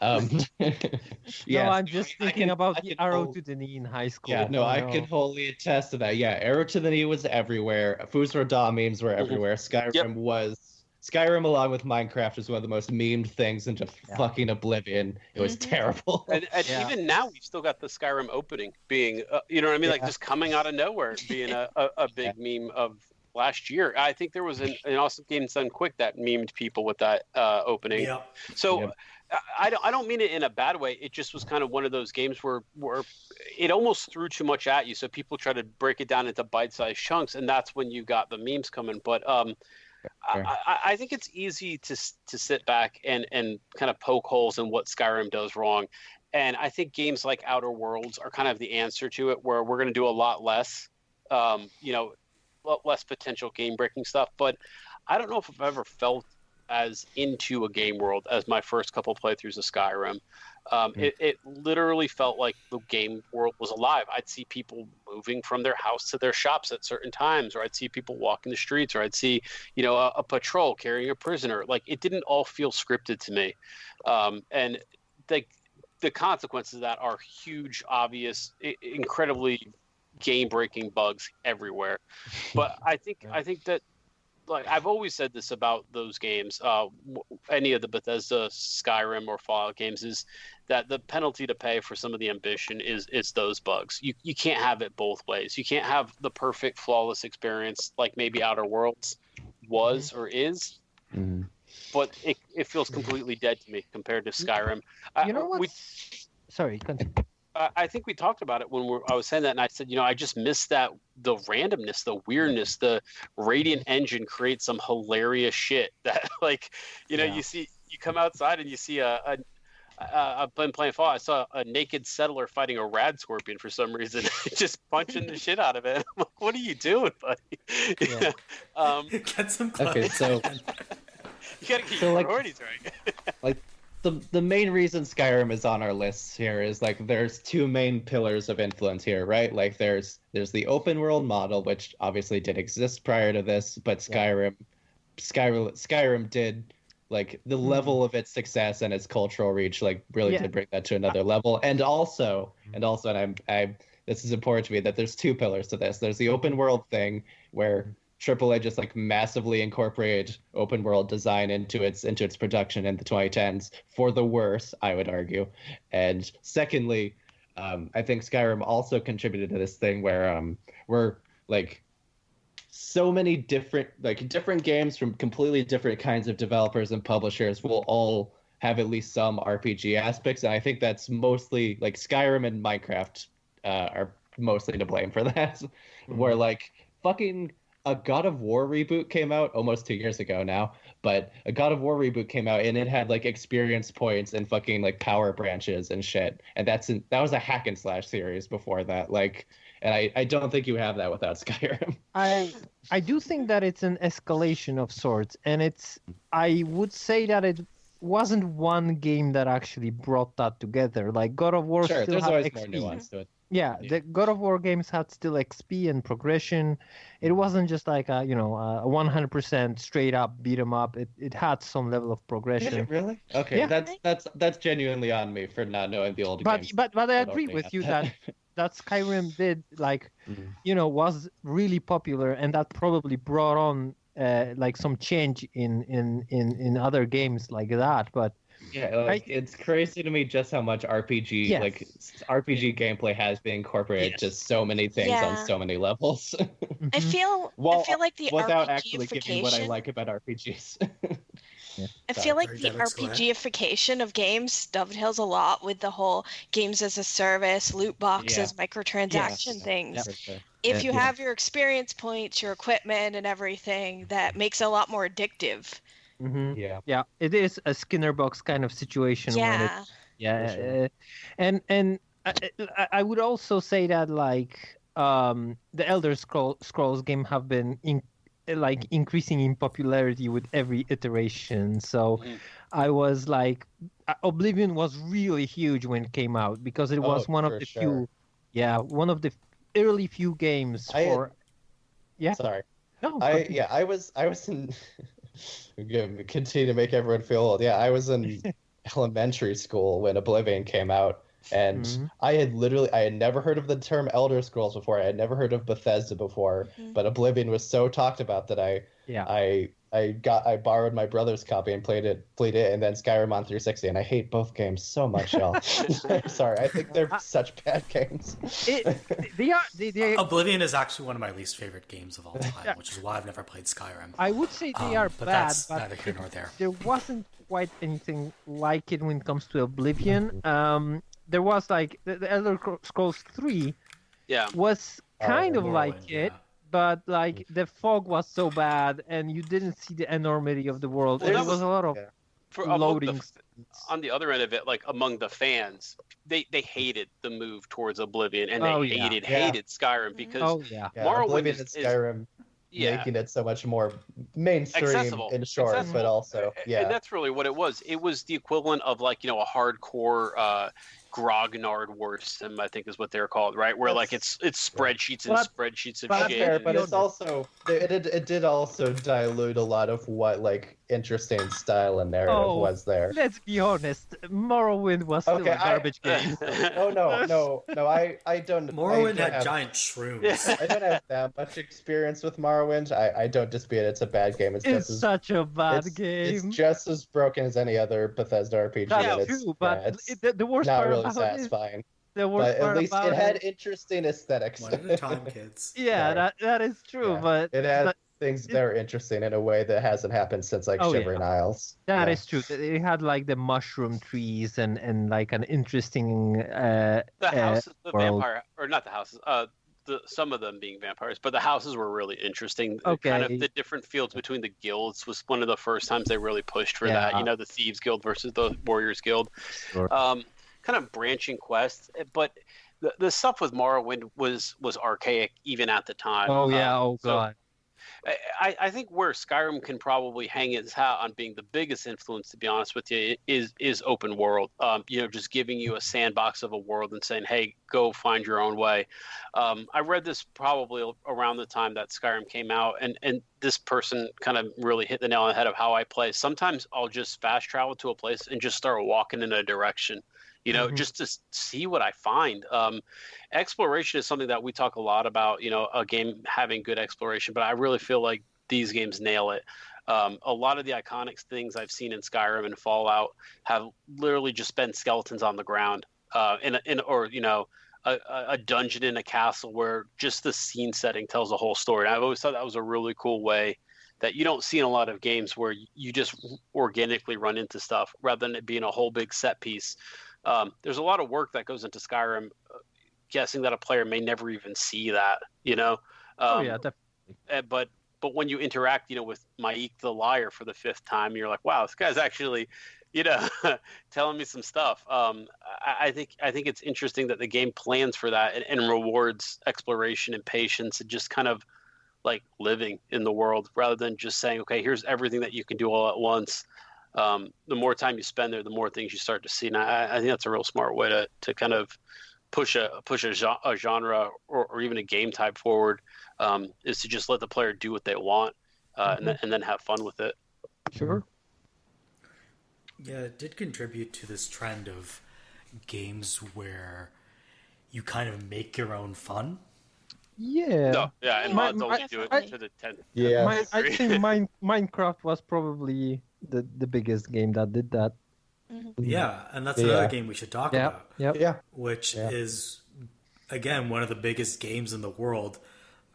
No, I'm just thinking about I the can arrow hold- to the knee in high school. Yeah, no, Oh, I can wholly attest to that. Yeah, arrow to the knee was everywhere. Fusra memes were everywhere. Skyrim, along with Minecraft, is one of the most memed things into fucking oblivion. It was terrible. And even now, we've still got the Skyrim opening being, you know what I mean? Like just coming out of nowhere, being a big meme of last year. I think there was an awesome game done quick that memed people with that opening. Yeah. So I don't mean it in a bad way. It just was kind of one of those games where it almost threw too much at you. So people try to break it down into bite-sized chunks, and that's when you got the memes coming. But I think it's easy to sit back and kind of poke holes in what Skyrim does wrong. And I think games like Outer Worlds are kind of the answer to it, where we're going to do a lot less, less potential game-breaking stuff. But I don't know if I've ever felt as into a game world as my first couple playthroughs of Skyrim. It literally felt like the game world was alive. I'd see people moving from their house to their shops at certain times, or I'd see people walking the streets, or I'd see, a patrol carrying a prisoner. Like it didn't all feel scripted to me. And the consequences of that are huge, obvious, incredibly game-breaking bugs everywhere. But I think that, like I've always said this about those games, any of the Bethesda, Skyrim, or Fallout games, is that the penalty to pay for some of the ambition is those bugs. You can't have it both ways. You can't have the perfect, flawless experience like maybe Outer Worlds was or is, but it feels completely dead to me compared to Skyrim. You know what? Sorry, continue. I think we talked about it when I was saying that, and I said, I just miss the randomness, the weirdness. The Radiant engine creates some hilarious shit that, you come outside and you see I've been playing Fallout. I saw a naked settler fighting a rad scorpion for some reason, just punching the shit out of it. I'm like, what are you doing, buddy? Yeah. Get some Okay, so you gotta keep your priorities right. The main reason Skyrim is on our lists here is like there's two main pillars of influence here, right? Like there's the open world model, which obviously did exist prior to this, but Skyrim did, like, the level of its success and its cultural reach really did bring that to another level. And also, and I'm this is important to me, that there's two pillars to this. There's the open world thing where AAA just massively incorporated open world design into its production in the 2010s for the worse, I would argue. And secondly, I think Skyrim also contributed to this thing where we're so many different games from completely different kinds of developers and publishers will all have at least some RPG aspects, and I think that's mostly like Skyrim and Minecraft are mostly to blame for that. Where like fucking a God of War reboot came out almost 2 years ago now, but a God of War reboot came out and it had like experience points and fucking like power branches and shit, and that was a hack and slash series before that. Like, and I don't think you have that without Skyrim. I do think that it's an escalation of sorts, and I would say that it wasn't one game that actually brought that together. Like God of War Sure, still there's had always XP. more nuance to it. Yeah, the God of War games had still XP and progression. It wasn't just like a 100% straight up beat 'em up. It had some level of Did progression. it really? Okay, Yeah. that's genuinely on me for not knowing the old games. But I agree Okay, with you yeah. that Skyrim did was really popular, and that probably brought on like some change in other games like that. But Yeah, like, it's crazy to me just how much RPG Yes. like RPG gameplay has been incorporated to so many things on Yeah. so many levels. I feel like the without actually giving what I RPGification. like about RPGs. I feel like Sorry, the Demyx, go ahead. RPGification of games dovetails a lot with the whole games as a service, loot boxes, microtransaction things. For sure. If you Yeah. have your experience points, your equipment, and everything, that makes it a lot more addictive. Yeah. Yeah, it is a Skinner box kind of situation. When it, Yeah. For sure. and I would also say that like the Elder Scrolls game have been increasing in popularity with every iteration. So I was like, Oblivion was really huge when it came out because it was one of for the sure. one of the early few games for. Sorry. No, I was in. I'm gonna continue to make everyone feel old. Yeah, I was in elementary school when Oblivion came out, and I had never heard of the term Elder Scrolls before. I had never heard of Bethesda before, but Oblivion was so talked about that I borrowed my brother's copy and played it, and then Skyrim on 360, and I hate both games so much, y'all. Sorry, I think they're such bad games. They are. Oblivion is actually one of my least favorite games of all time, which is why I've never played Skyrim. I would say they are but bad, that's but neither here nor there. there wasn't quite anything like it when it comes to Oblivion. There was like the Elder Scrolls 3 Yeah. was kind of Morrowind, like it, yeah. but like the fog was so bad and you didn't see the enormity of the world. Well, and that it was a lot of For among loading. on the other end of it, like among the fans, they hated the move towards Oblivion, and they hated Skyrim because Yeah, Morrowind Oblivion is- and Skyrim making it so much more mainstream Accessible. in short, Accessible. but also and that's really what it was. It was the equivalent of like a hardcore grognard war sim, I think is what they're called, right? Where like it's spreadsheets and spreadsheets of But shit. fair, and- but it's also it did also dilute a lot of what like interesting style and narrative was there. Let's be honest, Morrowind was still a garbage game. Oh no! I don't. Morrowind I don't had have, giant shrooms. I don't have that much experience with Morrowind. I don't dispute it's a bad game. It's It's just as, such a bad game. It's just as broken as any other Bethesda RPG. That's and it's, true, but it's the worst not part really about satisfying. it, the worst But part at least about it had interesting aesthetics. One at a time, kids. Yeah, Sorry. that is true, Yeah. but It had but things that are interesting in a way that hasn't happened since like Shivering Isles. that Yeah. is true. It had like the mushroom trees and like an interesting the houses, the world. vampire, or not the houses. Some of them being vampires, but the houses were really interesting. Okay. Kind of the different fields between the guilds was one of the first times they really pushed for Yeah. that. The Thieves Guild versus the Warriors Guild. Sure. Kind of branching quests, but the stuff with Morrowind was archaic even at the time. Oh yeah, So god. I think where Skyrim can probably hang its hat on being the biggest influence, to be honest with you, is open world. Just giving you a sandbox of a world and saying, "Hey, go find your own way." I read this probably around the time that Skyrim came out, and this person kind of really hit the nail on the head of how I play. Sometimes I'll just fast travel to a place and just start walking in a direction. Just to see what I find. Exploration is something that we talk a lot about, a game having good exploration, but I really feel like these games nail it. A lot of the iconic things I've seen in Skyrim and Fallout have literally just been skeletons on the ground, a dungeon in a castle where just the scene setting tells the whole story. And I've always thought that was a really cool way that you don't see in a lot of games where you just organically run into stuff rather than it being a whole big set piece. There's a lot of work that goes into Skyrim, guessing that a player may never even see that, you know? Definitely. But when you interact, you know, with Maik the Liar for the 5th time, you're like, wow, this guy's actually, you know, telling me some stuff. I think it's interesting that the game plans for that and rewards exploration and patience and just kind of like living in the world rather than just saying, okay, here's everything that you can do all at once. The more time you spend there, the more things you start to see. And I think that's a real smart way to kind of push a genre or even a game type forward, is to just let the player do what they want, and then have fun with it. Sure. Yeah, it did contribute to this trend of games where you kind of make your own fun. Yeah. No, yeah, and mods only do it to the 10th. Yeah. I think Minecraft was probably the biggest game that did that. Yeah, and that's another game we should talk about. Yeah. Which is, again, one of the biggest games in the world.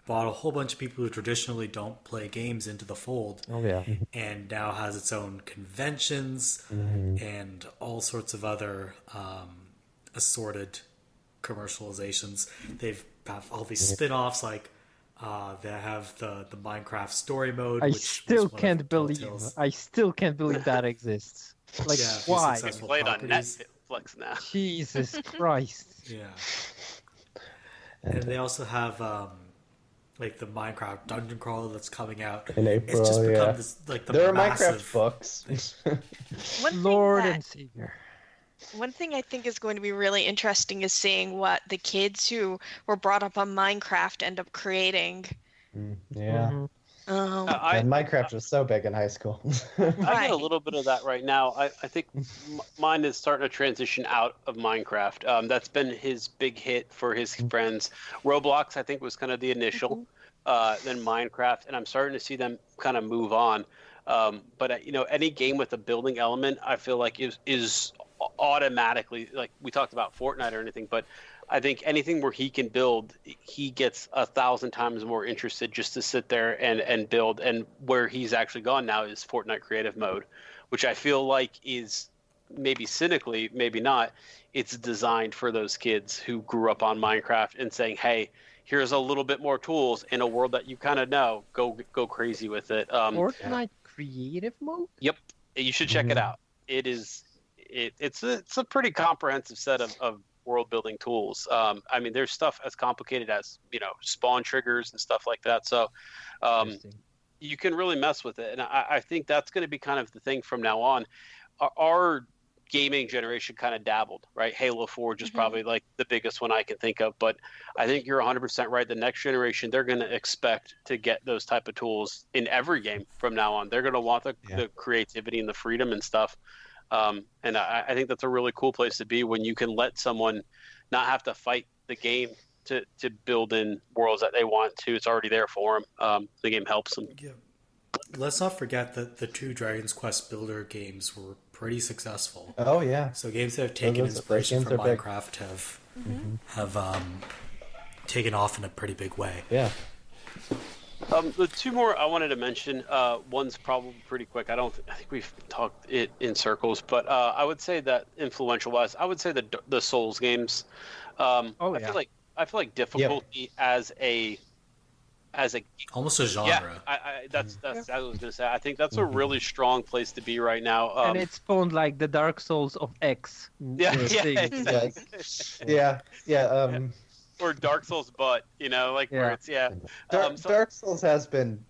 Brought a whole bunch of people who traditionally don't play games into the fold. Oh, yeah. And now has its own conventions and all sorts of other assorted commercializations. They've have all these spin-offs, like they have the Minecraft story mode. I still can't believe that exists. Like, why? It's played on Netflix now. Jesus Christ. Yeah. And they also have like the Minecraft dungeon crawler that's coming out in April. It's just become this, like the there are massive... Minecraft books. Lord and Savior. One thing I think is going to be really interesting is seeing what the kids who were brought up on Minecraft end up creating. Yeah. And Minecraft was so big in high school. I get a little bit of that right now. I think mine is starting to transition out of Minecraft. That's been his big hit for his friends. Roblox, I think, was kind of the initial, then Minecraft, and I'm starting to see them kind of move on. But you know, any game with a building element, I feel like is automatically, like we talked about Fortnite or anything, but I think anything where he can build, he gets 1,000 times more interested just to sit there and build. And where he's actually gone now is Fortnite creative mode, which I feel like is maybe cynically, maybe not. It's designed for those kids who grew up on Minecraft and saying, hey, here's a little bit more tools in a world that you kind of know. Go crazy with it. Fortnite creative mode? Yep. You should check it out. It is. It's a pretty comprehensive set of world building tools. I mean, there's stuff as complicated as, you know, spawn triggers and stuff like that. So you can really mess with it. And I think that's going to be kind of the thing from now on. Our gaming generation kind of dabbled, right? Halo 4 is probably like the biggest one I can think of. But I think you're 100% right. The next generation, they're going to expect to get those type of tools in every game from now on. They're going to want the creativity and the freedom and stuff. And I think that's a really cool place to be when you can let someone not have to fight the game to build in worlds that they want to. It's already there for them. The game helps them. Yeah. Let's not forget that the 2 Dragon's Quest Builder games were pretty successful. Oh yeah. So games that have taken inspiration from Minecraft have taken off in a pretty big way. Yeah. The 2 more I wanted to mention, one's probably pretty quick. I think we've talked it in circles, but I would say that influential-wise, I would say the Souls games. I feel like difficulty as a almost a genre. Yeah, that's what I was gonna say. I think that's a really strong place to be right now. And it's spawned like the Dark Souls of X. Or Dark Souls, but where it's Dark Souls has been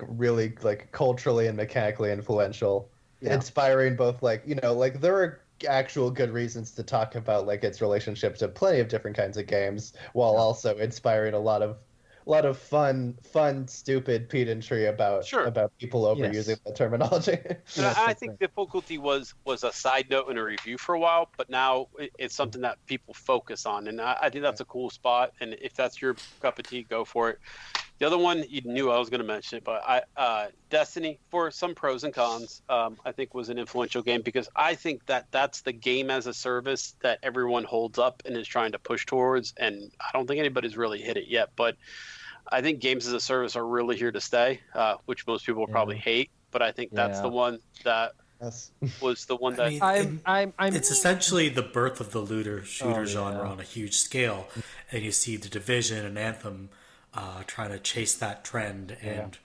really culturally and mechanically influential, inspiring both there are actual good reasons to talk about its relationship to plenty of different kinds of games, while also inspiring a lot of fun, stupid pedantry about people overusing the terminology. I think difficulty was a side note in a review for a while, but now it's something that people focus on, and I think that's a cool spot. And if that's your cup of tea, go for it. The other one, you knew I was going to mention it, but Destiny, for some pros and cons, I think was an influential game, because I think that's the game as a service that everyone holds up and is trying to push towards, and I don't think anybody's really hit it yet. But I think games as a service are really here to stay, which most people will probably hate. But I think that's the one that was the one that. It's essentially the birth of the looter shooter genre on a huge scale, and you see the Division and Anthem trying to chase that trend and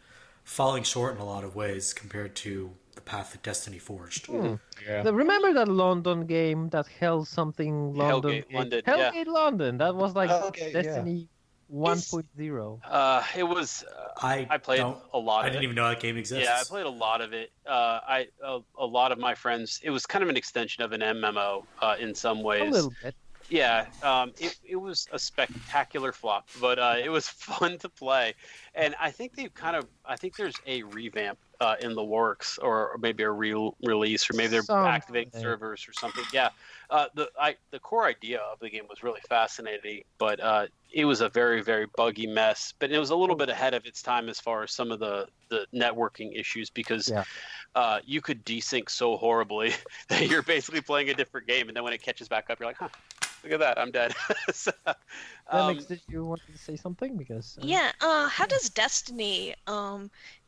falling short in a lot of ways compared to the path that Destiny forged. Remember that London game that held something London? Hellgate London. That was like Destiny 1.0. It was. I played a lot of it. I didn't even know that game exists. Yeah, I played a lot of it. A lot of my friends. It was kind of an extension of an MMO in some ways. A little bit. Yeah, it was a spectacular flop, but it was fun to play, and I think I think there's a revamp in the works, or maybe a release, or maybe they're activating servers or something. Yeah, the core idea of the game was really fascinating, but it was a very, very buggy mess. But it was a little bit ahead of its time as far as some of the networking issues, because you could desync so horribly that you're basically playing a different game, and then when it catches back up, you're like, huh. Look at that! I'm dead. Demyx, did you want to say something? Because how does Destiny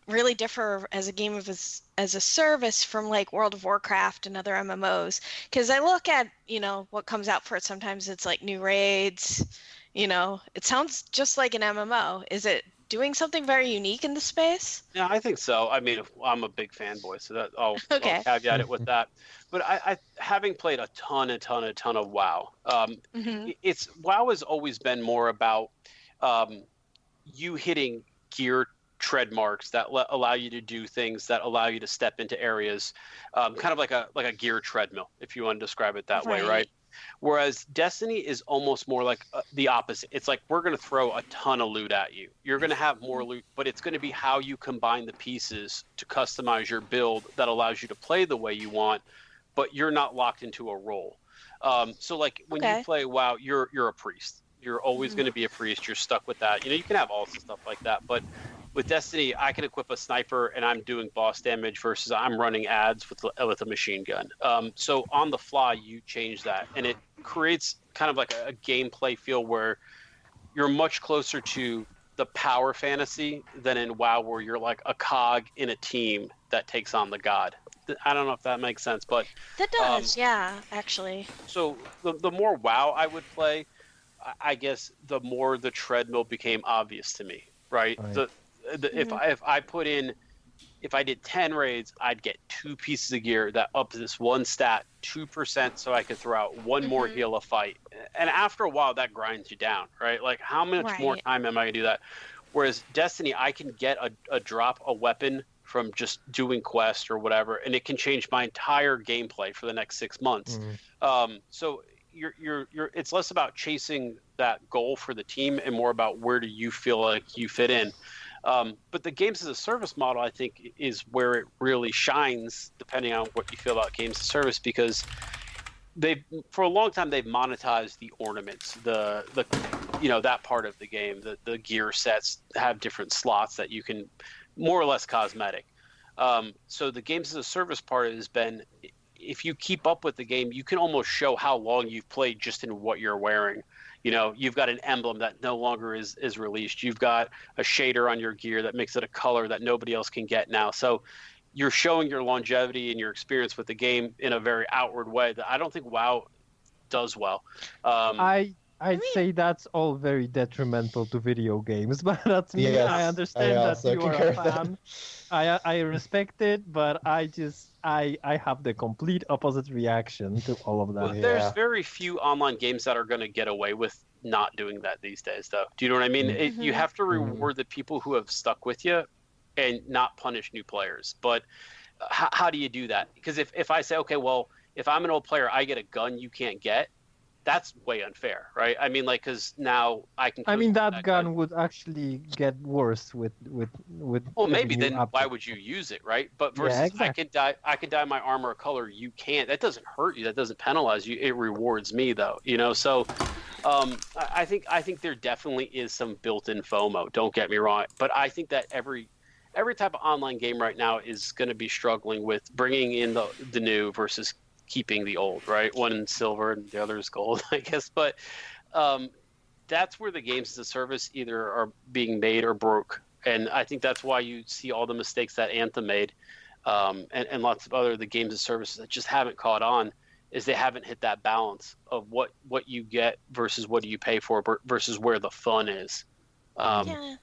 really differ as a game as a service from like World of Warcraft and other MMOs? Because I look at what comes out for it. Sometimes it's like new raids. It sounds just like an MMO. Is it doing something very unique in the space? Yeah, I think so. I mean, I'm a big fanboy, so that I'll caveat it with that. But I having played a ton of WoW, WoW has always been more about you hitting gear tread marks that allow you to do things, that allow you to step into areas, kind of like a gear treadmill, if you want to describe it that way, right? Whereas Destiny is almost more like the opposite. It's like, we're going to throw a ton of loot at you. You're going to have more loot, but it's going to be how you combine the pieces to customize your build that allows you to play the way you want, but you're not locked into a role. So like when you play WoW, you're a priest. You're always going to be a priest. You're stuck with that. You can have also stuff like that, but with Destiny, I can equip a sniper and I'm doing boss damage versus I'm running ads with a machine gun. So on the fly, you change that, and it creates kind of like a gameplay feel where you're much closer to the power fantasy than in WoW, where you're like a cog in a team that takes on the god. I don't know if that makes sense, but that does. Actually. So the more WoW I would play, I guess the more the treadmill became obvious to me, right? If I did 10 raids, I'd get 2 pieces of gear that up this one stat 2%, so I could throw out one more heal a fight. And after a while, that grinds you down, right? Like, how much more time am I gonna do that? Whereas Destiny, I can get a weapon from just doing quests or whatever, and it can change my entire gameplay for the next 6 months. So you're it's less about chasing that goal for the team and more about where do you feel like you fit in. But the games as a service model, I think, is where it really shines, depending on what you feel about games as a service, because for a long time they've monetized the ornaments, the that part of the game, the gear sets have different slots that you can more or less cosmetic. So the games as a service part has been, if you keep up with the game, you can almost show how long you've played just in what you're wearing. You've got an emblem that no longer is released. You've got a shader on your gear that makes it a color that nobody else can get now. So you're showing your longevity and your experience with the game in a very outward way that I don't think WoW does well. I'd say that's all very detrimental to video games, but that's me. Yes, I understand that you are a fan. I respect it, but I have the complete opposite reaction to all of that. Well, there's very few online games that are going to get away with not doing that these days, though. Do you know what I mean? You have to reward the people who have stuck with you and not punish new players. But how do you do that? Because if I say, okay, well, if I'm an old player, I get a gun you can't get, that's way unfair, right? I mean, like, because now I can. I mean, that gun would actually get worse with. Well, maybe then why would you use it, right? But versus I can dye my armor a color you can't. That doesn't hurt you. That doesn't penalize you. It rewards me, though. So I think there definitely is some built-in FOMO. Don't get me wrong, but I think that every type of online game right now is going to be struggling with bringing in the new versus keeping the old, right? One is silver and the other is gold, I guess. But that's where the games as a service either are being made or broke. And I think that's why you see all the mistakes that Anthem made, and lots of other the games as services that just haven't caught on, is they haven't hit that balance of what you get versus what do you pay for versus where the fun is. Yeah.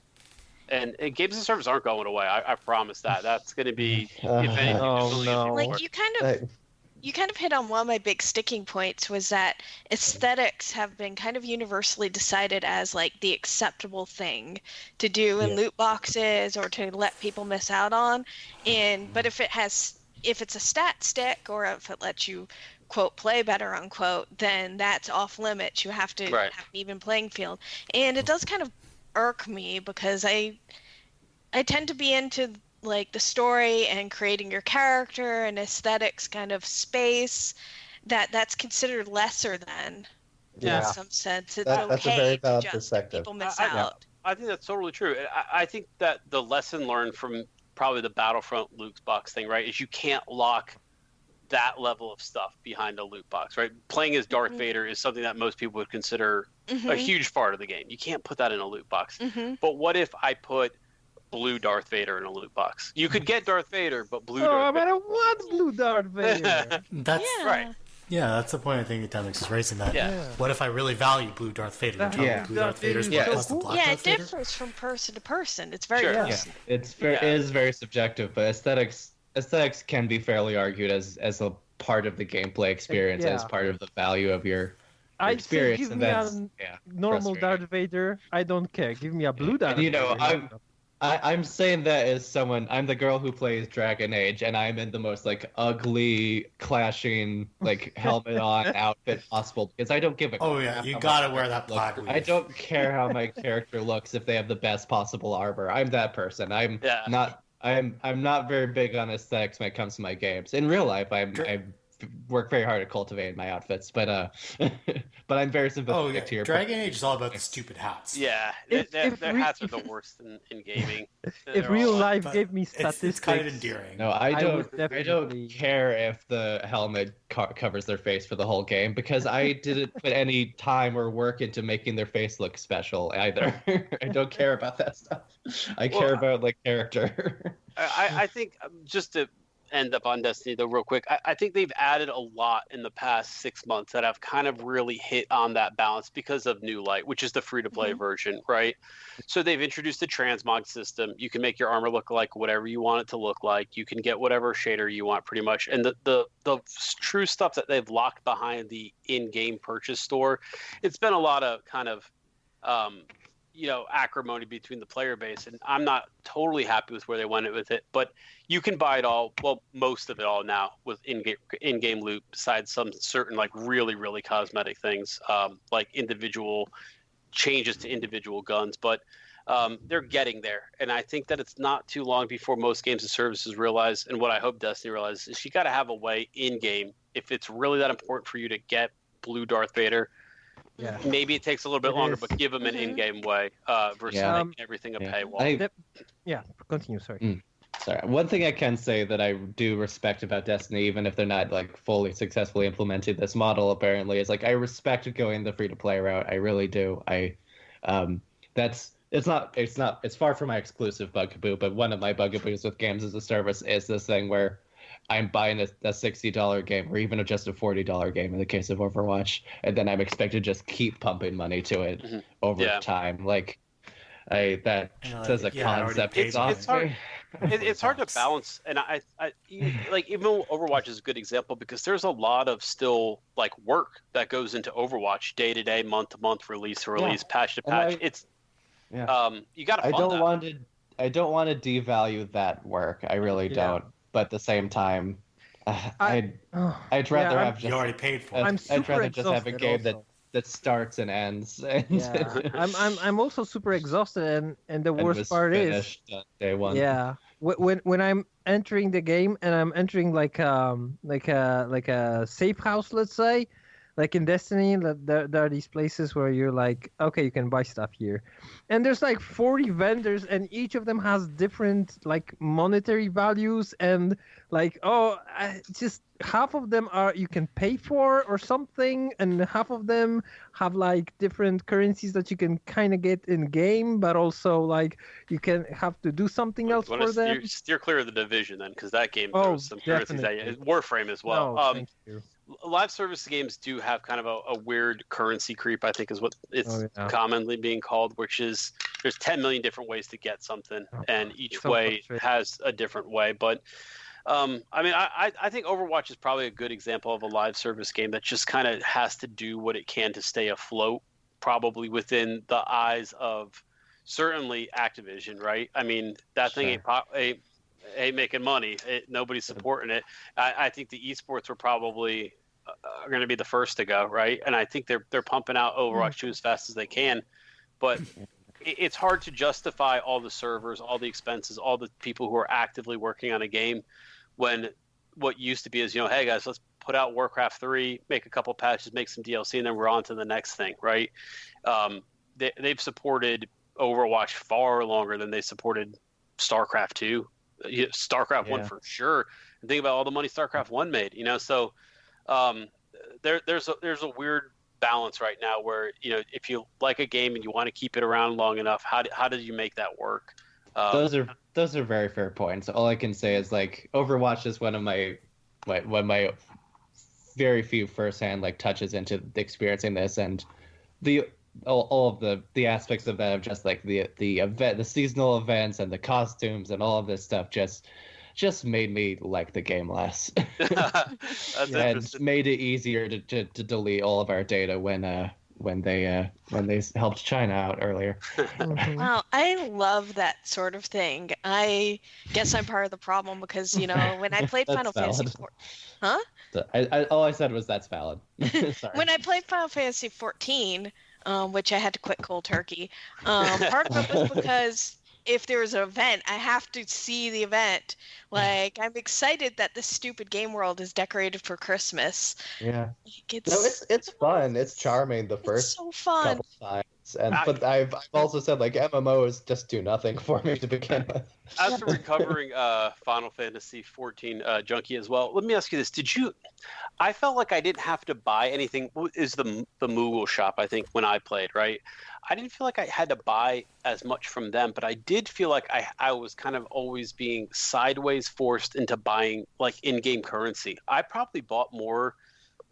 And games as a service aren't going away. I promise that. That's going to be, if anything, Oh, just no. Like you kind of hit on one of my big sticking points, was that aesthetics have been kind of universally decided as like the acceptable thing to do in loot boxes or to let people miss out on. But if it's a stat stick, or if it lets you quote play better unquote, then that's off limits. You have to have an even playing field. And it does kind of irk me because I tend to be into like the story and creating your character and aesthetics kind of space that's considered lesser than in some sense. It's that's a okay very valid to just perspective. people miss out. I think that's totally true. I think that the lesson learned from probably the Battlefront loot box thing, right, is you can't lock that level of stuff behind a loot box, right? Playing as Darth Vader is something that most people would consider a huge part of the game. You can't put that in a loot box. But what if I put blue Darth Vader in a loot box? You could get Darth Vader, but blue Darth Vader. I don't want blue Darth Vader. That's right. Yeah, that's the point I think Demyx is raising that. Yeah. What if I really value blue Darth Vader? And blue Darth Vader's plus the black Yeah, Darth it Vader? differs from person to person. It's very Sure. personal. It is very subjective, but aesthetics can be fairly argued as a part of the gameplay experience, as part of the value of your experience. Give and me that's a normal frustrating. Darth Vader. I don't care. Give me a blue Darth And, Vader. I'm saying that as someone, I'm the girl who plays Dragon Age, and I'm in the most like ugly, clashing, like helmet on outfit possible because I don't give a. Oh crap yeah, you how gotta my wear that character black looks. weave. I don't care how my character looks if they have the best possible armor. I'm that person. I'm not very big on aesthetics when it comes to my games. In real life, I work very hard at cultivating my outfits, but I'm very sympathetic to your Dragon Age is all about the stupid hats. Yeah, If their hats are the worst in gaming. If real life But gave me statistics, It's kind of endearing. No, I I would don't definitely- care if the helmet covers their face for the whole game because I didn't put any time or work into making their face look special either. I don't care about that stuff. I care about like character. I think just to end up on Destiny though real quick, I think they've added a lot in the past 6 months that have kind of really hit on that balance because of New Light, which is the free-to-play version, right? So they've introduced the transmog system. You can make your armor look like whatever you want it to look like. You can get whatever shader you want pretty much. And the true stuff that they've locked behind the in-game purchase store, it's been a lot of kind of acrimony between the player base, and I'm not totally happy with where they went with it, but you can buy it all, well, most of it all now with in-game loot, besides some certain like really, really cosmetic things, like individual changes to individual guns, but they're getting there, and I think that it's not too long before most games and services realize, and what I hope Destiny realizes, is you got to have a way in-game, if it's really that important for you to get blue Darth Vader. Yeah. Maybe it takes a little bit longer, is. but give them an in-game way versus making everything a paywall. Continue. Sorry. Sorry. One thing I can say that I do respect about Destiny, even if they're not like fully successfully implementing this model, apparently, is like I respect going the free-to-play route. I really do. It's far from my exclusive bugaboo, but one of my bugaboos with games as a service is this thing where I'm buying a $60 game or even just a $40 game in the case of Overwatch, and then I'm expected to just keep pumping money to it over time. Like, as a concept, it's hard to balance, and I like even Overwatch is a good example because there's a lot of still like work that goes into Overwatch day to day, month to month, release to release, patch to patch. You got to. I don't want to devalue that work. I really don't. But at the same time, I'd rather have just. You already paid for it. I'd rather just have a game that starts and ends. I'm also super exhausted, and the worst part is day one. Yeah, when I'm entering the game and I'm entering like a safe house, let's say, Like in Destiny, there are these places where you're like, okay, you can buy stuff here, and there's like 40 vendors, and each of them has different like monetary values, and like just half of them are you can pay for or something, and half of them have like different currencies that you can kind of get in game, but also like you can have to do something else for them. Steer clear of the Division then, because that game Oh, throws some currencies at you. Warframe as well. No, thank you. Live service games do have kind of a weird currency creep, I think is what it's commonly being called, which is there's 10 million different ways to get something, and each way has a different way. But I mean, I think Overwatch is probably a good example of a live service game that just kind of has to do what it can to stay afloat, probably within the eyes of certainly Activision, right? I mean, that thing ain't making money. Nobody's supporting it. I think the esports were probably are going to be the first to go, right? And I think they're pumping out Overwatch 2 as fast as they can. But it's hard to justify all the servers, all the expenses, all the people who are actively working on a game when what used to be is, hey guys, let's put out Warcraft 3, make a couple patches, make some DLC, and then we're on to the next thing, right? They've supported Overwatch far longer than they supported StarCraft 2. StarCraft 1 for sure. And think about all the money StarCraft 1 made, so there's a weird balance right now where, if you like a game and you want to keep it around long enough, how do you make that work? Those are very fair points. All I can say is like Overwatch is one of my very few firsthand like touches into experiencing this, and all of the aspects of that of just like the event, the seasonal events and the costumes and all of this stuff just made me like the game less. That's and made it easier to delete all of our data when they helped China out earlier. Wow, I love that sort of thing. I guess I'm part of the problem because when I played Final Fantasy 4, all I said was that's valid. Sorry. When I played Final Fantasy 14, which I had to quit cold turkey, part of it was because if there was an event, I have to see the event. Like, I'm excited that this stupid game world is decorated for Christmas. Yeah. Like, it's fun. It's charming the first so fun. couple times. But I've also said like MMOs just do nothing for me to begin with. As a recovering Final Fantasy 14 junkie as well, let me ask you this: I felt like I didn't have to buy anything. Is the Moogle shop? I think when I played, right? I didn't feel like I had to buy as much from them, but I did feel like I was kind of always being sideways forced into buying like in-game currency. I probably bought more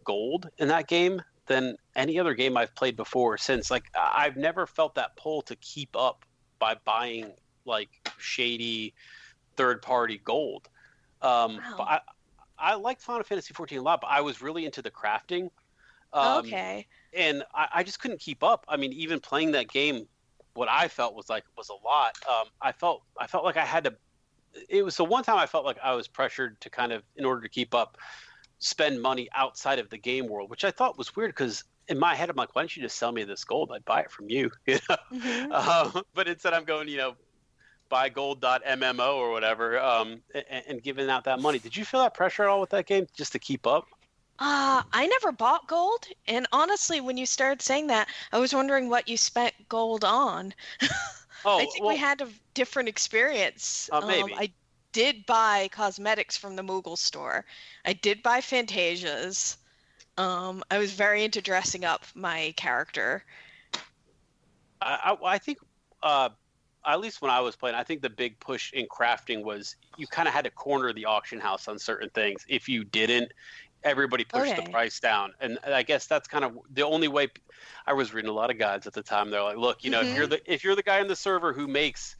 gold in that game than any other game I've played before, since like I've never felt that pull to keep up by buying like shady third-party gold. Wow. But I liked Final Fantasy 14 a lot, but I was really into the crafting. Okay. And I just couldn't keep up. I mean, even playing that game, what I felt was a lot. I felt like I had to. It was the one time I felt like I was pressured to kind of, in order to keep up, spend money outside of the game world, which I thought was weird because in my head I'm like, why don't you just sell me this gold? I'd buy it from you, Mm-hmm. But instead I'm going, buy gold.mmo or whatever, and giving out that money. Did you feel that pressure at all with that game, just to keep up? I never bought gold, and honestly, when you started saying that, I was wondering what you spent gold on. Oh, I think we had a different experience. Maybe. I did buy cosmetics from the Moogle store. I did buy Fantasias. I was very into dressing up my character. I think, at least when I was playing, I think the big push in crafting was you kind of had to corner the auction house on certain things. If you didn't, everybody pushed the price down. And I guess that's kind of the only way. I was reading a lot of guides at the time. They're like, look, if you're the guy in the server who makes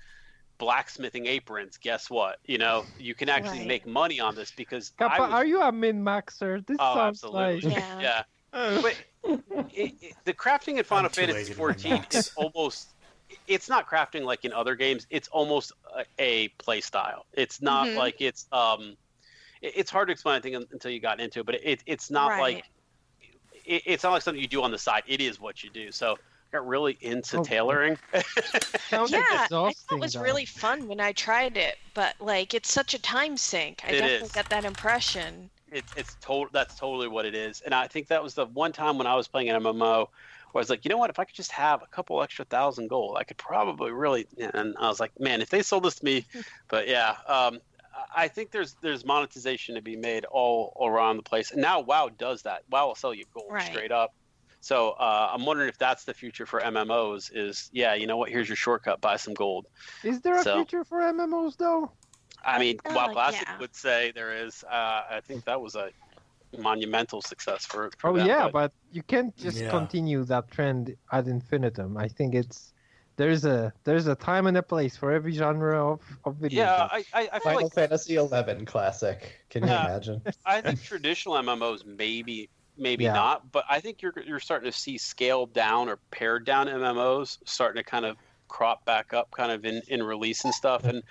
blacksmithing aprons, guess what? You can actually make money on this because Kappa, are you a min-maxer? This sounds absolutely. like... Yeah. But the crafting in Final Fantasy 14 is almost, it's not crafting like in other games. It's almost a play style. It's not like it's hard to explain, I think, until you got into it, but it's not like, it's not like something you do on the side. It is what you do. So I got really into tailoring. Sounds I exhausting, thought it was though. really fun when I tried it, but like it's such a time sink. I definitely is. got that impression. That's totally what it is. And I think that was the one time when I was playing an MMO where I was like, you know what, if I could just have a couple extra 1,000 gold, I could probably really. And I was like, man, if they sold this to me, but yeah, I think there's monetization to be made all around the place. And now WoW does that. WoW will sell you gold straight up. So I'm wondering if that's the future for MMOs. Is you know what? Here's your shortcut. Buy some gold. Is there a future for MMOs though? I mean, WoW Classic would say there is. I think that was a monumental success for them, but you can't just continue that trend ad infinitum. I think there's a time and a place for every genre of video games. I feel Final like Fantasy 11 Classic. Can you imagine? I think traditional MMOs maybe not, but I think you're starting to see scaled down or pared down MMOs starting to kind of crop back up kind of in release and stuff. And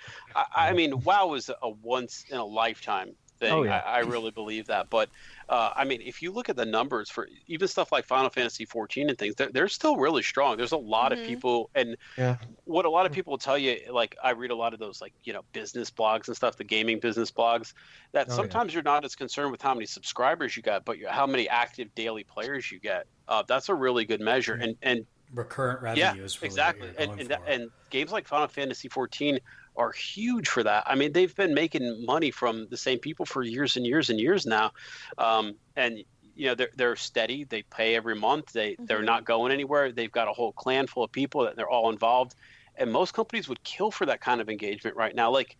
I mean, WoW was a once in a lifetime thing. Oh, yeah. I really believe that. But I mean, if you look at the numbers for even stuff like Final Fantasy 14 and things, they're still really strong. There's a lot of people, and what a lot of people will tell you, like I read a lot of those like, you know, business blogs and stuff, the gaming business blogs, that sometimes you're not as concerned with how many subscribers you got, but how many active daily players you get. That's a really good measure. And recurrent revenue is really exactly. What you're going for. And games like Final Fantasy 14 are huge for that. I mean, they've been making money from the same people for years and years and years now. And you know, they're steady. They pay every month. They're not going anywhere. They've got a whole clan full of people that they're all involved. And most companies would kill for that kind of engagement right now. Like,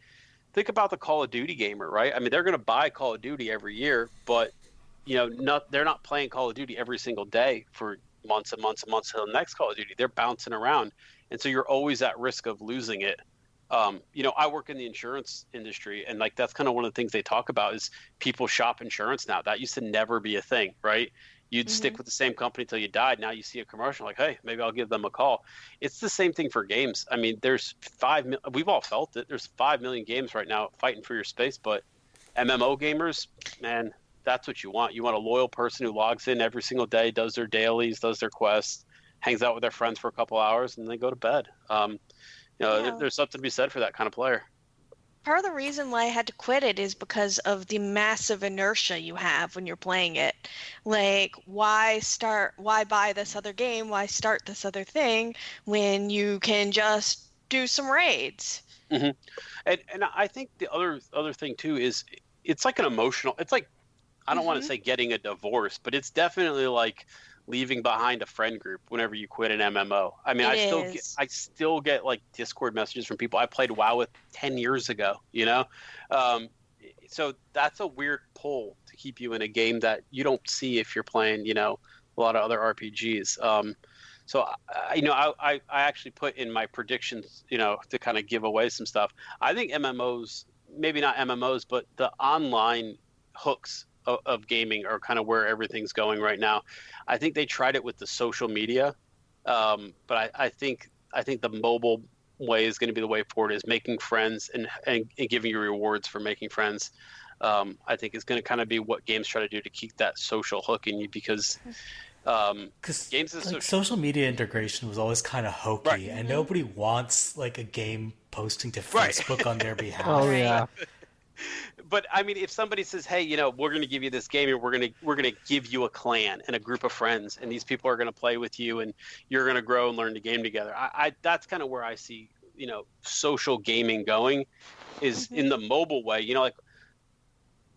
think about the Call of Duty gamer, right? I mean, they're going to buy Call of Duty every year, but you know, they're not playing Call of Duty every single day for months and months and months till the next Call of Duty. They're bouncing around, and so you're always at risk of losing it. You know, I work in the insurance industry, and like that's kind of one of the things they talk about is people shop insurance now. That used to never be a thing, right? You'd stick with the same company till you died. Now you see a commercial like, hey, maybe I'll give them a call. It's the same thing for games. I mean, there's we've all felt it. There's 5 million games right now fighting for your space, but MMO gamers, man, that's what you want. You want a loyal person who logs in every single day, does their dailies, does their quests, hangs out with their friends for a couple hours, and then go to bed. You know, there's something to be said for that kind of player. Part of the reason why I had to quit it is because of the massive inertia you have when you're playing it. Like, why buy this other game? Why start this other thing when you can just do some raids? And I think the other thing too is it's like an emotional. It's like, I don't want to say getting a divorce, but it's definitely like leaving behind a friend group whenever you quit an MMO. I mean, I still get like Discord messages from people I played WoW with 10 years ago, you know? So that's a weird pull to keep you in a game that you don't see if you're playing, you know, a lot of other RPGs. So, you know, I actually put in my predictions, you know, to kind of give away some stuff. I think MMOs, maybe not MMOs, but the online hooks of gaming are kind of where everything's going right now. I think they tried it with the social media, but I think the mobile way is going to be the way forward, is making friends and giving you rewards for making friends. I think is going to kind of be what games try to do to keep that social hook in you, because games is like social media integration was always kind of hokey, and nobody wants like a game posting to Facebook on their behalf. Oh yeah. But I mean, if somebody says, "Hey, you know, we're going to give you this game, and we're going to give you a clan and a group of friends, and these people are going to play with you, and you're going to grow and learn the game together," I that's kind of where I see, you know, social gaming going, is in the mobile way. You know, like,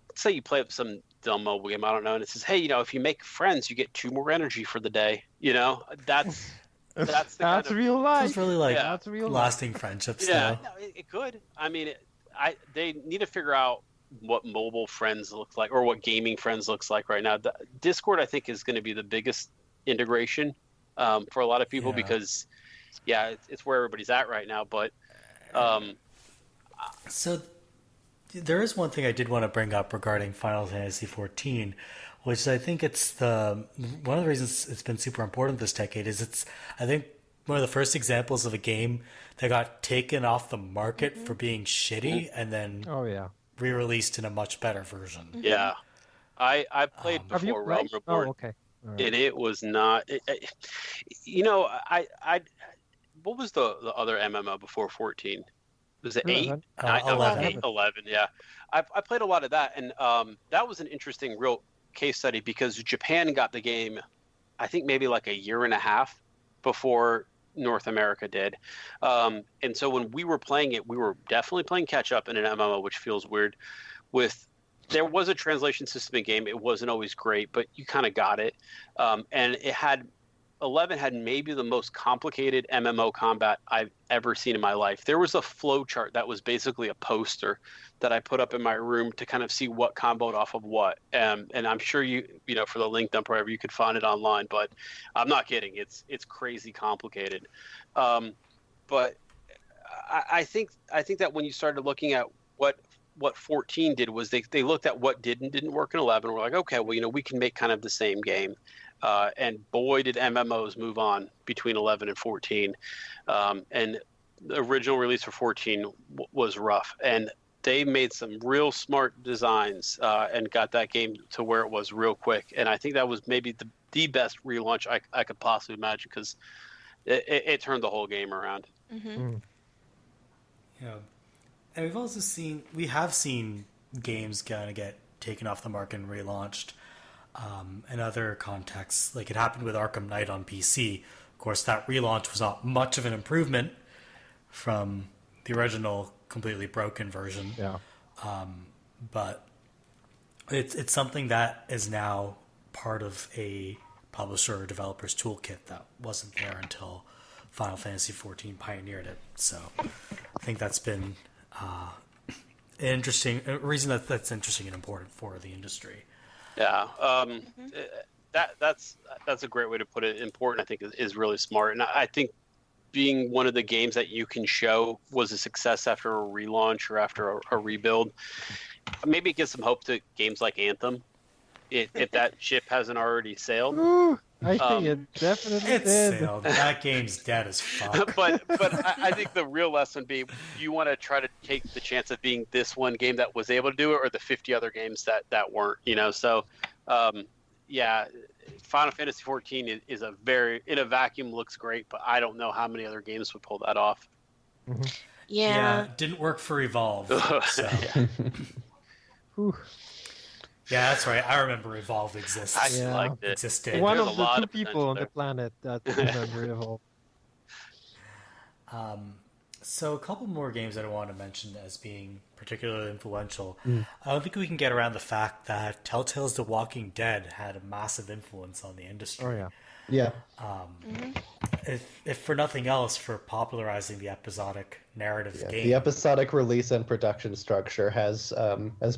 let's say you play up some dumb mobile game, I don't know, and it says, "Hey, you know, if you make friends, you get 2 more energy for the day." You know, that's that's real life. It's really like that's real lasting friendships. Yeah, no, it could. I mean, they need to figure out what mobile friends look like, or what gaming friends looks like right now. Discord, I think, is going to be the biggest integration for a lot of people, because it's where everybody's at right now. But so there is one thing I did want to bring up regarding Final Fantasy XIV, which I think it's one of the reasons it's been super important this decade is it's, I think, one of the first examples of a game that got taken off the market for being shitty and then re-released in a much better version. Yeah, I played before Realm Reborn. Oh, okay. Right. And it was not. You know, what was the other MMO before 14? Was it 8? 11. 9, no, 11. 11, yeah. I played a lot of that, and that was an interesting real case study because Japan got the game, I think maybe like a year and a half before North America did. And so when we were playing it, we were definitely playing catch up in an MMO, which feels weird. There was a translation system in game. It wasn't always great, but you kind of got it. And 11 had maybe the most complicated MMO combat I've ever seen in my life. There was a flow chart that was basically a poster that I put up in my room to kind of see what comboed off of what. And I'm sure you know, for the link dump or wherever, you could find it online, but I'm not kidding. It's crazy complicated. But I think that when you started looking at what 14 did was they looked at what didn't work in 11. We're like, okay, well, you know, we can make kind of the same game. And boy, did MMOs move on between 11 and 14. And the original release for 14 was rough. And they made some real smart designs and got that game to where it was real quick. And I think that was maybe the best relaunch I could possibly imagine because it turned the whole game around. Mm-hmm. Yeah. And we have seen games kind of get taken off the market and relaunched in other contexts. Like it happened with Arkham Knight on PC. Of course, that relaunch was not much of an improvement from the original completely broken version. Yeah. But it's something that is now part of a publisher or developer's toolkit that wasn't there until Final Fantasy XIV pioneered it. So I think that's been a reason that's interesting and important for the industry. Yeah, that's a great way to put it. Important, I think, is really smart, and I think being one of the games that you can show was a success after a relaunch or after a rebuild, maybe it gives some hope to games like Anthem, if that ship hasn't already sailed. Ooh, I think it definitely It's did. sailed. That game's dead as fuck. but I think the real lesson would be you want to try to take the chance of being this one game that was able to do it or the 50 other games that weren't, you know. So yeah, Final Fantasy XIV is a very, in a vacuum, looks great, but I don't know how many other games would pull that off. Mm-hmm. Yeah. Didn't work for Evolve. So. Ooh. Yeah, that's right. I remember Evolve exists. I liked it. Existed. One There's of a lot the two of people potential on there. the planet that remember Evolve. So a couple more games that I want to mention as being particularly influential. I don't think we can get around the fact that Telltale's The Walking Dead had a massive influence on the industry. Oh yeah. Yeah. If for nothing else, for popularizing the episodic narrative game. The episodic release and production structure has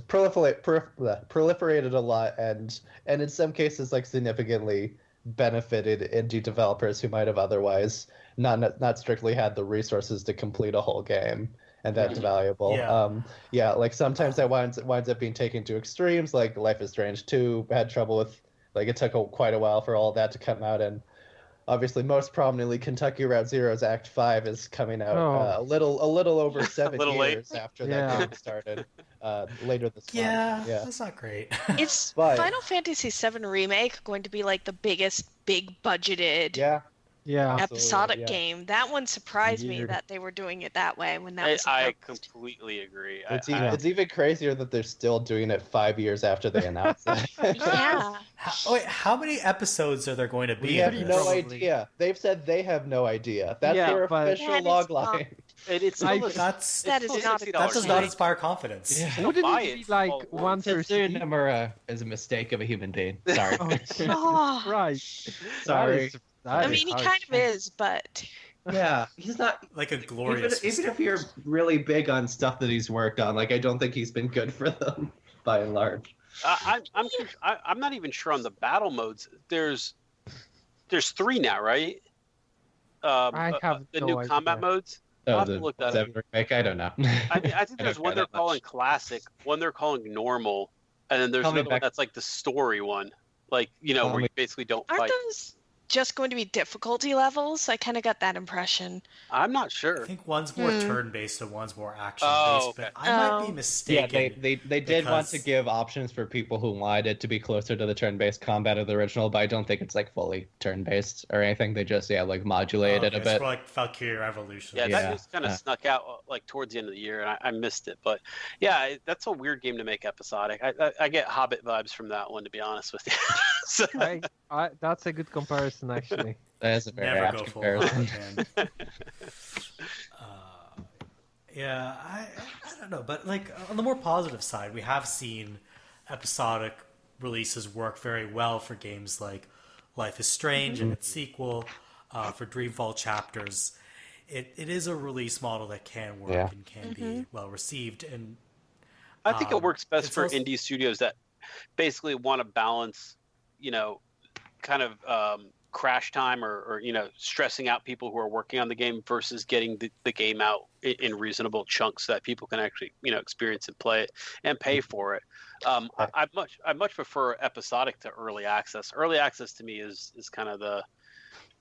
proliferated a lot, and in some cases, like significantly benefited indie developers who might have otherwise not strictly had the resources to complete a whole game, and that's valuable. Yeah. Like sometimes that winds up being taken to extremes. Like Life is Strange 2 had trouble with, like it took quite a while for all that to come out, and obviously most prominently Kentucky Route Zero's Act 5 is coming out a little over 7 years after that game started, later this month. Yeah, that's not great. Is But- Final Fantasy VII Remake going to be like the biggest big budgeted Yeah. episodic yeah. game? That one surprised me Weird. that they were doing it that way when that was I announced. completely agree. It's even crazier that they're still doing it 5 years after they announced it. Yeah. How many episodes are there going to be? We have in no this? idea. They've said they have no idea. That's Yeah, their but- official That is log not- line. It's I- still That's That is still not a $60 that does game. not inspire confidence. Wouldn't buy it be it. like Well, one per Tetsuya CD? Nomura is a mistake of a human being. Sorry. Oh, Jesus Oh. Christ. Sorry. I mean, he kind of is, but Yeah, he's not. Like a glorious Even if mistake. you're really big on stuff that he's worked on, like I don't think he's been good for them by and large. I'm not even sure on the battle modes. There's 3 now, right? I have the no new idea. combat modes. I'll have to the look that up. 7 remake, I don't know. I think there's don't one care they're that calling much. classic, one they're calling normal, and then there's Call me another one back. that's like the story one, like Call where me- you basically don't aren't fight. just going to be difficulty levels. I kind of got that impression. I'm not I sure. think one's more turn-based and one's more action-based, Oh, okay. but I might be Yeah, mistaken. they did want to because- give options for people who wanted it to be closer to the turn-based combat of the original, but I don't think it's like fully turn-based or anything. They just like modulated it a It's bit. for like Valkyrie Revolution. Yeah, Yeah. that just kind of snuck out like towards the end of the year, and I missed it. But yeah, that's a weird game to make episodic. I get Hobbit vibes from that one, to be honest with you. So, That's a good comparison, actually. That is a very Never apt go full comparison. hog, man. Yeah, I don't know, but like on the more positive side, we have seen episodic releases work very well for games like Life is Strange and its sequel, for Dreamfall Chapters. It is a release model that can work Yeah. and can be well received, and I think it works best it's for also- indie studios that basically want to balance, kind of crash time or stressing out people who are working on the game versus getting the game out in reasonable chunks so that people can actually experience and play it and pay for it. I much prefer episodic to early access. Early access to me is kind of the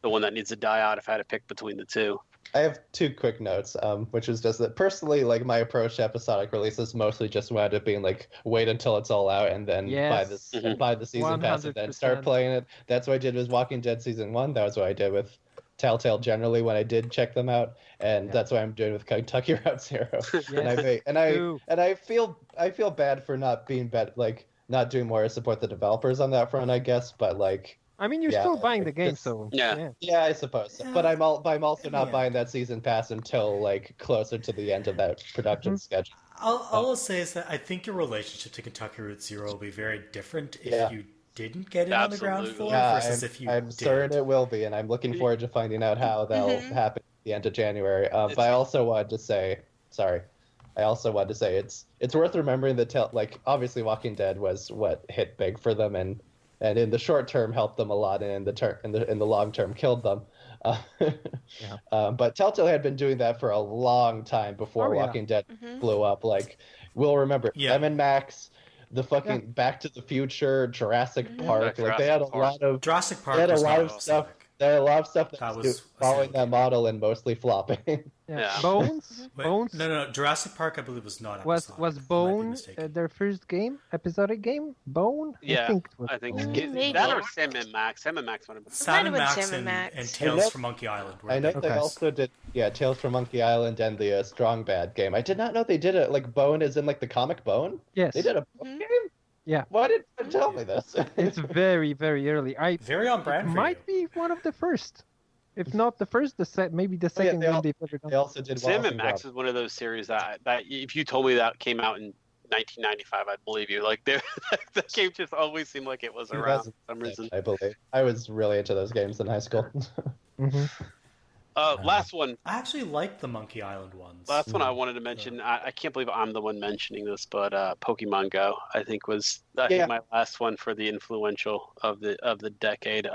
one that needs to die out if I had to pick between the two. I have two quick notes, which is just that personally, like my approach to episodic releases mostly just wound up being like wait until it's all out and then Yes. buy the season pass and then start 100%. playing it. That's what I did with Walking Dead season 1. That was what I did with Telltale generally when I did check them out, and that's what I'm doing with Kentucky Route Zero. And I feel bad for not being not doing more to support the developers on that front, I guess, but like. I mean, you're Yeah, still buying the game, it's- so Yeah. Yeah, I suppose. So. Yeah. But I'm also not Yeah. buying that season pass until like closer to the end of that production schedule. all I'll say is that I think your relationship to Kentucky Route Zero will be very different if Yeah. you didn't get it on the ground Absolutely. floor Yeah, versus if you I'm did. certain it will be, and I'm looking forward to finding out how that'll happen at the end of January. But I also wanted to say, it's worth remembering that obviously Walking Dead was what hit big for them, and in the short term helped them a lot, and in the long term killed them. But Telltale had been doing that for a long time before Oh, yeah. Walking Dead blew up. Like we'll remember Yeah. Em and Max, the fucking Back to the Future, Jurassic Park. Yeah, Like they had a Jurassic Park. lot of Jurassic Park they had a was lot not of stuff. episodic. There are a lot of stuff that, That was was following a that model and mostly flopping. Yeah. Bones. Wait, Bones No. Jurassic Park, I believe, was not was episodic. I might be Bone mistaken. their first game, episodic game. Bone. Yeah, I think it was I think Bone. Maybe. that or Sam and Max. Sam and Max might have been. Sam and might have Max been Sam and, and Max. and I Tales know- from Monkey Island. Were I know big. they Okay. also did Tales from Monkey Island and the Strong Bad game. I did not know they did it like Bone is in like the comic Bone. Yes, They did a Bone game. Yeah. Why didn't you tell me this? it's very very early. Very on brand for might you. be one of the first, if not the first. Maybe the Oh, yeah, second they game all- they've ever done. They also did Sam Wallace and Max Gromit. is one of those series that if you told me that came out in 1995, I'd believe you. Like that game just always seemed like it was around for some reason. I believe. I was really into those games in high school. hmm Last one. I actually like the Monkey Island ones. Last one I wanted to mention. I can't believe I'm the one mentioning this, but Pokemon Go I think was my last one for the influential of the decade.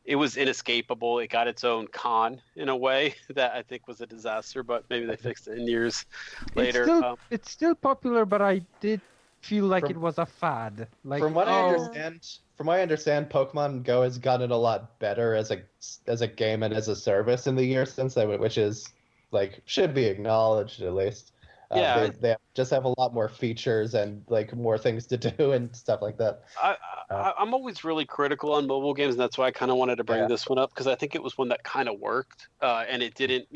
It was inescapable. It got its own con in a way that I think was a disaster, but maybe they fixed it in years later. It's still popular, but I did feel like From- it was a fad. Like From what oh, I understand, Pokemon Go has gotten a lot better as a game and as a service in the years since, which is like should be acknowledged at least. Yeah. They just have a lot more features and like more things to do and stuff like that. I'm always really critical on mobile games, and that's why I kind of wanted to bring this one up, because I think it was one that kind of worked, and it didn't,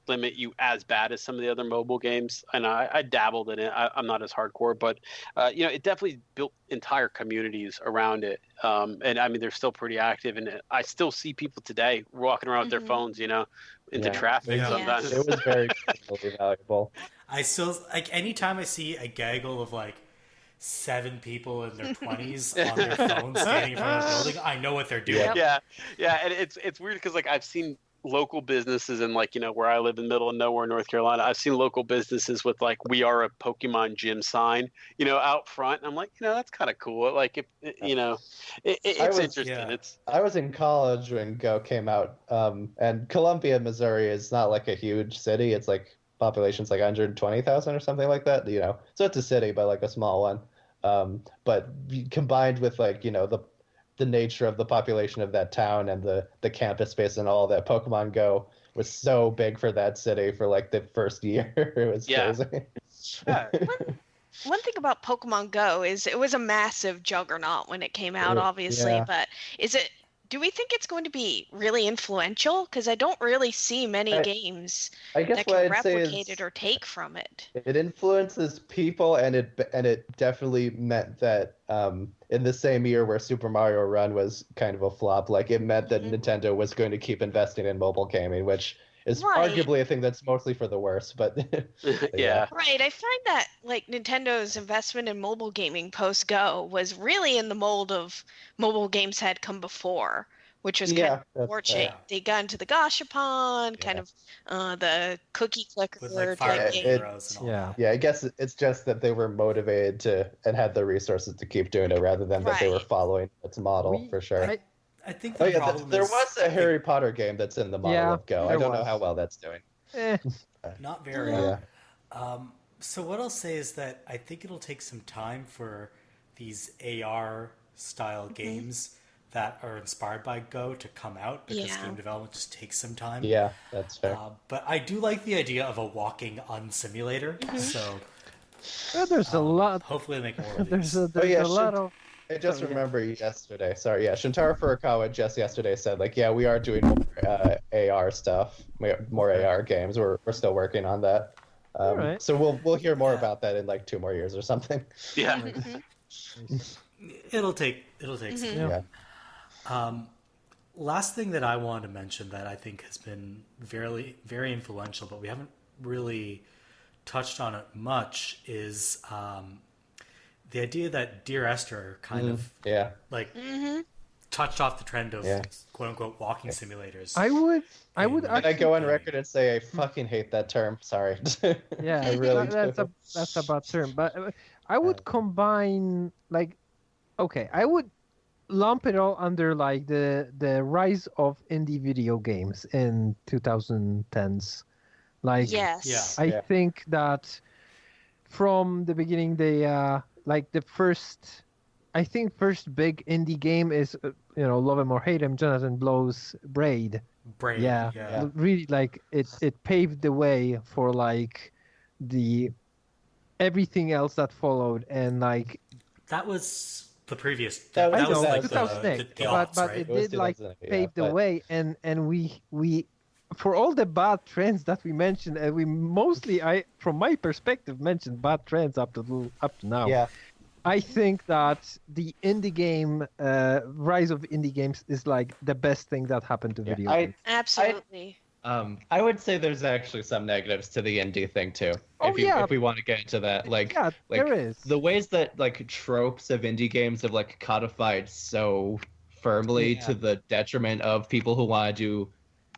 limit you as bad as some of the other mobile games. And I dabbled in it. I'm not as hardcore, but it definitely built entire communities around it. And I mean, they're still pretty active, and I still see people today walking around with their phones, into traffic Yeah. sometimes. It was very valuable. I still like anytime I see a gaggle of like 7 people in their 20s on their phones standing in front of a building, I know what they're doing. Yeah, and it's weird because like I've seen local businesses in like where I live in the middle of nowhere, North Carolina. I've seen local businesses with like "We are a Pokemon gym" sign, out front. And I'm like, that's kind of cool. Like if it's interesting. Yeah. It's I was in college when Go came out, and Columbia, Missouri is not like a huge city. It's like population's like 120,000 or something like that, so it's a city but like a small one, but combined with like the the nature of the population of that town and the campus space and all that. Pokemon Go was so big for that city for like the first year. It was crazy. Yeah. One thing about Pokemon Go is it was a massive juggernaut when it came out, obviously, Yeah. but do we think it's going to be really influential? Because I don't really see many games I guess that what can I'd say replicate is it or take from it. it influences people, and it definitely meant that in the same year where Super Mario Run was kind of a flop, like it meant that Nintendo was going to keep investing in mobile gaming, which is Right. arguably a thing that's mostly for the worse. But Yeah. Right, I find that like Nintendo's investment in mobile gaming post Go was really in the mold of mobile games had come before, which was kind Yeah, of that's unfortunate. fair. They got into the Gashapon, kind of the cookie clicker With like type Fire Emblem game. Heroes and all Yeah. that. yeah, I guess it's just that they were motivated to and had the resources to keep doing it rather than that they were Right. following its model We- for sure. I think Oh the yeah, problem there is was a Harry Potter game that's in the model Yeah, of Go. I there don't know was. how well that's doing. Eh, not very. Yeah. So what I'll say is that I think it'll take some time for these AR style games that are inspired by Go to come out because Yeah. game development just takes some time. Yeah, that's fair. But I do like the idea of a walking unsimulator. So there's a lot. hopefully they make more of There's these. a, there's yeah, a lot should- of. I just yeah. remember yesterday. Sorry, yeah, Shintaro Furukawa just yesterday said like, yeah, we are doing more AR stuff, more AR games. We're still working on that. Alright. So we'll hear more Yeah. about that in like 2 more years or something. Yeah. It'll take some Yeah. time. Last thing that I want to mention that I think has been very, very influential, but we haven't really touched on it much, is the idea that Dear Esther kind of Yeah. like touched off the trend of Yeah. quote unquote walking simulators. I would And Can I actually. go on record and say I fucking hate that term? Sorry. Yeah, I really that's do. that's a bad term. But I would combine like, okay, I would lump it all under like the rise of indie video games in 2010s. Like, Yes. I Yeah. think that from the beginning, they like the first. I think first big indie game is Love Him or Hate Him, Jonathan Blow's Braid. Braid, Yeah. Really like it paved the way for like the everything else that followed, and like That was the previous. That That, was was like 2008, the but aughts, right? it It was did like 2008, pave the but- way, and we for all the bad trends that we mentioned, and we mostly, from my perspective, mentioned bad trends up to now. Yeah. I think that the indie game rise of indie games is like the best thing that happened to video games. Absolutely. I would say there's actually some negatives to the indie thing too. Oh, yeah. If we want to get into that, like, Yeah, like there is. the ways that like tropes of indie games have like codified so firmly to the detriment of people who want to do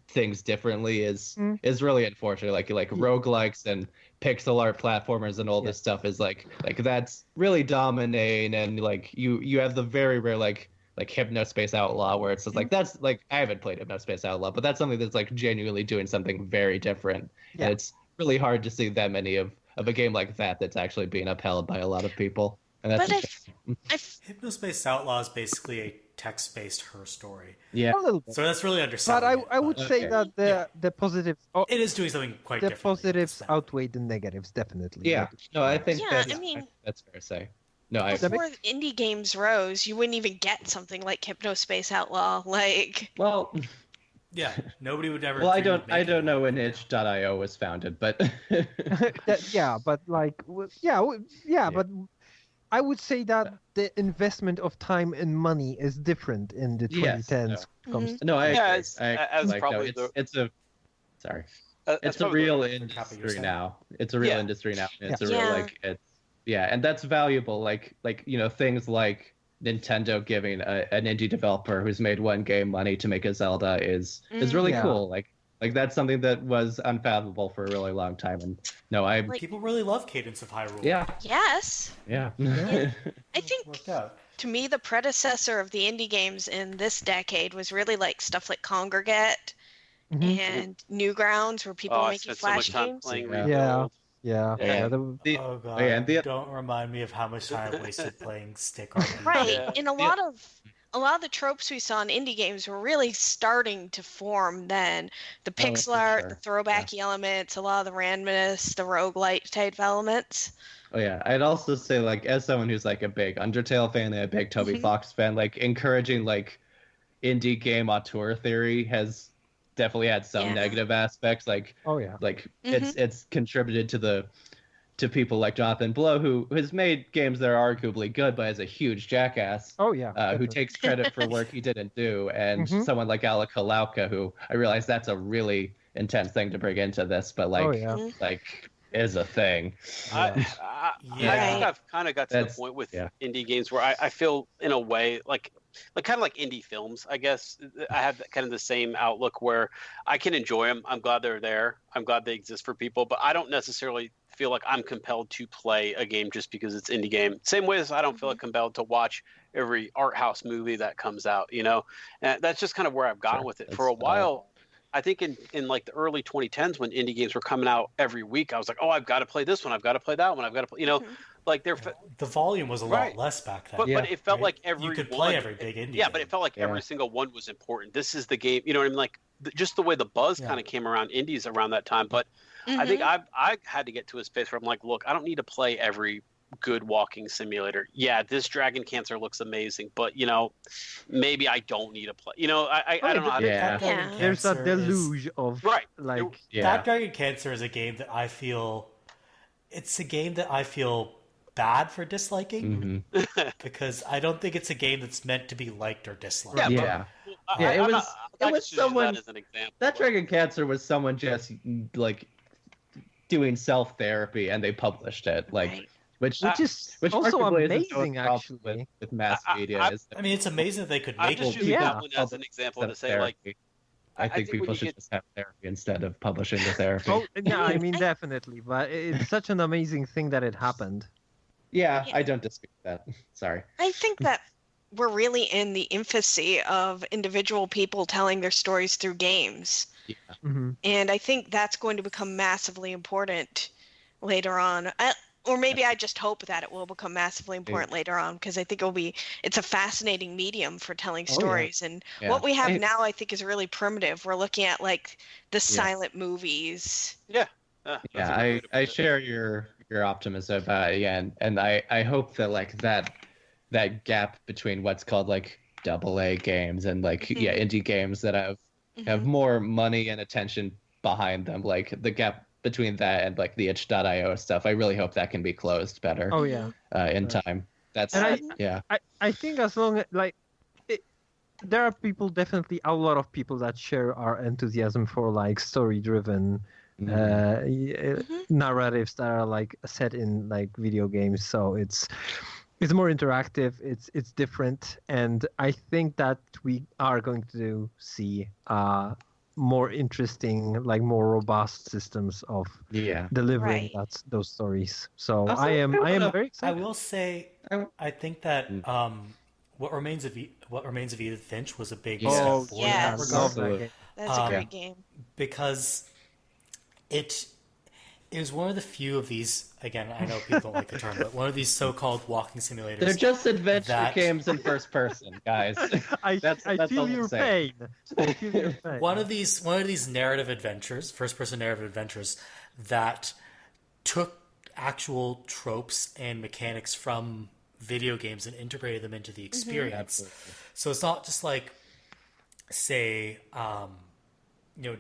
things differently is really unfortunate. Like roguelikes and pixel art platformers and all this stuff is like that's really dominating, and like you have the very rare like Hypnospace Outlaw, where it's just like that's like I haven't played Hypnospace Outlaw, but that's something that's like genuinely doing something very different. Yeah. And it's really hard to see that many of a game like that that's actually being upheld by a lot of people. And that's But Hypnospace Outlaw is basically a text-based her story. yeah. A little bit. So that's really underselling. But it, I would say Okay. that the positives it is doing something quite the different. positives outweigh the negatives, definitely. Yeah. No, I think Yeah, that's, I mean- that's fair to say. No, I Before indie games rose, you wouldn't even get something like Hypnospace Outlaw. Like, well, Yeah, nobody would ever. well, I dream of don't making know that. when itch.io was founded, but Yeah, but like, but I would say that the investment of time and money is different in the Yes, 2010s. Comes no, I agree. Yeah, it's- as like, no, probably it's a sorry. That's It's a probably real Kappa, you're industry saying? now. It's a real Yeah. industry now. It's a real Yeah. like it's and that's valuable. Like things like Nintendo giving an indie developer who's made one game money to make a Zelda is really Yeah. cool. Like that's something that was unfathomable for a really long time. And no, I Like- People really love Cadence of Hyrule. yes. yeah. I think Worked out. to me, the predecessor of the indie games in this decade was really like stuff like Congregate Mhm. and Newgrounds, where people Oh, were I making spent so much flash time games. playing Yeah. Rebuild. Yeah, Yeah. the- Oh god! and the- Don't remind me of how much time I wasted playing stick RPG. Right. Yeah. And a lot of a lot of the tropes we saw in indie games were really starting to form then. The pixel art, sure. the throwbacky elements, a lot of the randomness, the roguelite type elements. Oh yeah, I'd also say like as someone who's like a big Undertale fan and a big Toby Fox fan, like encouraging like indie game auteur theory has definitely had some negative aspects. Like it's contributed to people like Jonathan Blow, who has made games that are arguably good, but is a huge jackass. Oh yeah. Who takes credit for work he didn't do, and someone like Alec Halauka, who I realize that's a really intense thing to bring into this, but like like is a thing. I think I've kind of got to the point with indie games where I feel in a way like kind of like indie films, I guess. I have kind of the same outlook where I can enjoy them. I'm glad they're there. I'm glad they exist for people, but I don't necessarily feel like I'm compelled to play a game just because it's indie game. Same way as I don't feel like compelled to watch every art house movie that comes out, you know? And that's just kind of where I've gotten with it. For a while, I think in like the early 2010s when indie games were coming out every week, I was like, oh, I've got to play this one. I've got to play that one. I've got to play, you know, like the volume was a lot less back then. But it felt like every you could play every big indie game. But it felt like every single one was important. This is the game, you know what I mean? Like just the way the buzz kind of came around indies around that time. But I think I had to get to a space where I'm like, look, I don't need to play every good walking simulator. Yeah, this Dragon Cancer looks amazing, but you know, maybe I don't need to play. You know, I don't know how to. There's a deluge of like that Dragon Cancer is a game that I feel bad for disliking because I don't think it's a game that's meant to be liked or disliked. It was someone that as an example. That Dragon Cancer was someone just like doing self-therapy and they published it like which is also amazing actually with mass media. I mean, it's amazing that they could make it. That one as an example to say like I think people should just have therapy instead of publishing the therapy. Oh, yeah, I mean definitely, but it's such an amazing thing that it happened. Yeah, I don't dispute that. Sorry. I think that we're really in the infancy of individual people telling their stories through games. Yeah. And I think that's going to become massively important later on. Or maybe I just hope that it will become massively important later on because I think it's a fascinating medium for telling stories. And what we have now, I think, is really primitive. We're looking at like the silent movies. I share your optimism about it, and I hope that like that gap between what's called like AA games and like indie games that have more money and attention behind them, like the gap between that and like the itch.io stuff, I really hope that can be closed better. In time. That's I think as long as like there are definitely a lot of people that share our enthusiasm for like story driven narratives that are like set in like video games. So it's more interactive, it's different, and I think that we are going to see more interesting, like more robust systems of delivering those stories. So also, I am very excited. I will say, I think that what remains of Edith Finch was a big step forward in that regard. That's a great game because it was one of the few of these. Again, I know people don't like the term, but one of these so-called walking simulators. They're just adventure games in first person, guys. I feel your pain. One of these narrative adventures, first-person narrative adventures, that took actual tropes and mechanics from video games and integrated them into the experience. So it's not just like, say,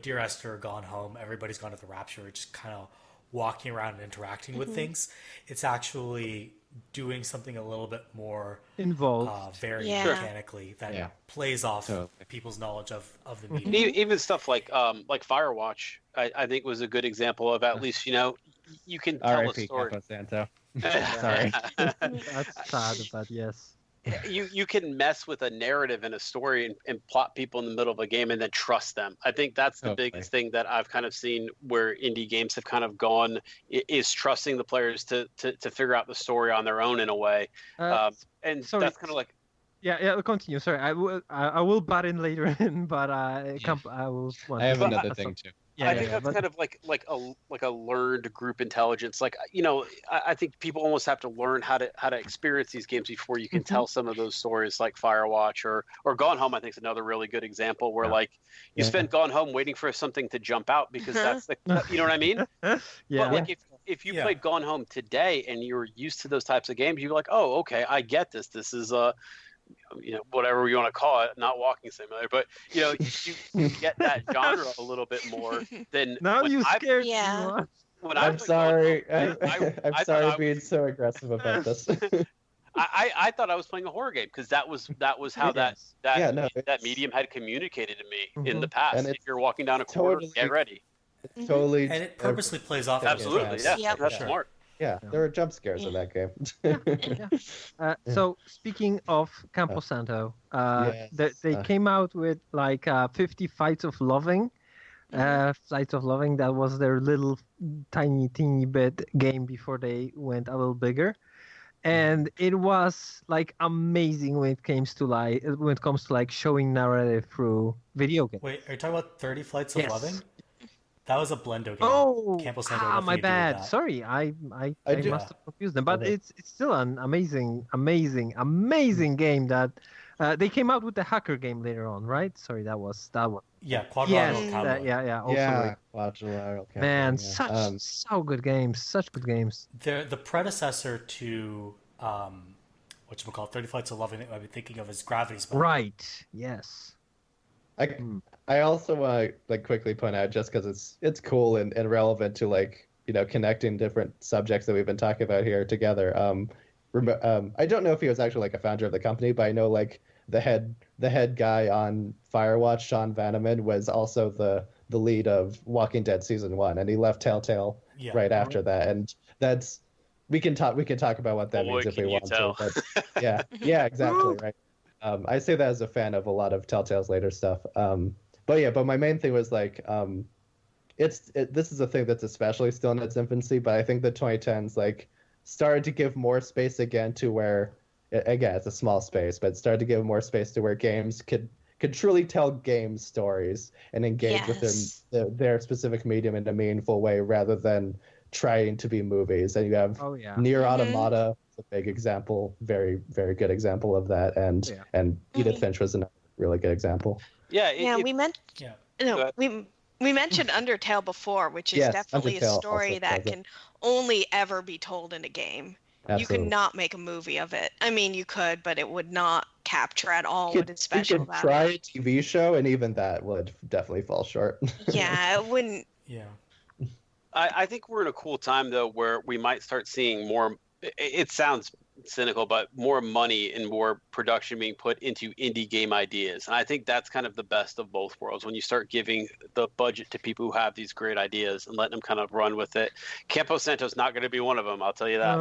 Dear Esther, Gone Home, Everybody's Gone to the Rapture, just kind of walking around and interacting with things. It's actually doing something a little bit more involved, very mechanically that plays off people's knowledge of the medium. Even stuff like Firewatch, I think was a good example of at least you can tell a story. Kappa Santo. Sorry, that's sad, but yes. You can mess with a narrative and a story and plot people in the middle of a game and then trust them. I think that's the biggest thing that I've kind of seen where indie games have kind of gone is trusting the players to figure out the story on their own in a way. And sorry, that's kind of like. Yeah, continue. Sorry, I will butt in later, but I will. I have another thing too. I think that's kind of like a learned group intelligence. Like, I think people almost have to learn how to experience these games before you can tell some of those stories, like Firewatch or Gone Home. I think is another really good example where like you spend Gone Home waiting for something to jump out because that's the you know what I mean? But like if you played Gone Home today and you were used to those types of games, you're like, oh, okay, I get this. This is whatever you want to call it, not walking simulator, but you get that genre a little bit more than now you scared me. I'm sorry. I'm sorry being so aggressive about this. I thought I was playing a horror game because that was how that medium had communicated to me in the past. And if you're walking down a corridor, get ready. It's totally, and it purposely plays off. Absolutely, that's smart. Yeah, there are jump scares in that game. So speaking of Camposanto, they came out with like 50 Flights of Loving. Flights of Loving, that was their little teeny bit game before they went a little bigger. And it was like amazing when it comes to like showing narrative through video games. Wait, are you talking about 30 Flights of Loving? That was a Blendo game. Oh, Camposanto my bad. Sorry, I must have confused them. But it's still an amazing game that they came out with the hacker game later on, right? Sorry, that was that one. Yeah, Quadrilateral Combo. Quadrilateral Combo. Man, so good games, such good games. They're the predecessor to whatchamacallit, 30 Flights of Loving that I've been thinking of as Gravity's Bound. Right. Yes. I also want to quickly point out, just because it's cool and relevant to connecting different subjects that we've been talking about here together. I don't know if he was actually a founder of the company, but I know the head guy on Firewatch, Sean Vanneman, was also the lead of Walking Dead season 1, and he left Telltale right after that. And that's we can talk about what that means if we want to. But yeah, exactly right. I say that as a fan of a lot of Telltale's later stuff. But my main thing was this is a thing that's especially still in its infancy, but I think the 2010s started to give more space again to where, again, it's a small space, but started to give more space to where games could truly tell game stories and engage within their specific medium in a meaningful way rather than trying to be movies. And you have Nier Automata, a big example, very, very good example of that, and Edith Finch was another really good example. We mentioned Undertale before, which is definitely a story that can only ever be told in a game. Absolutely. You could not make a movie of it. I mean, you could, but it would not capture at all what is special about it. You could try a TV show, and even that would definitely fall short. Yeah, it wouldn't. Yeah. I think we're in a cool time, though, where we might start seeing more. It sounds cynical, but more money and more production being put into indie game ideas. And I think that's kind of the best of both worlds when you start giving the budget to people who have these great ideas and letting them kind of run with it. Camposanto's not going to be one of them, I'll tell you that.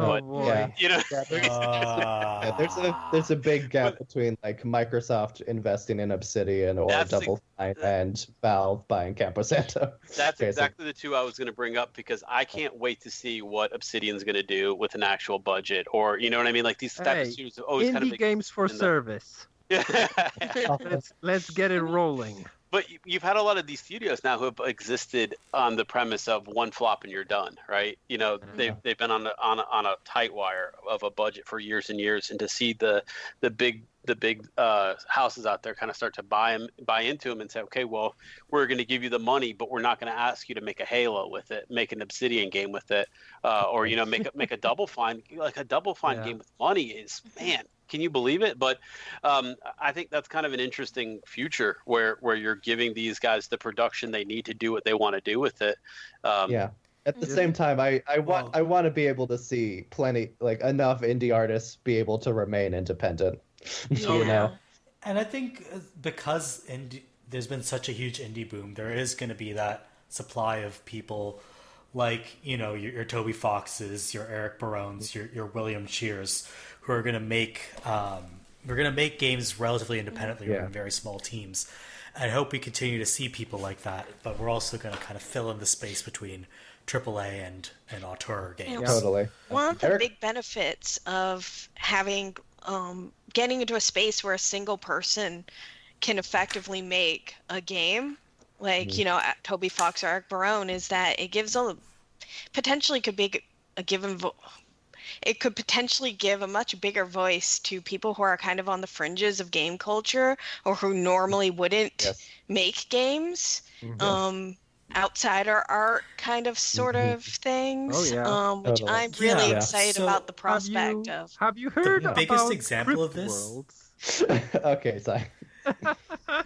There's a big gap between Microsoft investing in Obsidian or Double Fine and Valve buying Camposanto. That's exactly the two I was going to bring up, because I can't wait to see what Obsidian's going to do with an actual budget, or you know what I mean? These type of studios have always kind of games for service. Let's get it rolling. But you've had a lot of these studios now who have existed on the premise of one flop and you're done, right? They've been on a tight wire of a budget for years and years, and to see the big houses out there kind of start to buy into them and say, okay, well, we're going to give you the money, but we're not going to ask you to make a Halo with it, make an Obsidian game with it, or make a Double Fine. A Double Fine game with money is, man, can you believe it? But I think that's kind of an interesting future where you're giving these guys the production they need to do what they want to do with it. At the same time, I want to be able to see enough indie artists be able to remain independent. And I think because there's been such a huge indie boom, there is going to be that supply of people your Toby Foxes, your Eric Barones, your William Shears, who are going to make games relatively independently or in very small teams. I hope we continue to see people like that, but we're also going to kind of fill in the space between AAA and auteur games. Totally. One of the big benefits of having getting into a space where a single person can effectively make a game like Toby Fox or Eric Barone, is that it gives potentially could be a given. It could potentially give a much bigger voice to people who are kind of on the fringes of game culture or who normally wouldn't make games. Outsider art kind of sort of things. Oh, yeah. Which I'm really excited about the prospect of. Have you heard The biggest about example of Crypt this? Worlds? Okay, sorry.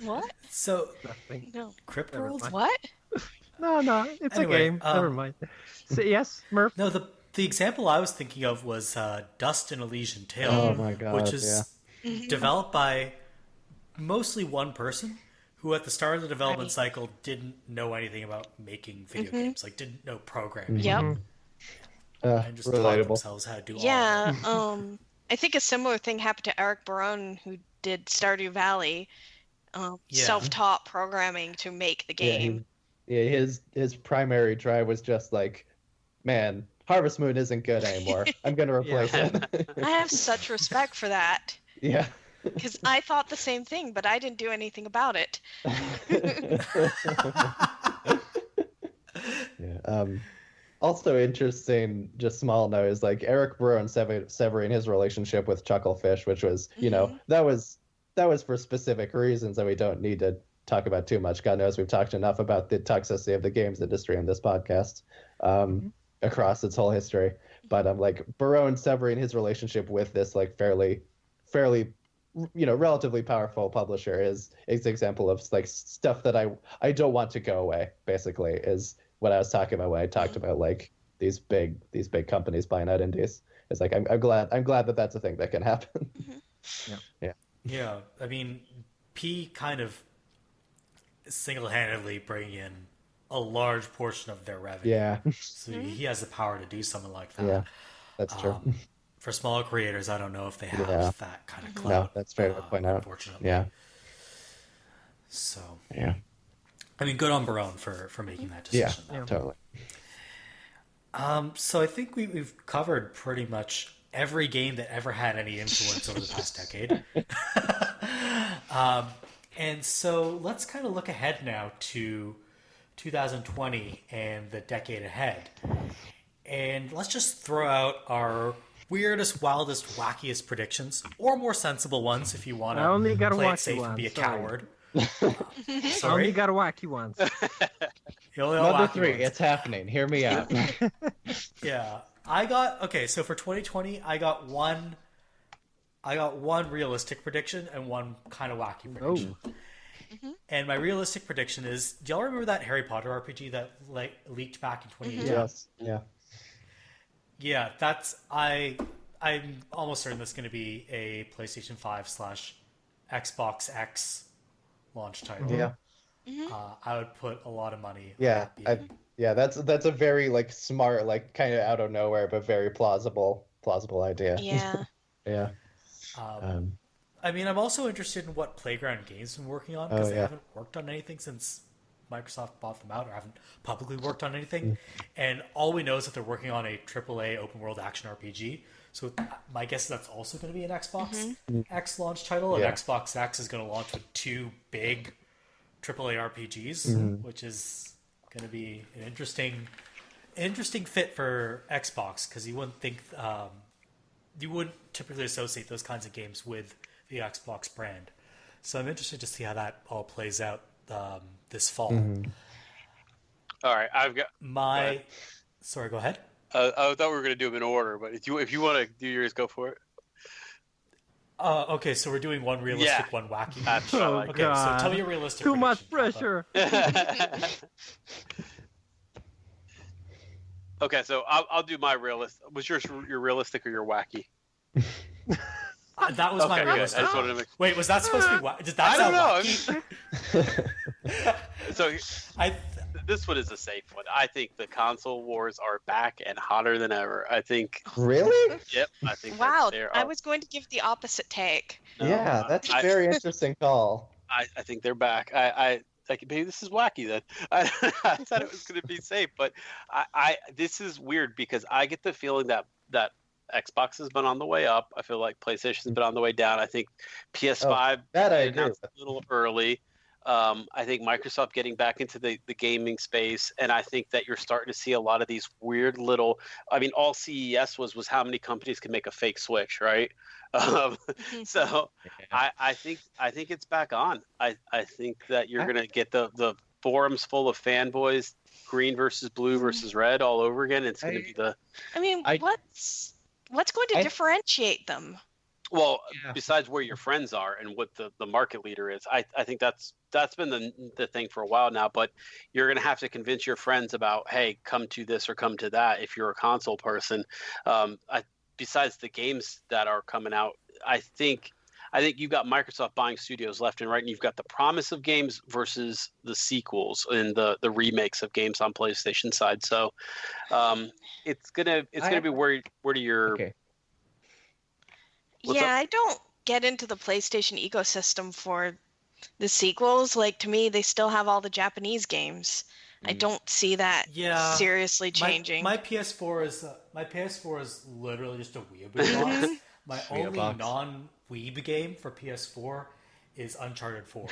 What? So, Nothing. No. Crypt Never Worlds? mind. What? No, it's Anyway, a game. Never mind. So, yes, Merve? No, the example I was thinking of was Dust and Elysian Tale, Oh my god, which is developed by mostly one person who at the start of the development cycle didn't know anything about making video games, like didn't know programming. Yep. And just taught relatable. themselves how to do all of Yeah. it. I think a similar thing happened to Eric Barone, who did Stardew Valley. Self-taught programming to make the game. His primary drive was just like, man, Harvest Moon isn't good anymore. I'm gonna replace it. I have such respect for that. Yeah. Because I thought the same thing, but I didn't do anything about it. Also interesting, just small note, is like Eric Barone severing his relationship with Chucklefish, which was, that was for specific reasons that we don't need to talk about too much. God knows we've talked enough about the toxicity of the games industry in this podcast across its whole history. But I'm like Barone severing his relationship with this like fairly relatively powerful publisher is an example of like stuff that I don't want to go away, basically, is what I was talking about when I talked about like these big companies buying out indies. It's like I'm glad that that's a thing that can happen. Yeah, I mean, P kind of single-handedly bringing in a large portion of their revenue. Yeah. So he has the power to do something like that. Yeah, that's true. For smaller creators, I don't know if they have that kind of clout. No, that's fair to point out. Unfortunately. Yeah. So. Yeah. I mean, good on Barone for making that decision. Yeah, totally. So I think we've covered pretty much every game that ever had any influence over the past decade. And so let's kind of look ahead now to 2020 and the decade ahead. And let's just throw out our weirdest, wildest, wackiest predictions, or more sensible ones if you want I only got to play wacky it safe and ones, be a sorry. coward. I Sorry? only got wacky ones. You only got Number wacky 3, ones. it's happening. Hear me out. Yeah. So for 2020, I got one realistic prediction and one kind of wacky prediction. And my realistic prediction is, do y'all remember that Harry Potter RPG that leaked back in 2018? Yes. Yeah. Yeah, I'm almost certain that's going to be a PlayStation 5/Xbox X launch title. Yeah. I would put a lot of money. Yeah. on it being- That's a very like smart, like kind of out of nowhere, but very plausible idea. Yeah. Yeah. I mean, I'm also interested in what Playground Games have been working on, because they haven't worked on anything since Microsoft bought them out, or haven't publicly worked on anything. And all we know is that they're working on a AAA open world action RPG. So my guess is that's also going to be an Xbox X launch title, and Xbox X is going to launch with 2 big AAA RPGs, which is going to be an interesting fit for Xbox, because you wouldn't think you wouldn't typically associate those kinds of games with the Xbox brand. So I'm interested to see how that all plays out this fall. All right, I've got Sorry, go ahead. I thought we were going to do them in order, but if you want to do yours, go for it. Okay, so we're doing one realistic, one wacky. That's Oh, right. Okay, so tell me your realistic. Too much prediction, pressure. Okay, so I'll do my realistic. Was yours your realistic or your wacky? Papa. That was my Okay, good. I realistic. just wanted to make... Wait, was that supposed to be? Did that I don't sound know. wacky? So I this one is a safe one. I think the console wars are back and hotter than ever. I think. Really? Yep. I think. Wow, they're I was going to give the opposite take. Yeah, that's a very interesting call. I think they're back. I like maybe this is wacky then. I thought it was going to be safe, but I this is weird because I get the feeling that Xbox has been on the way up. I feel like PlayStation's been on the way down. I think PS5 that I agree announced with. a little early. I think Microsoft getting back into the gaming space, and I think that you're starting to see a lot of these weird little. I mean, all CES was how many companies can make a fake Switch, right? So I think it's back on. I think that you're gonna get the forums full of fanboys, green versus blue versus red all over again. It's gonna be the. I mean, what's going to differentiate them? Well, besides where your friends are and what the market leader is, I think that's been the thing for a while now. But you're going to have to convince your friends about, hey, come to this or come to that if you're a console person. Besides the games that are coming out, I think you've got Microsoft buying studios left and right, and you've got the promise of games versus the sequels and the remakes of games on PlayStation side. So it's gonna be where do your I don't get into the PlayStation ecosystem for the sequels. Like, to me, they still have all the Japanese games. I don't see that seriously changing. My PS4 is literally just a weeaboo box. My only non-weeb game for PS4 is Uncharted 4.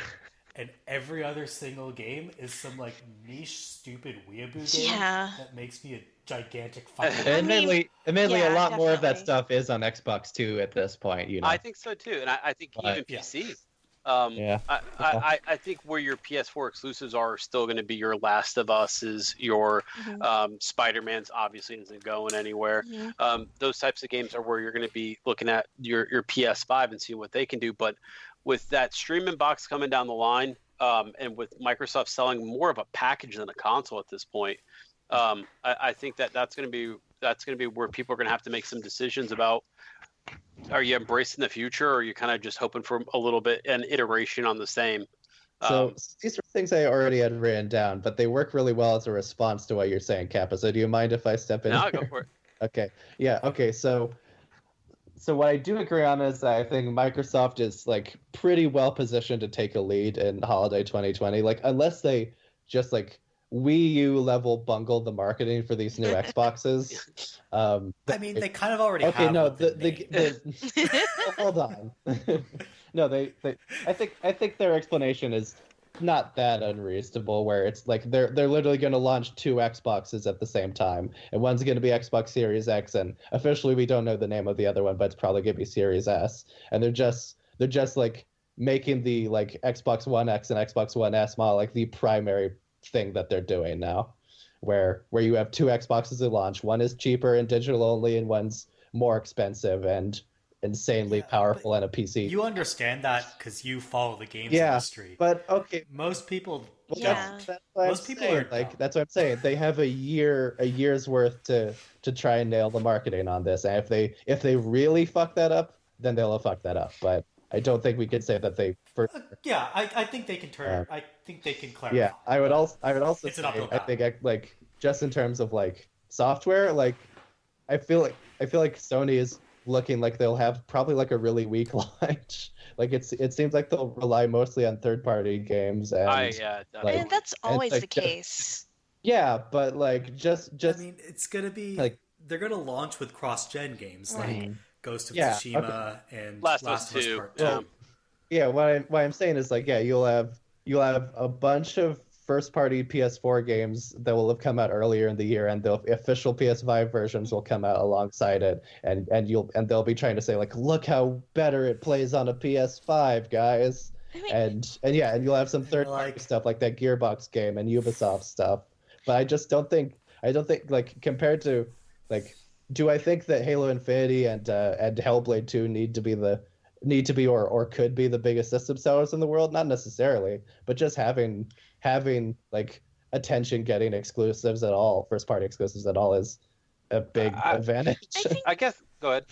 And every other single game is some like niche, stupid weeaboo game that makes me a gigantic fucking. Admittedly, a lot more of that stuff is on Xbox too at this point. You know, I think so too, and I think even PC. I think where your PS4 exclusives are still going to be your Last of Us, is your Spider-Man's obviously isn't going anywhere. Those types of games are where you're going to be looking at your PS5 and see what they can do, but. With that streaming box coming down the line, and with Microsoft selling more of a package than a console at this point, I think that's going to be where people are going to have to make some decisions about: are you embracing the future, or are you kind of just hoping for a little bit an iteration on the same? So these are things I already had written down, but they work really well as a response to what you're saying, Kappa. So do you mind if I step in? No, go for it. Okay. Yeah. Okay. So what I do agree on is that I think Microsoft is like pretty well positioned to take a lead in holiday 2020. Like, unless they just like Wii U level bungle the marketing for these new Xboxes. I mean, they kind of already have. Okay, no, hold on. No, I think their explanation is not that unreasonable, where it's like they're literally going to launch 2 Xboxes at the same time, and one's going to be Xbox Series X, and officially we don't know the name of the other one, but it's probably going to be Series S, and they're just like making the like Xbox One X and Xbox One S model like the primary thing that they're doing now, where you have 2 Xboxes at launch. One is cheaper and digital only, and one's more expensive and insanely powerful and a PC. You understand that because you follow the games industry. But okay, most people. That's what I'm saying. They have a year's worth to try and nail the marketing on this, and if they really fuck that up, then they'll have fucked that up. But I don't think we could say that they. I think they can turn. I think they can clarify. Yeah, I would also say, I think like just in terms of like software, like I feel like Sony is looking like they'll have probably like a really weak launch. Like it seems like they'll rely mostly on third-party games, and and that's always the case. Yeah, but like just I mean, it's gonna be like they're gonna launch with cross-gen games like Ghost of Tsushima and Last of Us Part 2. Yeah, what I'm saying is like you'll have a bunch of first-party PS4 games that will have come out earlier in the year, and the official PS5 versions will come out alongside it, and they'll be trying to say like, look how better it plays on a PS5, guys. And you'll have some third-party stuff like that Gearbox game and Ubisoft stuff. But I don't think like compared to like, do I think that Halo Infinity and Hellblade 2 need to be or could be the biggest system sellers in the world? Not necessarily, but just having like attention getting exclusives at all, first party exclusives at all, is a big advantage. I guess go ahead.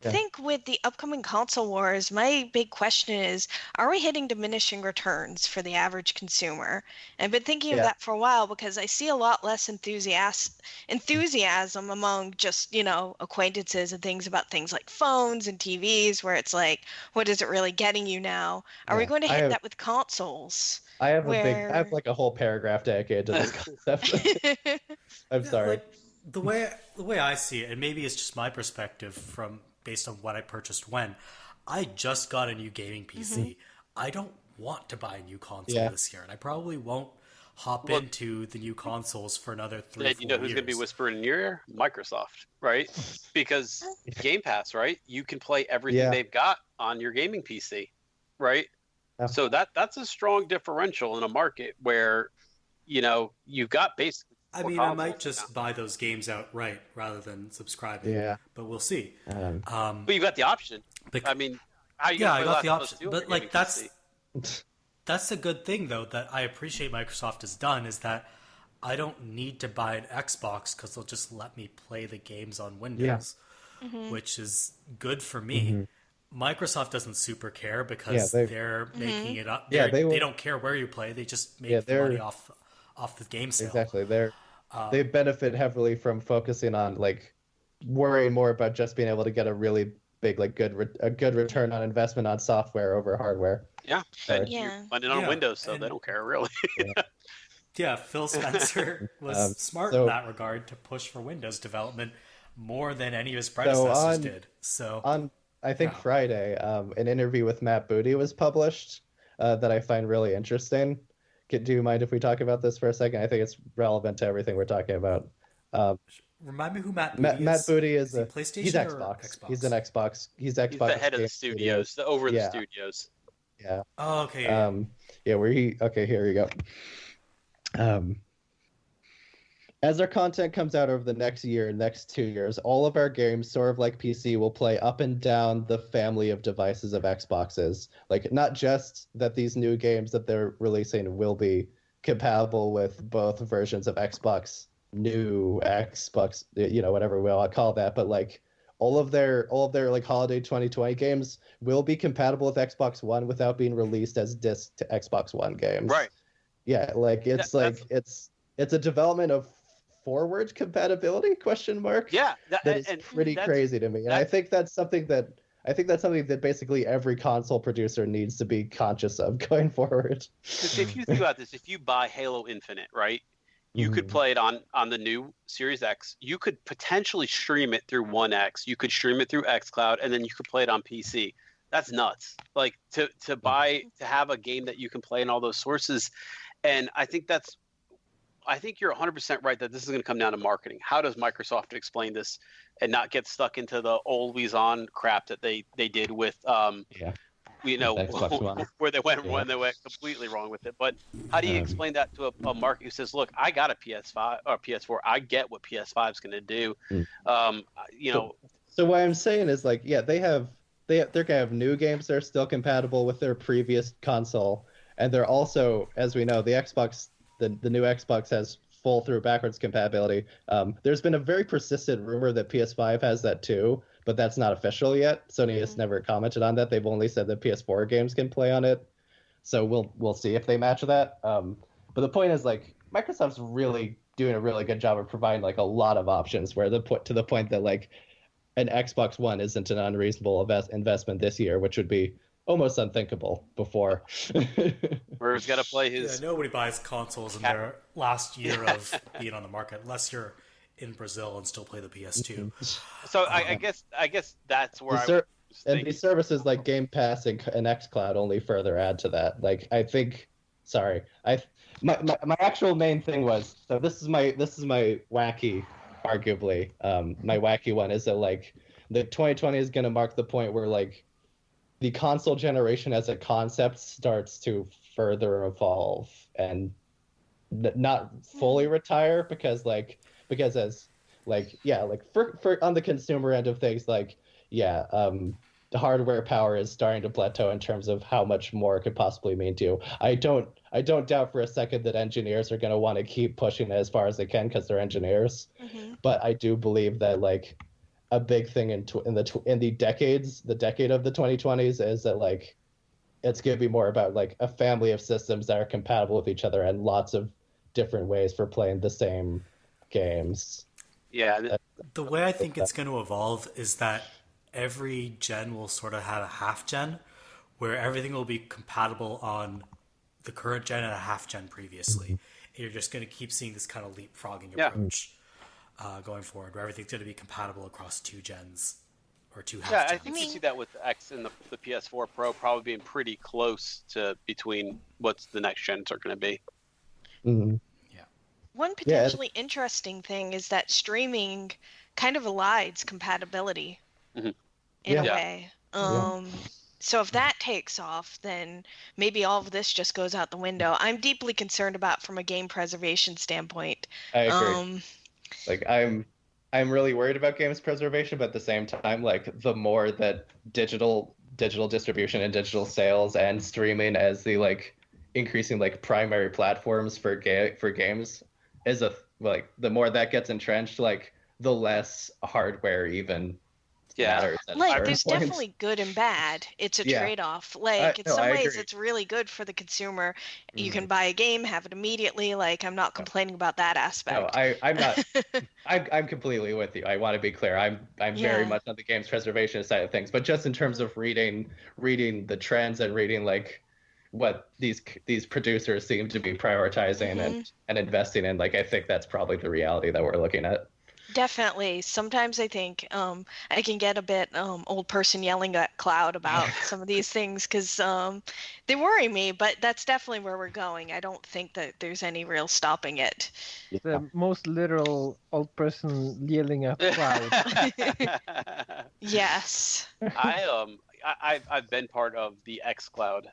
I think with the upcoming console wars, my big question is, are we hitting diminishing returns for the average consumer? And I've been thinking of that for a while, because I see a lot less enthusiasm among just, acquaintances and things about things like phones and TVs, where it's like, what is it really getting you now? Are we going to hit that with consoles? I have like a whole paragraph dedicated to this concept. I'm sorry. Like, the way I see it, and maybe it's just my perspective based on what I purchased when I just got a new gaming PC. I don't want to buy a new console this year, and I probably won't hop into the new consoles for another 3 or 4 years. You know who's going to be whispering in your ear? Microsoft, right? Because Game Pass, right? You can play everything they've got on your gaming PC, right? So that's a strong differential in a market where, you know, you've got basically. I mean, I might just buy those games outright rather than subscribing. Yeah, but we'll see. But you got the option. I mean, I got the option. But like that's a good thing though that I appreciate Microsoft has done is that I don't need to buy an Xbox because they'll just let me play the games on Windows, which is good for me. Microsoft doesn't super care because they're making it up. They don't care where you play. They just make money off the game sale. Exactly. They benefit heavily from focusing on like worrying more about just being able to get a really big like good return on investment on software over hardware. Yeah. And you're funding on Windows, so they don't care really. Yeah, Phil Spencer was smart in that regard to push for Windows development more than any of his predecessors did. So on I think Friday, an interview with Matt Booty was published that I find really interesting. Do you mind if we talk about this for a second? I think it's relevant to everything we're talking about. Remind me who Matt Booty is. Matt Booty is a PlayStation. He's Xbox. He's an Xbox. He's Xbox. He's the head of the studios, the studios. Yeah. Oh, okay. Here we go. As our content comes out over the next 2 years, all of our games, sort of like PC, will play up and down the family of devices of Xboxes. Like, not just that these new games that they're releasing will be compatible with both versions of Xbox, new Xbox, whatever we all call that, but like all of their like holiday 2020 games will be compatible with Xbox One without being released as disc to Xbox One games. Right. Yeah, like it's a development of forward compatibility ? Yeah, that's pretty crazy to me, and I think that's something that basically every console producer needs to be conscious of going forward. If you think about this, if you buy Halo Infinite, right, you could play it on the new Series X. You could potentially stream it through One X. You could stream it through xCloud, and then you could play it on PC. That's nuts. Like to have a game that you can play in all those sources, and I think you're 100% right that this is going to come down to marketing. How does Microsoft explain this and not get stuck into the always on crap that they did with where they went completely wrong with it. But how do you explain that to a market who says, look, I got a PS5 or PS4. I get what PS5 is going to do. So what I'm saying is like, they're going to have new games that are still compatible with their previous console. And they're also, as we know, the Xbox, the new Xbox has full through backwards compatibility. There's been a very persistent rumor that PS5 has that too, but that's not official yet. Sony has never commented on that. They've only said that PS4 games can play on it. So we'll see if they match that. But the point is, like, Microsoft's really doing a really good job of providing like a lot of options to the point that like an Xbox One isn't an unreasonable investment this year, which would be almost unthinkable before. Merve's got to play his. Yeah, nobody buys consoles in their last year of being on the market unless you're in Brazil and still play the PS2. So I guess that's where and these services like Game Pass and xCloud only further add to that. Like I think, my actual main thing was, so this is my wacky, arguably my wacky one is that like the 2020 is going to mark the point where like the console generation as a concept starts to further evolve and not fully retire because as for on the consumer end of things, the hardware power is starting to plateau in terms of how much more it could possibly mean to you. I don't doubt for a second that engineers are going to want to keep pushing it as far as they can because they're engineers. But I do believe that like a big thing in the decade of the 2020s is that like it's going to be more about like a family of systems that are compatible with each other and lots of different ways for playing the same games. Yeah. The way I think it's going to evolve is that every gen will sort of have a half gen where everything will be compatible on the current gen and a half gen previously. And you're just going to keep seeing this kind of leapfrogging approach going forward where everything's going to be compatible across two gens. or two Yeah, half I think I you mean- see that with X and the PS4 Pro probably being pretty close to between what's the next gens are going to be. Mhm. One potentially interesting thing is that streaming kind of elides compatibility Mhm. in a Yeah. way. Yeah. So if that takes off, then maybe all of this just goes out the window. I'm deeply concerned about from a game preservation standpoint. I agree. Um, Like I'm really worried about games preservation, but at the same time, like the more that digital distribution and digital sales and streaming as the like increasing like primary platforms for games is the more that gets entrenched, like the less hardware even Yeah. matters. at a like certain there's point. definitely good and bad. It's a Yeah. trade-off. Like in no, some I ways agree. it's really good for the consumer. You Mhm. can buy a game, have it immediately. Like I'm not complaining about that No, aspect. I'm not. I'm completely with you. I want to be clear. I'm very Yeah. much on the games preservation side of things, but just in terms of reading the trends and reading like what these producers seem to be prioritizing and investing in, like I think that's probably the reality that we're looking at. Definitely. Sometimes I think I can get a bit old person yelling at cloud about some of these things because they worry me, but that's definitely where we're going. I don't think that there's any real stopping it. The most literal old person yelling at cloud. Yes. I've been part of the xCloud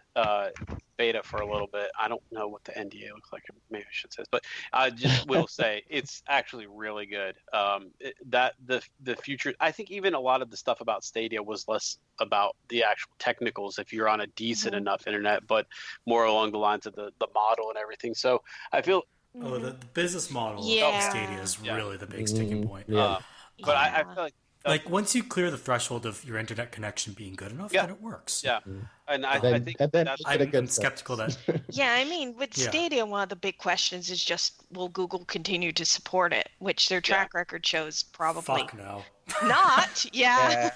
beta for a little bit. I don't know what the NDA looks like. Maybe I should say this, but I just will say it's actually really good. The future. I think even a lot of the stuff about Stadia was less about the actual technicals if you're on a decent enough internet, but more along the lines of the model and everything. So I feel. Oh, the business model of Yeah. Stadia is Yeah. really the big sticking point. Yeah. But I Yeah. feel like. Like once you clear the threshold of your internet connection being good enough, Yeah. then it works. Yeah, and I then- think and then that's. Get a I'm good skeptical that Yeah, I mean, with Yeah. Stadia, one of the big questions is just will Google continue to support it, which their track record shows probably fuck no. not. Yeah,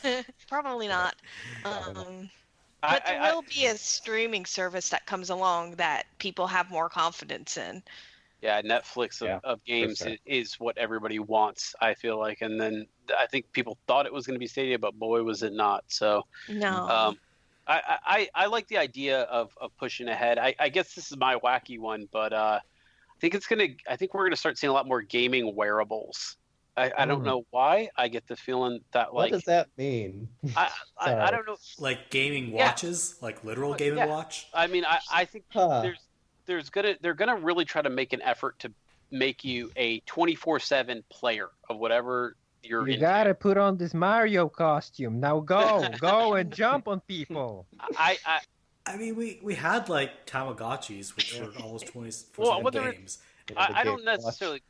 probably not. But there I- will be a streaming service that comes along that people have more confidence in. Yeah, Netflix of games sure. is what everybody wants, I feel like. And then I think people thought it was going to be Stadia, but boy, was it not. So No. I like the idea of pushing ahead. I guess this is my wacky one, but I think we're gonna start seeing a lot more gaming wearables. I don't know why. I get the feeling that What like does that mean? I don't know. Like gaming Yeah. watches, like literal gaming Yeah. watch. I mean, I think Huh. they're gonna really try to make an effort to make you a 24/7 player of whatever you're You into. gotta put on this Mario costume. Now go and jump on people. I mean, we had like Tamagotchis, which were almost 24/7 Well, what there- games. I don't necessarily.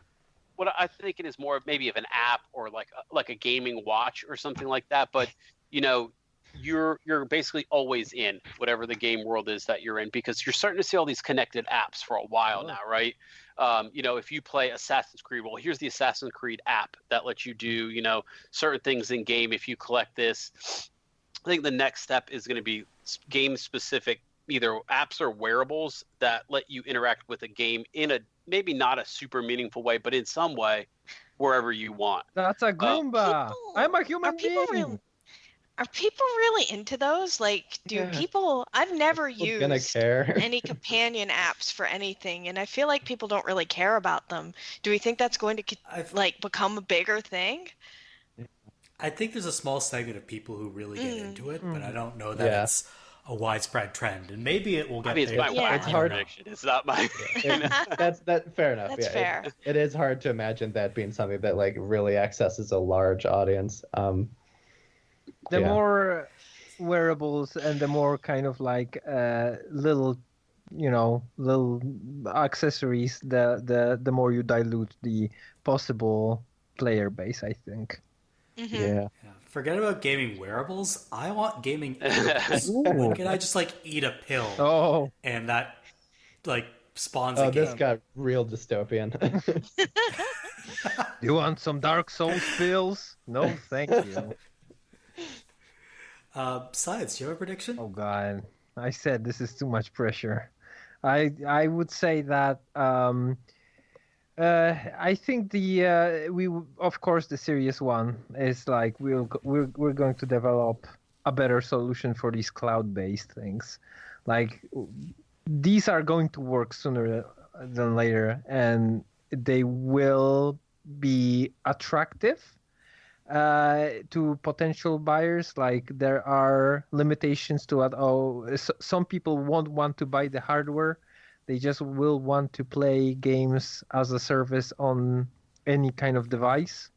What I'm thinking is more of maybe of an app or like a gaming watch or something like that. But you're basically always in whatever the game world is that you're in, because you're starting to see all these connected apps for a while now, right? If you play Assassin's Creed, well, here's the Assassin's Creed app that lets you do certain things in game if you collect this. I think the next step is going to be game specific, either apps or wearables that let you interact with a game in a maybe not a super meaningful way, but in some way wherever you want. That's a Goomba. people- I'm a human Are people being. Are people really into those? Like, do Yeah. people? I've never Who's gonna used care? any companion apps for anything, and I feel like people don't really care about them. Do we think that's going to become a bigger thing? I think there's a small segment of people who really get into it, but I don't know that Yeah. it's a widespread trend, and maybe it will get I mean, it's there. my Yeah. wacky It's hard. prediction. It's not my. That's fair enough. That's yeah, fair. It is hard to imagine that being something that like really accesses a large audience. The Yeah. more wearables and the more kind of like little accessories, the more you dilute the possible player base, I think. Mhm. Yeah. Yeah. Forget about gaming wearables. I want gaming edibles. When can I just like eat a pill Oh, and that like spawns Oh, a game? this got real dystopian. you want some Dark Souls pills? No, thank you. Science, do you have a prediction? Oh God, I said this is too much pressure. I would say that I think of course the serious one is like we're going to develop a better solution for these cloud-based things. Like these are going to work sooner than later, and they will be attractive to potential buyers. Like there are limitations to it. Some people won't want to buy the hardware. They just will want to play games as a service on any kind of device.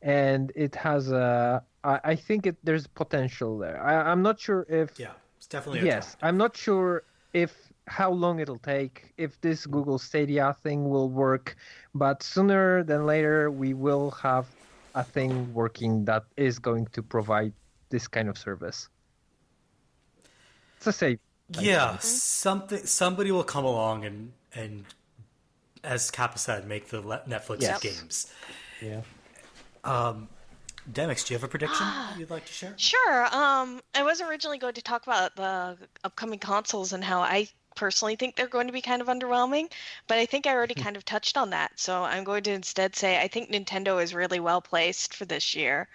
And it has I think there's potential there. I'm not sure if... Yeah, it's definitely Yes, I'm not sure how long it'll take, if this Google Stadia thing will work, but sooner than later we will have a thing working that is going to provide this kind of service. It's a safe. Yeah, somebody will come along and as Kappa said, make the Netflix of games. Yeah. Demyx, do you have a prediction you'd like to share? Sure. I was originally going to talk about the upcoming consoles and how I personally think they're going to be kind of underwhelming, but I think I already kind of touched on that. So I'm going to instead say I think Nintendo is really well placed for this year.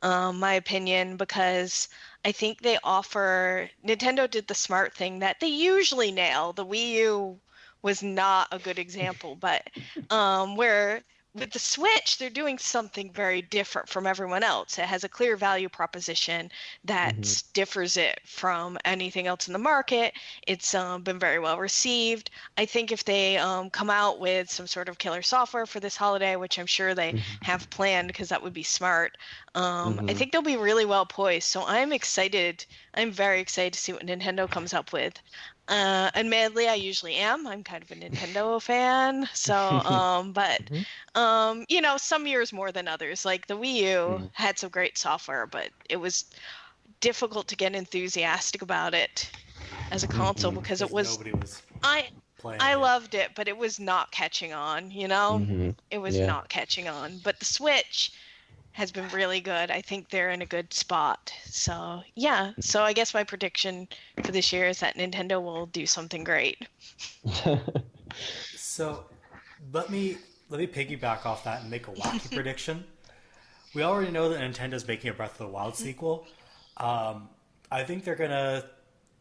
My opinion, because I think Nintendo did the smart thing that they usually nail. The Wii U was not a good example, but where with the Switch, they're doing something very different from everyone else. It has a clear value proposition that differs it from anything else in the market. It's been very well received. I think if they come out with some sort of killer software for this holiday, which I'm sure they have planned because that would be smart, I think they'll be really well poised. So I'm excited. I'm very excited to see what Nintendo comes up with. Admittedly, I usually am. I'm kind of a Nintendo fan. So, but, some years more than others. Like the Wii U had some great software, but it was difficult to get enthusiastic about it as a console because it was... Nobody was playing I it. loved it, but it was not catching on, It was not catching on. But the Switch has been really good. I think they're in a good spot. So, yeah. So I guess my prediction for this year is that Nintendo will do something great. So, let me piggyback off that and make a wacky prediction. We already know that Nintendo's making a Breath of the Wild sequel. I think they're gonna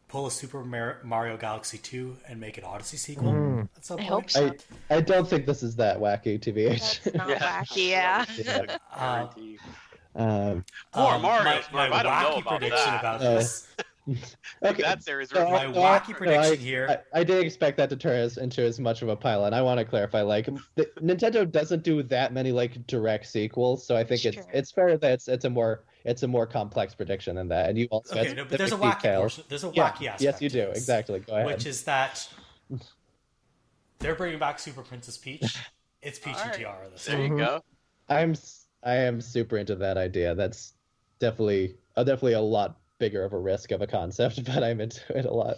pull a Super Mario Galaxy 2 and make an Odyssey sequel at some point. hope so. I don't think this is that wacky, TBH. That's not wacky, yeah. Guarantee. More Mario. My I don't know wacky about prediction that. about this. Okay. That's there is My wacky prediction here. I didn't expect that to turn us into as much of a pile, and I want to clarify. Nintendo doesn't do that many direct sequels, so I think Sure. it's fair that it's a more complex prediction than that. And you also Okay, had no, but there's a specific wacky details. portion. There's a wacky aspect. Yes, you to do. this, Exactly. Go ahead. Which is that they're bringing back Super Princess Peach. It's Peachy All right. Tiara this There time. you go. I am super into that idea. That's definitely a lot bigger of a risk of a concept, but I'm into it a lot.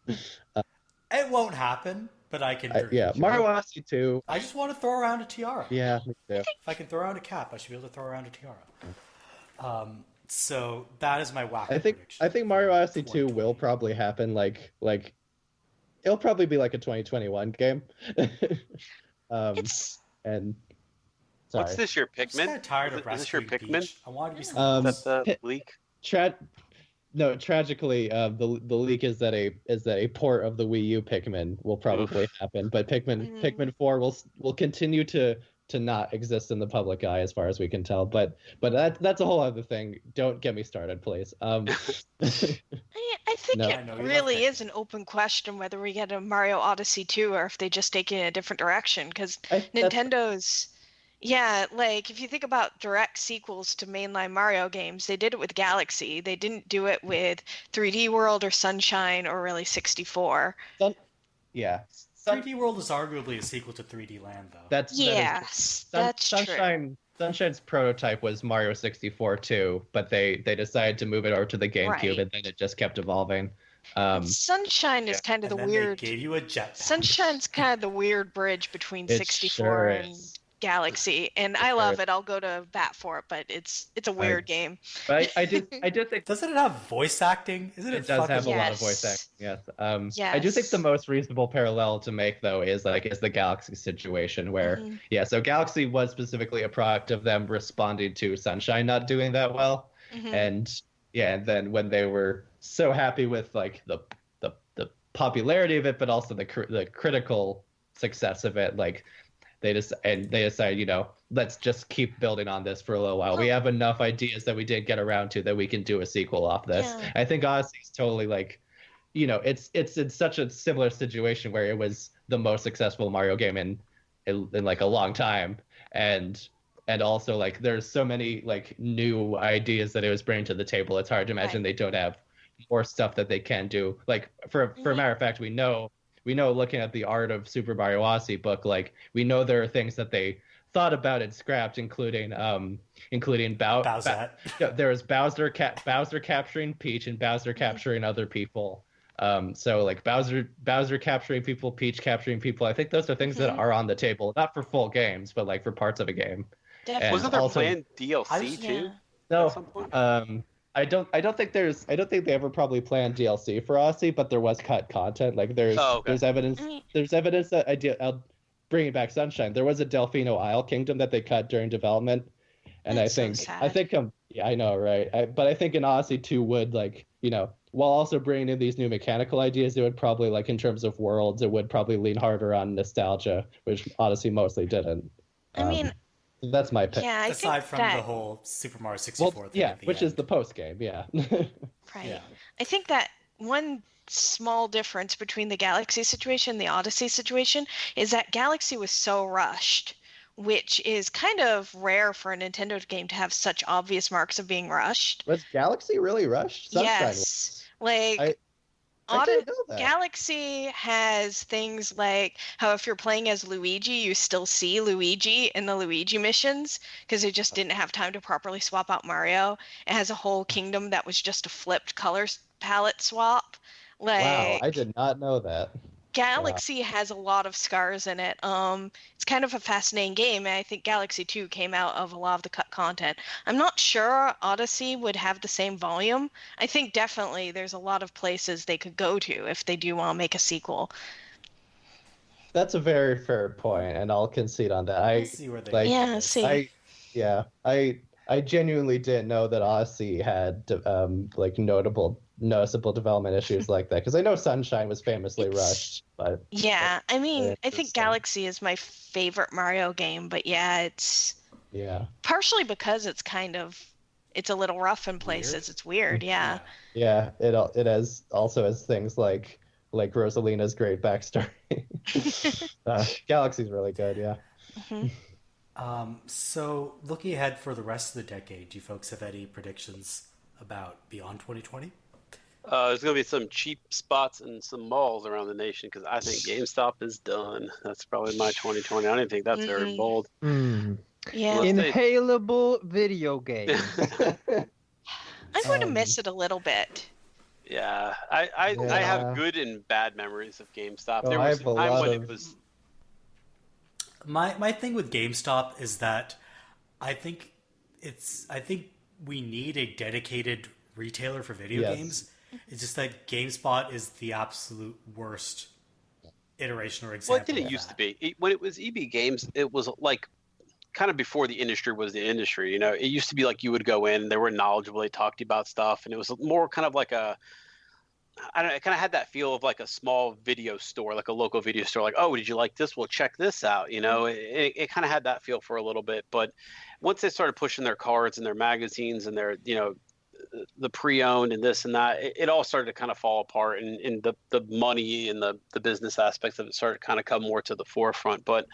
It won't happen, but I can. Mario Odyssey 2. I just want to throw around a tiara. Yeah, me too. If I can throw around a cap, I should be able to throw around a tiara. So that is my wacky prediction. I think Mario Odyssey 2 will probably happen. It'll probably be like a 2021 game. And sorry. What's this, your I'm just Pikmin? kind of tired of Is this your Rescuing Pikmin? Peach. I want it to be something. Is that the leak? Tragically, the leak is that a port of the Wii U Pikmin will probably happen, but Pikmin 4 will continue to not exist in the public eye as far as we can tell. But that's a whole other thing. Don't get me started, please. I think No. I know it you really love it. is an open question whether we get a Mario Odyssey 2 or if they just take it in a different direction. Because Nintendo's, if you think about direct sequels to mainline Mario games, they did it with Galaxy. They didn't do it with 3D World or Sunshine or really 64. Yeah. 3D World is arguably a sequel to 3D Land, though. That's true. Sunshine's prototype was Mario 64 too, but they decided to move it over to the GameCube, Right. and then it just kept evolving. Sunshine is kind of and the then weird. they gave you a jetpack. Sunshine's kind of the weird bridge between It 64 sure and is. Galaxy, and I love it. I'll go to bat for it, but it's a weird game. But I do think Doesn't it have voice acting? Isn't it? it does have a lot of Yes. voice acting. Yes. Yes. I do think the most reasonable parallel to make though is the Galaxy situation where so Galaxy was specifically a product of them responding to Sunshine not doing that well, and then when they were so happy with like the popularity of it, but also the critical success of it, like they decided, let's just keep building on this for a little while. We have enough ideas that we didn't get around to that we can do a sequel off this. Yeah. I think Odyssey is totally like, it's in such a similar situation where it was the most successful Mario game in like a long time, and also like there's so many like new ideas that it was bringing to the table. It's hard to imagine they don't have more stuff that they can do. Like for a matter of fact, we know looking at the art of Super Mario Odyssey book, like we know there are things that they thought about and scrapped, including Bowser. there was Bowser capturing Peach and Bowser capturing other people. So like Bowser capturing people, Peach capturing people. I think those are things that are on the table, not for full games, but like for parts of a game. Definitely. Wasn't there also- planned DLC too? No, At some point? I don't think they ever probably planned DLC for Odyssey, but there was cut content. Like there's evidence that I'll bring it back Sunshine. There was a Delfino Isle kingdom that they cut during development, and That's I think I know, right? But I think in Odyssey 2 would like while also bringing in these new mechanical ideas, it would probably like in terms of worlds, it would probably lean harder on nostalgia, which Odyssey mostly didn't. I mean, that's my pick. yeah, I Aside think from that, the whole Super Mario 64 Well, thing yeah, at the which end. is the post game, yeah. right. Yeah. I think that one small difference between the Galaxy situation and the Odyssey situation is that Galaxy was so rushed, which is kind of rare for a Nintendo game to have such obvious marks of being rushed. Was Galaxy really rushed? Sunshine Yes. Like I didn't know that. Galaxy has things like how if you're playing as Luigi, you still see Luigi in the Luigi missions because they just didn't have time to properly swap out Mario. It has a whole kingdom that was just a flipped color palette swap. Like, Wow, I did not know that. Galaxy has a lot of scars in it. It's kind of a fascinating game, and I think Galaxy 2 came out of a lot of the cut content. I'm not sure Odyssey would have the same volume. I think definitely there's a lot of places they could go to if they do want to make a sequel. That's a very fair point, and I'll concede on that. We'll see where they like, go with Yeah, this. see. I genuinely didn't know that Odyssey had like noticeable development issues like that, because I know Sunshine was famously rushed, but Yeah, I mean, I think interesting. Galaxy is my favorite Mario game, but yeah, it's yeah, partially because it's a little rough in places. Weird? It's weird, yeah. it has things like Rosalina's great backstory. Galaxy's really good, yeah. Mhm. So looking ahead for the rest of the decade, do you folks have any predictions about beyond 2020? There's going to be some cheap spots and some malls around the nation because I think GameStop is done. That's probably my 2020. I don't even think that's very bold. Yeah. Let's say- Inhalable video games. I'm going to miss it a little bit. Yeah, I Yeah. have good and bad memories of GameStop. Oh, There I was have a a time lot when of- it was. My thing with GameStop is that I think we need a dedicated retailer for video Yes. games. It's just that GameSpot is the absolute worst iteration or Well, example. it didn't of used to that. be. When it was EB Games, it was like kind of before the industry was the industry. It used to be like you would go in, they were knowledgeable, they talked to you about stuff, and it was more kind of like I don't know, it kind of had that feel of like a small video store, like a local video store. Like, oh, did you like this? Well, check this out. It kind of had that feel for a little bit. But once they started pushing their cards and their magazines and their, the pre-owned and this and that, it all started to kind of fall apart, and the money and the business aspects of it started to kind of come more to the forefront. But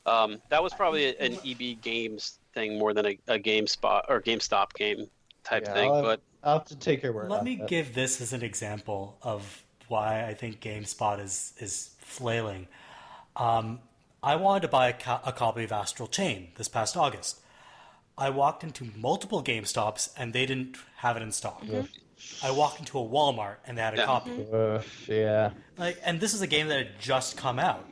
that was probably an EB Games thing more than a GameSpot or GameStop game type Yeah, thing. But I'll have to take your word. Let on me that. give this as an example of why I think GameSpot is flailing. I wanted to buy a copy of Astral Chain this past August. I walked into multiple GameStops and they didn't have it in stock. I walked into a Walmart and they had a Yeah. copy. Yeah. And this is a game that had just come out.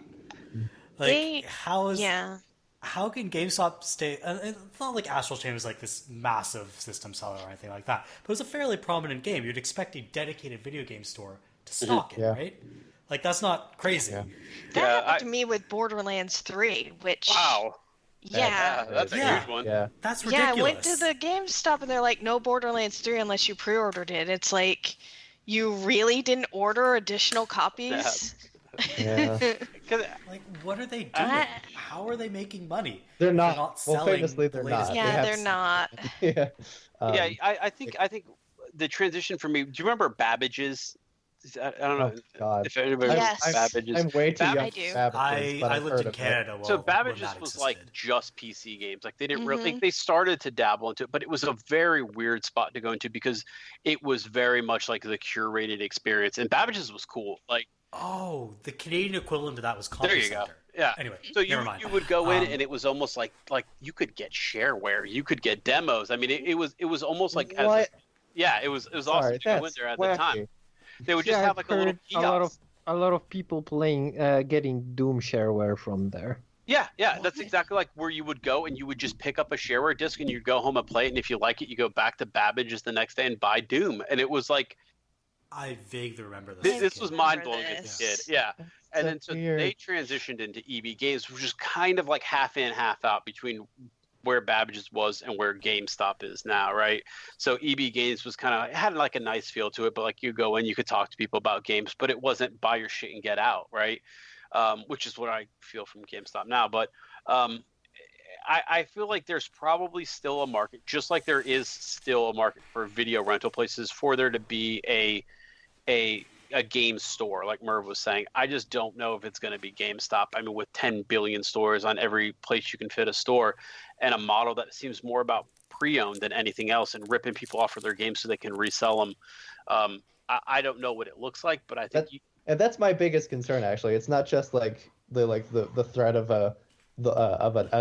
How is Yeah. how can GameStop stay? It's not like Astral Chain was like this massive system seller or anything like that, but it was a fairly prominent game. You'd expect a dedicated video game store to stock it, right? Like, that's not crazy. That happened to me with Borderlands 3, which... Wow. Yeah. That's a huge one. Yeah. That's ridiculous. Yeah, I went to the GameStop and they're like, no Borderlands 3 unless you pre-ordered it. It's like, you really didn't order additional copies? Yeah. Like, what are they doing? How are they making money? They're not. Well, Well, famously, the they're latest not. game. Yeah, they're not. Yeah. I think the transition for me. Do you remember Babbage's? I don't know God. if anybody Yes. remembers Babbage's. I'm way too young I for do. Babbage's, but I I've lived heard in of it. Canada. So when Babbage's that was like existed. just PC games. Like they didn't really. They started to dabble into it, but it was a very weird spot to go into because it was very much like the curated experience. And Babbage's was cool. Like Oh, the Canadian equivalent to that was there Comedy you go. Center. Yeah. Anyway, So you never mind. would go in and it was almost like you could get shareware, you could get demos. I mean, it was almost like What? it was awesome Sorry, to go in that's there at the time. wacky. They would just Yeah, have I've like a little heard kiosk. a lot of people playing, getting Doom shareware from there. Yeah, that's exactly like where you would go and you would just pick up a shareware disc and you'd go home and play it, and if you like it, you go back to Babbage's the next day and buy Doom. And it was like I vaguely remember this. this was mind blowing as a this. kid. Yeah. And then so weird. they transitioned into EB Games, which is kind of like half in, half out between where Babbage's was and where GameStop is now, right? So EB Games was kind of it had like a nice feel to it, but like you go in, you could talk to people about games, but it wasn't buy your shit and get out, right? Which is what I feel from GameStop now. But I feel like there's probably still a market, just like there is still a market for video rental places, for there to be a game store, like Merve was saying. I just don't know if it's going to be GameStop. I mean, with 10 billion stores on every place you can fit a store, and a model that seems more about pre-owned than anything else, and ripping people off for their games so they can resell them. I don't know what it looks like, but I think And that's my biggest concern, actually. It's not just like the threat of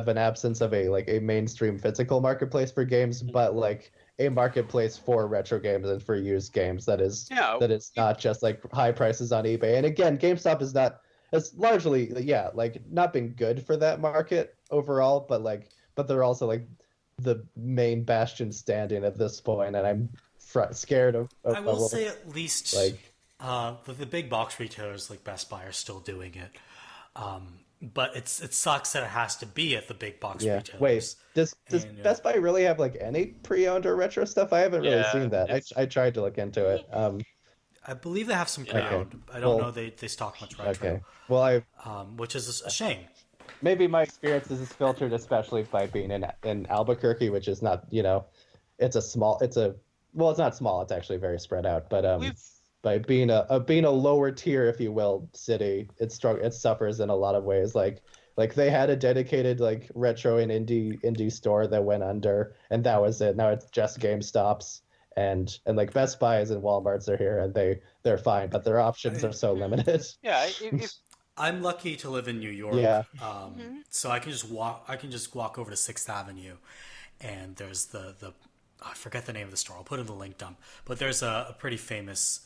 an absence of a mainstream physical marketplace for games, but like a marketplace for retro games and for used games that is not just like high prices on eBay. And again, GameStop has largely like not been good for that market overall, but they're also like the main bastion standing at this point, and I'm scared of I will say at least the big box retailers like Best Buy are still doing it. But it sucks that it has to be at the big box retailers. Wait, does Best Buy really have like any pre-owned or retro stuff? I haven't really seen that. I tried to look into it. I believe they have some pre-owned. I don't know they stock much retro. Okay. Well, which is a shame. Maybe my experience is filtered, especially by being in Albuquerque, which is not, it's not small. It's actually very spread out. But by being a lower tier, if you will, city, it suffers in a lot of ways. Like they had a dedicated like retro and indie store that went under, and that was it. Now it's just GameStops and like Best Buys and Walmarts are here, and they're fine, but their options are so limited. Yeah, I'm lucky to live in New York. Yeah. So I can just walk over to 6th Avenue, and there's the I forget the name of the store. I'll put in the link dump. But there's a pretty famous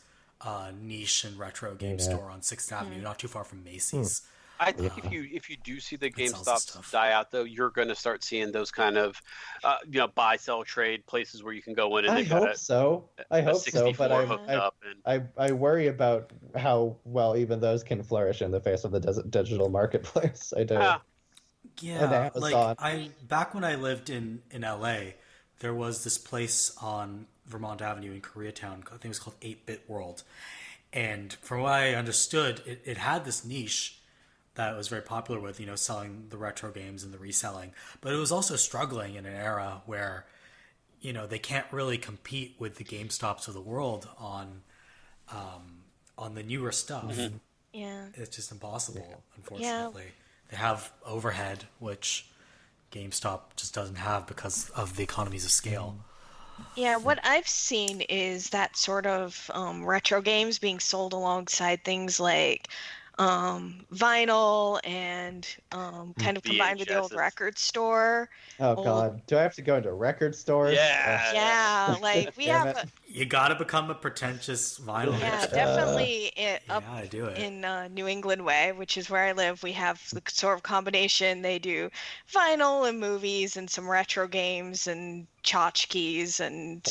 niche and retro game store on 6th Avenue, not too far from Macy's. I think if you do see the GameStops die out, though, you're going to start seeing those kind of buy, sell, trade places where you can go in and I hope so. But I worry about how well even those can flourish in the face of the digital marketplace. I do. Yeah, like back when I lived in LA, there was this place on Vermont Avenue in Koreatown. I think it was called 8-Bit World, and from what I understood, it had this niche that it was very popular with, selling the retro games and the reselling. But it was also struggling in an era where, they can't really compete with the GameStops of the world on the newer stuff. Mm-hmm. Yeah. It's just impossible, unfortunately. Yeah. They have overhead, which GameStop just doesn't have because of the economies of scale. Yeah, what I've seen is that sort of retro games being sold alongside things like vinyl and kind of combined with the old VHSs. record store. Oh Old- God, do I have to go into record stores? Yeah. Yeah, like we Damn have it. You gotta become a pretentious vinyl yeah, hipster. definitely up Yeah, I do it. in New England way, which is where I live. We have the sort of combination. They do vinyl and movies and some retro games and tchotchkes and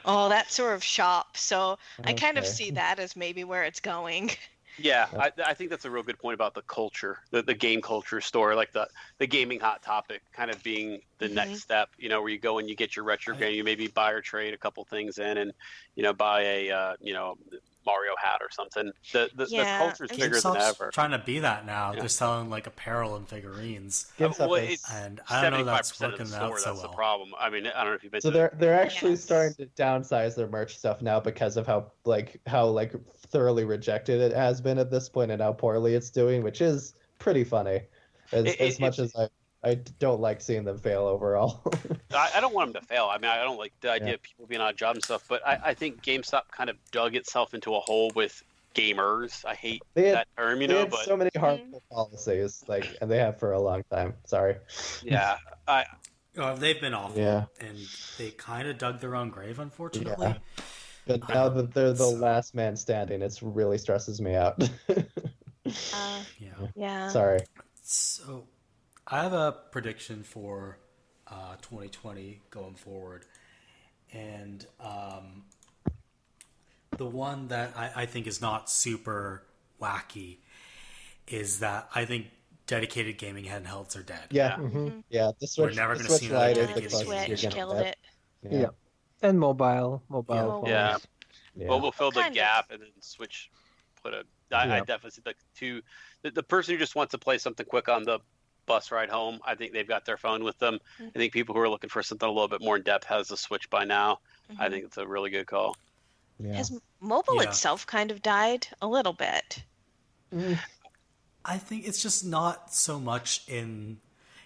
all that sort of shop. So I kind of Okay. see that as maybe where it's going. Yeah, I think that's a real good point about the culture, the game culture store, like the gaming hot topic kind of being the next step, you know, where you go and you get your retro game, you maybe buy or trade a couple things in and, you know, buy a, Mario hat or something. The Yeah, culture's bigger than GameStop's ever. trying to be that now. Yeah. They're selling like apparel and figurines, GameStop Well, is- it's and I don't know that's 75% of the working store, out so that's the well. problem. I mean, I don't know if you've been So to they're actually Yes. starting to downsize their merch stuff now because of how thoroughly rejected it has been at this point and how poorly it's doing, which is pretty funny. As much as I don't like seeing them fail overall. I don't want them to fail. I mean, I don't like the idea of people being on a job and stuff, but I think GameStop kind of dug itself into a hole with gamers. I hate They had- that term, They but had so many harmful policies, and they have for a long time. Sorry. yeah, They've been awful, Yeah. and they kind of dug their own grave, unfortunately. Yeah. But now that they're the last man standing, it really stresses me out. Yeah. Yeah. Sorry. So, I have a prediction for 2020 going forward, and the one that I think is not super wacky is that I think dedicated gaming handhelds are dead. Yeah. Mhm. Yeah. The Switch. never the gonna Switch see another Lite is Yeah, the dedicated the gaming closest Switch you're gonna killed get. it. Yeah. And mobile phones. Yeah. Yeah. mobile filled the Kind of. gap, and then Switch put a. I Yeah. definitely see the person who just wants to play something quick on the bus ride home. I think they've got their phone with them. I think people who are looking for something a little bit more in depth has the Switch by now. I think it's a really good call. Yeah. Has mobile Yeah. itself kind of died a little bit? I think it's just not so much in.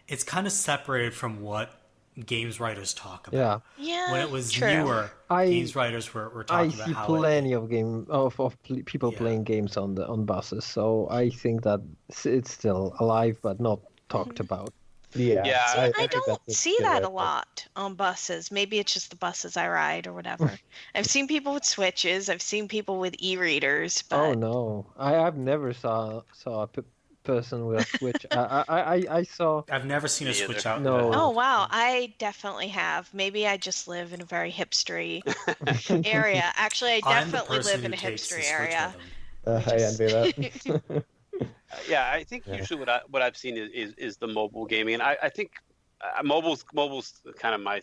It's kind of separated from what games writers talk about. Yeah. Yeah. When it was true. newer, I- games writers were I talking see about how plenty of people Yeah. playing games on buses, so I think that it's still alive but not talked about. Yeah. Yeah, See, I think don't that's a see good that way a of- lot on buses. Maybe it's just the buses I ride or whatever. I've seen people with Switches. I've seen people with e-readers, but Oh no, I've never saw a person with a Switch. I saw. I've never seen a Me Switch either. out. No. oh wow, I definitely have. Maybe I just live in a very hipstery area. Actually, I I'm the definitely person live in who a takes the hipstery Switch area. with them. I envy that. Yeah, I think Yeah. usually what I've seen is the mobile gaming, and I think mobile's kind of my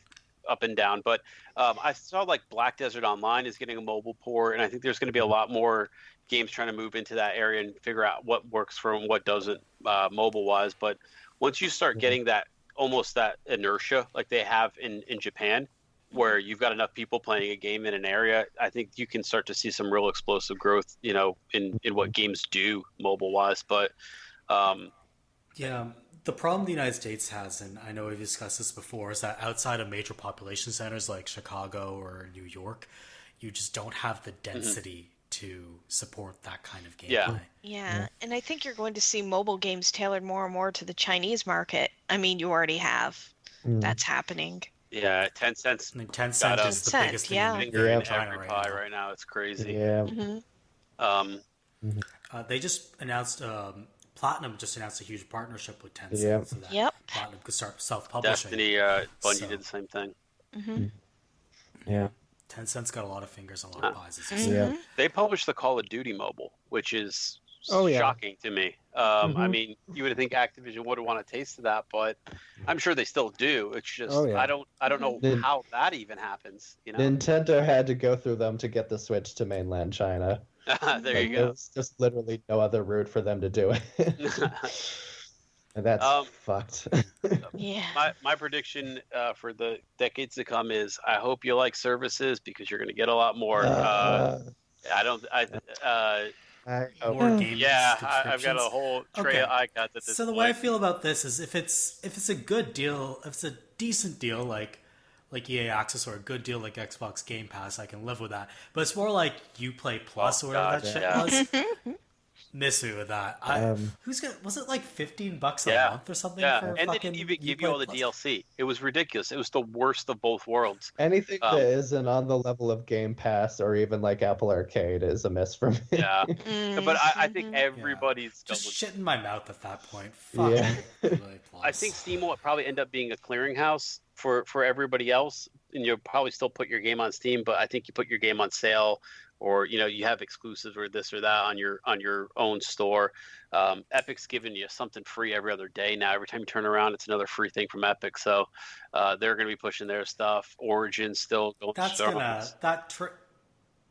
up and down. But I saw like Black Desert Online is getting a mobile port, and I think there's going to be a lot more games trying to move into that area and figure out what works for and what doesn't mobile wise. But once you start getting that almost that inertia like they have in Japan, where you've got enough people playing a game in an area, I think you can start to see some real explosive growth, you know, in what games do mobile wise. But Yeah, the problem the United States has, and I know we've discussed this before, is that outside of major population centers like Chicago or New York, you just don't have the density to support that kind of gameplay. Yeah. Yeah, and I think you're going to see mobile games tailored more and more to the Chinese market. I mean, you already have. That's happening. yeah, 10 cents I mean, 10 cent Got is the 10 biggest cent, thing yeah. in finger in China every right pie now. right now. It's crazy. Yeah. Um, They just announced, Platinum just announced a huge partnership with Tencent Yeah. so that Yep. Platinum could start self-publishing. Destiny, Bungie So- did the same thing. Yeah. Tencent's got a lot of fingers and a lot of pies. Yeah. They published the Call of Duty mobile, which is Oh, yeah. shocking to me. I mean, you would think Activision would want a taste of that, but I'm sure they still do. It's just Oh, yeah. I don't know Then- how that even happens. You know, Nintendo had to go through them to get the Switch to mainland China. there you There go. was just literally no other route for them to do it. And that's fucked. Yeah. My prediction for the decades to come is I hope you like services because you're going to get a lot more. I don't. I hope More game Yeah, I've got a subscriptions. whole tray of Okay. iCats at this So the point. way I feel about this is if it's a good deal, if it's a decent deal like EA Access or a good deal like Xbox Game Pass, I can live with that. But it's more like Uplay Plus Oh, or whatever God, that shit yeah. was. miss me with that. Who's gonna? Was it like $15 a month or something? Yeah, for and they fucking didn't even give you all the Plus? DLC. It was ridiculous. It was the worst of both worlds. Anything that isn't on the level of Game Pass or even like Apple Arcade is a miss for me. Yeah, but I think Mhm. everybody's Just going shit in my mouth at that point. Fuck. Yeah. I think Steam will probably end up being a clearinghouse for everybody else, and you'll probably still put your game on Steam, but I think you put your game on sale, or you have exclusives or this or that on your own store. Epic's giving you something free every other day now. Every time you turn around, it's another free thing from Epic. So they're going to be pushing their stuff. Origin's still going. That's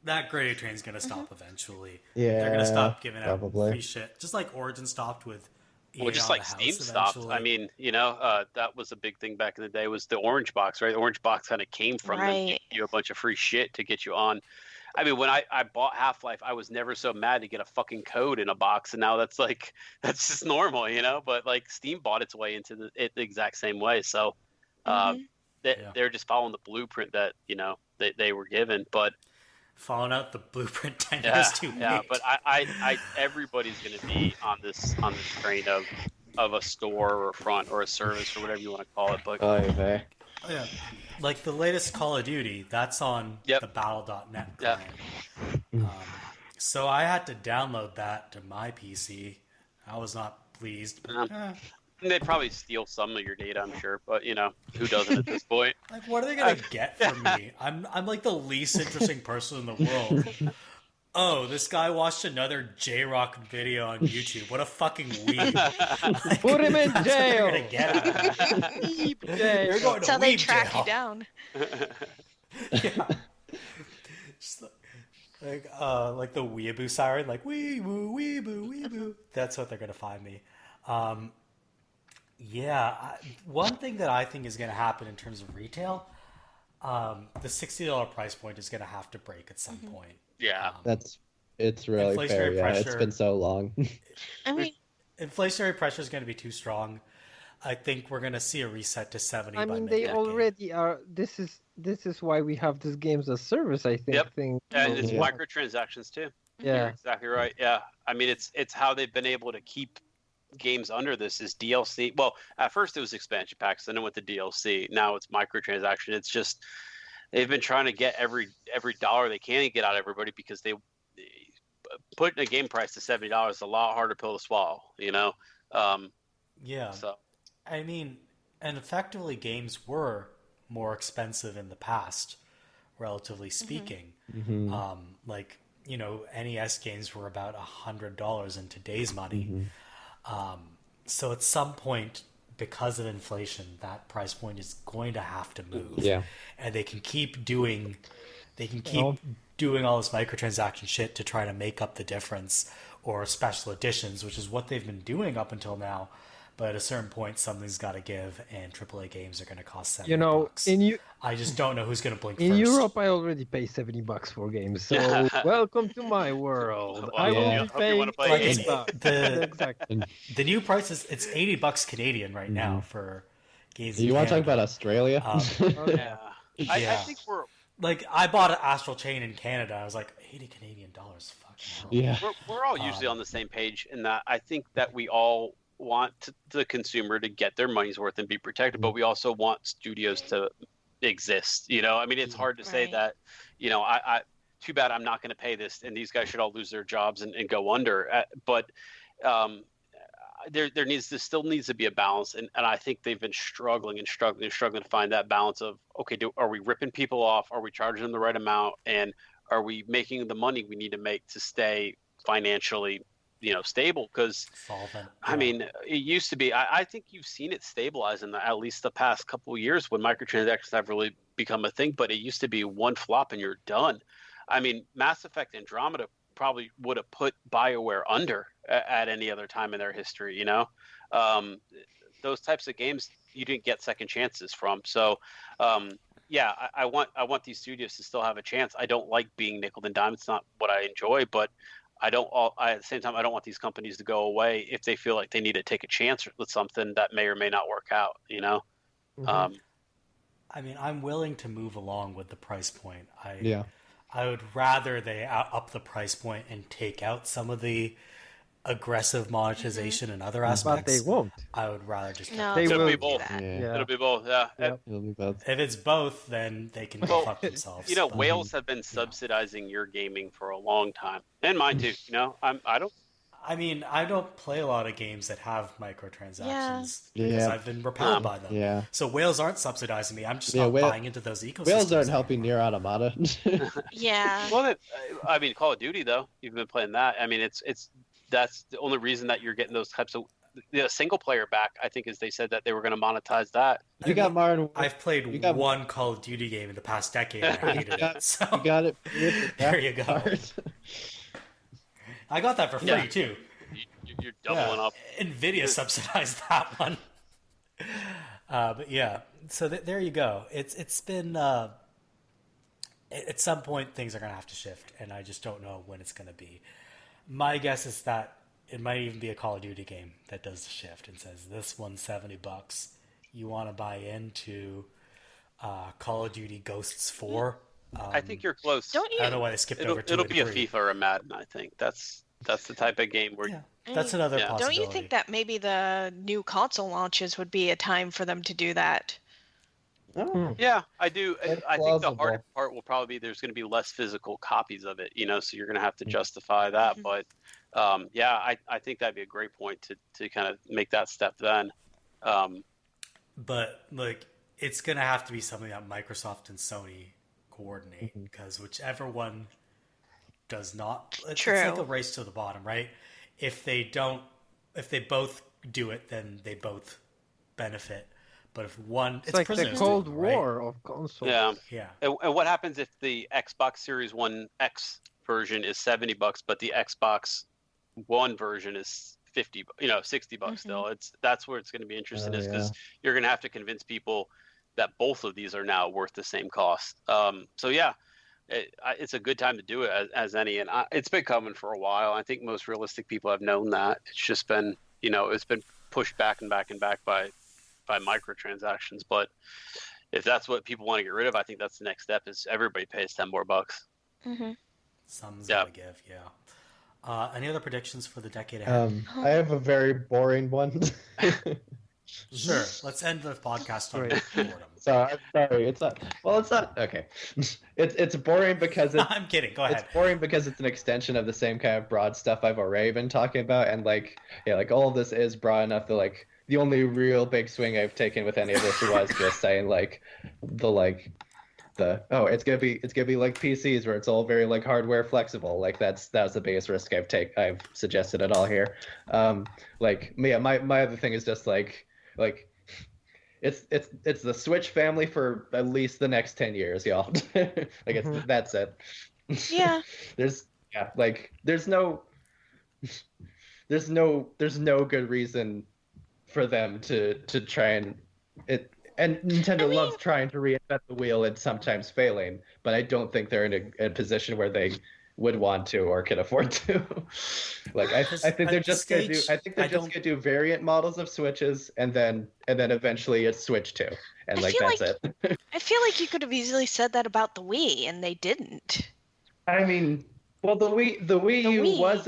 that gravy train's gonna stop eventually. Yeah, They're gonna stop giving out probably. free shit, just like Origin stopped with. EA Well, just on like the Steam house stopped. eventually. I mean, that was a big thing back in the day. Was the Orange Box, right? The Orange Box kind of came from them, Right. giving you a bunch of free shit to get you on. I mean, when I bought Half-Life, I was never so mad to get a fucking code in a box, and now that's just normal, But like Steam bought its way into the exact same way, so they're just following the blueprint that they were given, but. Following out the blueprint 10 Yeah, years too late. yeah, but I everybody's going to be on this train of a store or a front or a service or whatever you want to call it. But Oh, yeah. Oh, yeah. Like the latest Call of Duty, that's on Yep. the Battle.net Yeah. client. So I had to download that to my PC. I was not pleased. But, they'd probably steal some of your data, I'm sure. But who doesn't at this point? like, what are they gonna get from me? I'm like the least interesting person in the world. Oh, this guy watched another J-Rock video on YouTube. What a fucking weeb. Like, Put him in that's what jail. they're gonna get out of that. You're going That's to how they weeb track jail. you down. Yeah. Just like the weeaboo siren, like weeboo, weeboo, weeboo. That's what they're gonna find me. One thing that I think is gonna happen in terms of retail, the $60 price point is gonna have to break at some point. Yeah. It's really Inflationary fair. Yeah, it's pressure. been so long. I mean, Inflationary pressure is going to be too strong. I think we're going to see a reset to 70 I by mean, they mid-decade. already are. This is why we have this games as service. I think. Yep. Thing. And it's Yeah. microtransactions too. You're Yeah. exactly right. Yeah. I mean, it's how they've been able to keep games under this is DLC. Well, at first it was expansion packs, then it went to DLC. Now it's microtransaction. It's just they've been trying to get every dollar they can get out of everybody because they putting a game price to $70 is a lot harder pill to swallow. Yeah. So I mean, and effectively games were more expensive in the past, relatively speaking. Like, NES games were about $100 in today's money. So at some point, because of inflation, that price point is going to have to move. Yeah. And they can keep doing all this microtransaction shit to try to make up the difference, or special editions, which is what they've been doing up until now. But at a certain point, something's got to give, and AAA games are going to cost $70. I just don't know who's going to blink In first. Europe, I already pay $70 for games. So welcome to my world. Well, I will yeah. be Hope you paying wanna play $80. Exactly. The new price is it's $80 Canadian right now for games. You in want to talk Canada. about Australia? Oh, yeah. I Yeah. think we're Like, I bought an Astral Chain in Canada. I was like, $80 Canadian dollars. Fucking hell. Yeah. we're all usually on the same page in that I think that we all want the consumer to get their money's worth and be protected, but we also want studios to exist. I mean, it's hard to say Right. that, I too bad I'm not going to pay this and these guys should all lose their jobs and go under. But there still needs to be a balance, and I think they've been struggling to find that balance of, okay, are we ripping people off? Are we charging them the right amount? And are we making the money we need to make to stay financially stable? Because Solvent. I mean, it used to be. I think you've seen it stabilize in at least the past couple of years when microtransactions have really become a thing. But it used to be one flop and you're done. I mean, Mass Effect Andromeda probably would have put BioWare under at any other time in their history. Those types of games you didn't get second chances from. So, yeah, I want these studios to still have a chance. I don't like being nickel and dime. It's not what I enjoy, but at the same time, I don't want these companies to go away if they feel like they need to take a chance with something that may or may not work out, I mean, I'm willing to move along with the price point. Yeah. I would rather they up the price point and take out some of the aggressive monetization and other But aspects, they won't. I would rather just No, They It'll will be do both. that. Yeah. It'll be both. Yeah. Yep. It'll be both. if it's both, then they can go Well, fuck themselves. You know, but- whales have been subsidizing your gaming for a long time, and mine too. You know, I don't. I mean, I don't play a lot of games that have microtransactions because Yeah. I've been repelled by them. Yeah. So whales aren't subsidizing me. I'm just Yeah, not whale- buying into those ecosystems. Whales aren't anymore. helping near Automata. Yeah. Well, I mean, Call of Duty though. You've been playing that. I mean, it's that's the only reason that you're getting those types of single player back. I think is they said that they were going to monetize that. You got Martin. I've played You got- one Call of Duty game in the past decade and I hated it. So You got it. there you go. Part. I got that for free Yeah. too. You're doubling up. Nvidia subsidized that one. But yeah, so there you go. It's been at some point things are gonna have to shift, and I just don't know when it's gonna be. My guess is that it might even be a Call of Duty game that does the shift and says this one's $70. You want to buy into Call of Duty Ghosts 4? I think you're close. Don't I you? don't know why they skipped over to It'll be a degree. FIFA or a Madden. I think that's the type of game where. Yeah, that's another Yeah. possibility. Don't you think that maybe the new console launches would be a time for them to do that? Oh. Yeah, I do. That's I think the plausible. hard part will probably be there's going to be less physical copies of it, you know, so you're going to have to justify that. Mhm. But yeah, I think that'd be a great point to kind of make that step then. But like, it's gonna have to be something that Microsoft and Sony coordinate because whichever one does not, it's like True. a race to the bottom, right? If they both do it, then they both benefit. But if one, It's like the prisoners Cold dilemma, right? War of consoles. Yeah. Yeah, And what happens if the Xbox Series One X version is $70, but the Xbox One version is $50, $60 still? That's where it's going to be interesting, Oh, is because you're going to have to convince people that both of these are now worth the same cost. So yeah, it's a good time to do it as any, and it's been coming for a while. I think most realistic people have known that. It's just been, it's been pushed back and back and back by microtransactions. But if that's what people want to get rid of, I think that's the next step. Is everybody pays $10 more. Mm-hmm. some's Yeah. gotta give. Yeah. Any other predictions for the decade ahead? I have a very boring one. Sure. Let's end the podcast on Right. boredom. So I'm sorry. It's not. Well, it's not. Okay. It's boring because it's I'm kidding. Go ahead. It's boring because it's an extension of the same kind of broad stuff I've already been talking about, and all of this is broad enough that the only real big swing I've taken with any of this was just saying it's gonna be like PCs where it's all very hardware flexible. That's the biggest risk I've suggested at all here. My other thing is just it's the Switch family for at least the next 10 years, y'all. That's it. Yeah. There's no good reason for them to try and Nintendo loves trying to reinvent the wheel and sometimes failing, but I don't think they're in a position where they would want to or can afford to. I think they're just gonna do variant models of Switches and then eventually it's Switch 2. And I feel that's it. I feel like you could have easily said that about the Wii, and they didn't. I mean, well, the Wii U Wii. was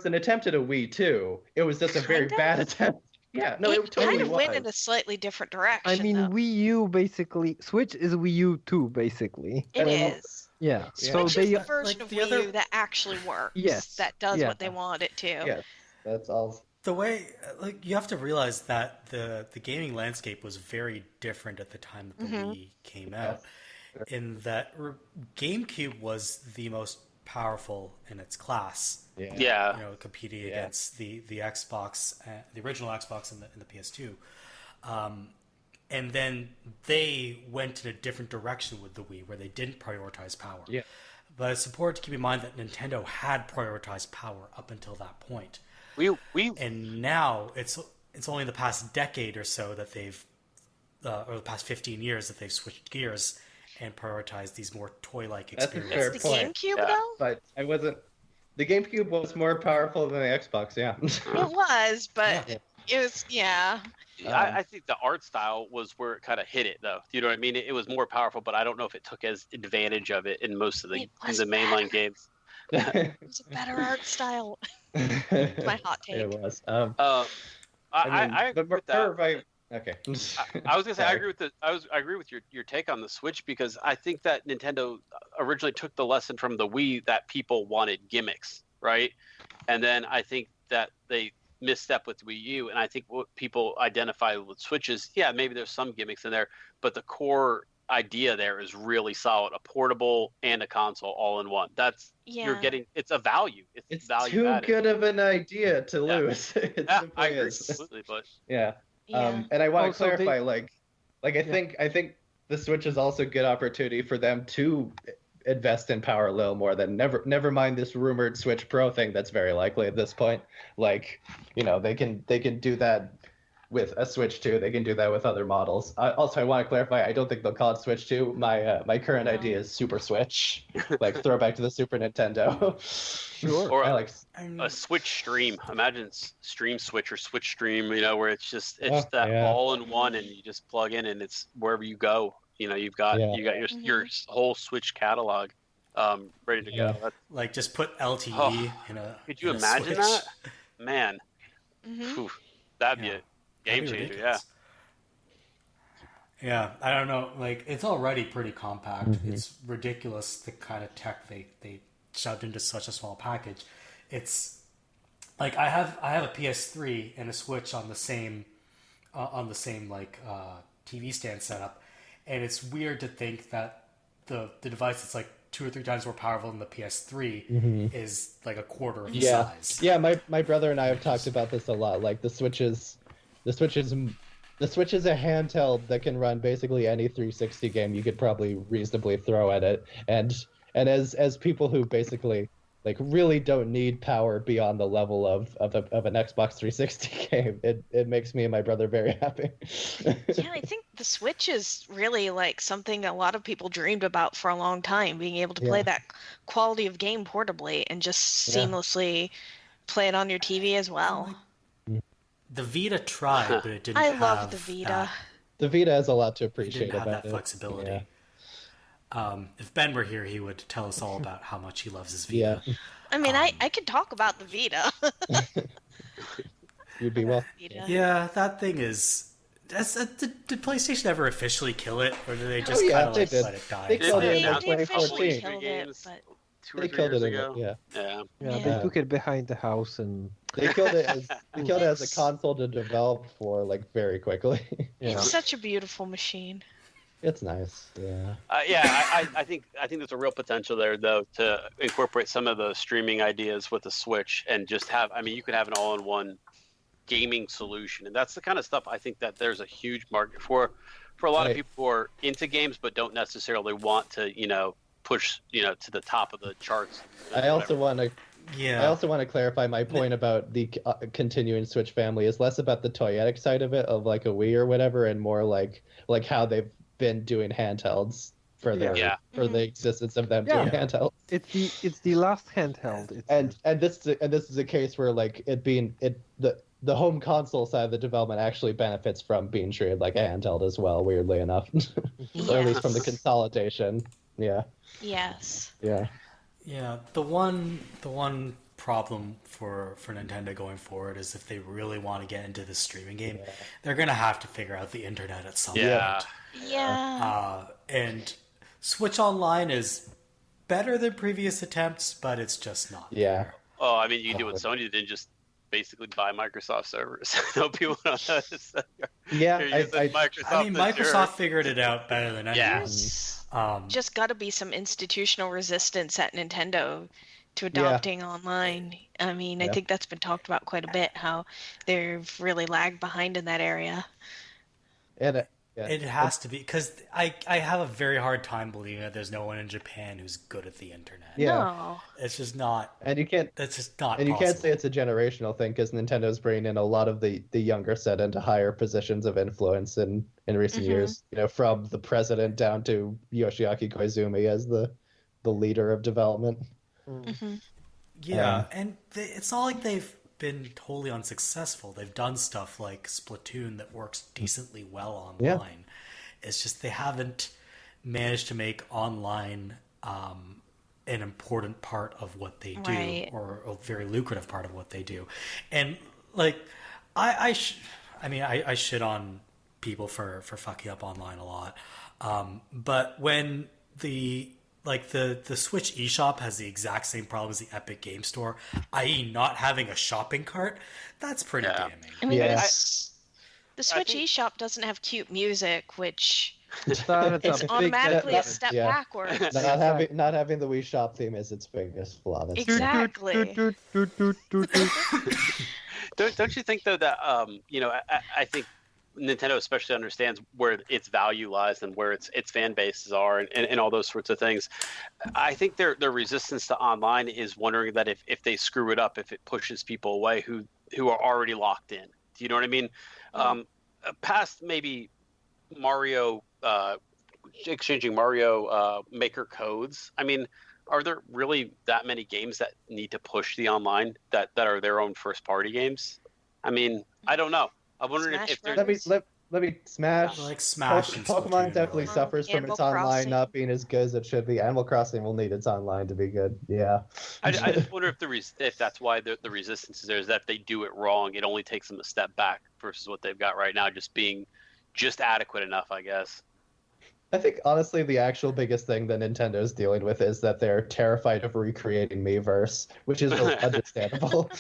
an attempt at a Wii too. It was just a very Kinda? bad attempt. Yeah, no, it totally kind of was. went in a slightly different direction. I mean, though. Wii U basically, Switch is Wii U 2 basically. It and is. Yeah. So Switch they is the version of the Wii other- U that actually works. Yes, That does yeah. what they want it to. Yes, that's all. The way, you have to realize that the gaming landscape was very different at the time that the Wii came out. In that GameCube was the most powerful in its class. Yeah. Competing against the Xbox, the original Xbox and the PS2. And then they went in a different direction with the Wii, where they didn't prioritize power. Yeah. But it's important to keep in mind that Nintendo had prioritized power up until that point. We And now it's only the past decade or so that they've, or the past 15 years that they've switched gears and prioritized these more toy-like That's a experiences. fair The point. GameCube, Yeah. though? But I wasn't. The GameCube was more powerful than the Xbox. Yeah. It was, but Yeah. it was, yeah. I think the art style was where it kind of hit it, though. You know what I mean? It was more powerful, but I don't know if it took as advantage of it in most of the It was mainline better. games. It was a better art style. My hot take. It was. I agree with that. Okay. I was gonna say I Sorry. agree with I agree with your take on the Switch, because I think that Nintendo originally took the lesson from the Wii that people wanted gimmicks, right? And then I think that they misstep with Wii U, and I think what people identify with Switch is, yeah, maybe there's some gimmicks in there, but the core idea there is really solid. A portable and a console all in one. You're getting, it's a value. It's value too added. good of an idea to Yeah. lose. It Yeah, simply I agree is. completely, but Yeah. Yeah. And I want Also, to clarify, I think the Switch is also a good opportunity for them to invest in power a little more than never mind this rumored Switch Pro thing that's very likely at this point. Like, they can do that with a Switch 2. They can do that with other models. Also, I want to clarify, I don't think they'll call it Switch 2. My current idea is Super Switch, like throwback to the Super Nintendo. Sure. or I a Switch Stream. Imagine Stream Switch or Switch Stream, where it's just that yeah. all in one, and you just plug in, and it's wherever you go. You've got your whole Switch catalog ready to go. like just put LTE in a. Could you in a imagine Switch. that? Man, Mhm. Phew, that'd be Yeah. a game That'd be changer. Yeah. ridiculous. Yeah, I don't know. Like, it's already pretty compact. It's ridiculous the kind of tech they shoved into such a small package. It's like I have a PS3 and a Switch on the same TV stand setup, and it's weird to think that the device that's like 2 or 3 times more powerful than the PS3 is like a quarter of the size. Yeah, my brother and I have talked about this a lot. Like the Switch is a handheld that can run basically any 360 game you could probably reasonably throw at it. And as people who basically like really don't need power beyond the level of an Xbox 360 game, it makes me and my brother very happy. Yeah, I think the Switch is really like something a lot of people dreamed about for a long time, being able to play that quality of game portably and just seamlessly play it on your TV as well. The Vita tried, but it didn't I have love the Vita. that. The Vita has a lot to It appreciate didn't have about that it. flexibility. Yeah. If Ben were here, he would tell us all about how much he loves his Vita. Yeah. I mean, I could talk about the Vita. You'd be well. Vita. Yeah, that thing is. Did PlayStation ever officially kill it, or did they just yeah, kind of they like did. let it die? They killed I it mean, in they officially 2014. killed it, but 2 or They 3 killed years it ago. yeah. Yeah, Yeah. they took it behind the house and They killed it as a console to develop for like very quickly. it's such a beautiful machine. It's nice. Yeah. I think there's a real potential there, though, to incorporate some of the streaming ideas with the Switch and just have. I mean, you could have an all-in-one gaming solution, and that's the kind of stuff I think that there's a huge market for a lot of people who are into games but don't necessarily want to, push, to the top of the charts. I also want to. Yeah. I also want to clarify my point about the continuing Switch family is less about the toyetic side of it, of like a Wii or whatever, and more like how they've been doing handhelds for the existence of them doing handhelds. it's the last handheld. And this is a case where like the home console side of the development actually benefits from being treated like a handheld as well, weirdly enough. Or at least from the consolidation. Yeah. Yes. Yeah. Yeah, the one problem for Nintendo going forward is if they really want to get into the streaming game, they're gonna have to figure out the internet at some point. Yeah. And Switch Online is better than previous attempts, but it's just not. Yeah. Oh, I mean, you can do what Sony did, just basically buy Microsoft servers. No people don't notice. Yeah, Microsoft figured it out better than anyone. There's just got to be some institutional resistance at Nintendo to adopting online. I mean, I think that's been talked about quite a bit, how they've really lagged behind in that area. And it has to be, because I have a very hard time believing that there's no one in Japan who's good at the internet. Yeah. No. It's just not. And you can't. That's just not. And you possible. can't say it's a generational thing because Nintendo's bringing in a lot of the younger set into higher positions of influence in recent years. From the president down to Yoshiaki Koizumi as the leader of development. Yeah, and it's not like they've been totally unsuccessful. They've done stuff like Splatoon that works decently well online. It's just they haven't managed to make online an important part of what they do, Right. or a very lucrative part of what they do. And like, I shit on people for fucking up online a lot. But when the Switch eShop has the exact same problem as the Epic Game Store, i.e. not having a shopping cart, that's pretty damning. I mean, Yeah. the Switch think- eShop doesn't have cute music, which That's is a big- automatically a that- step yeah. backwards. Not having the Wii Shop theme is its biggest flaw. That's true. Exactly. Don't you think though that I think Nintendo especially understands where its value lies and where its fan bases are and all those sorts of things. I think their resistance to online is wondering that if they screw it up, if it pushes people away who are already locked in. Do you know what I mean? Past maybe Mario exchanging Mario Maker codes. I mean, are there really that many games that need to push the online that are their own first party games? I mean, I don't know. I'm wondering Smash if there's Let me Smash. Like Smash and Pokemon Splatoon. definitely Pokemon, suffers from Animal its online Crossing. not being as good as it should be. Animal Crossing will need its online to be good. Yeah. I just wonder if that's why the resistance is there, is that if they do it wrong, it only takes them a step back versus what they've got right now, just being adequate enough, I guess. I think honestly the actual biggest thing that Nintendo's dealing with is that they're terrified of recreating Miiverse, which is really understandable.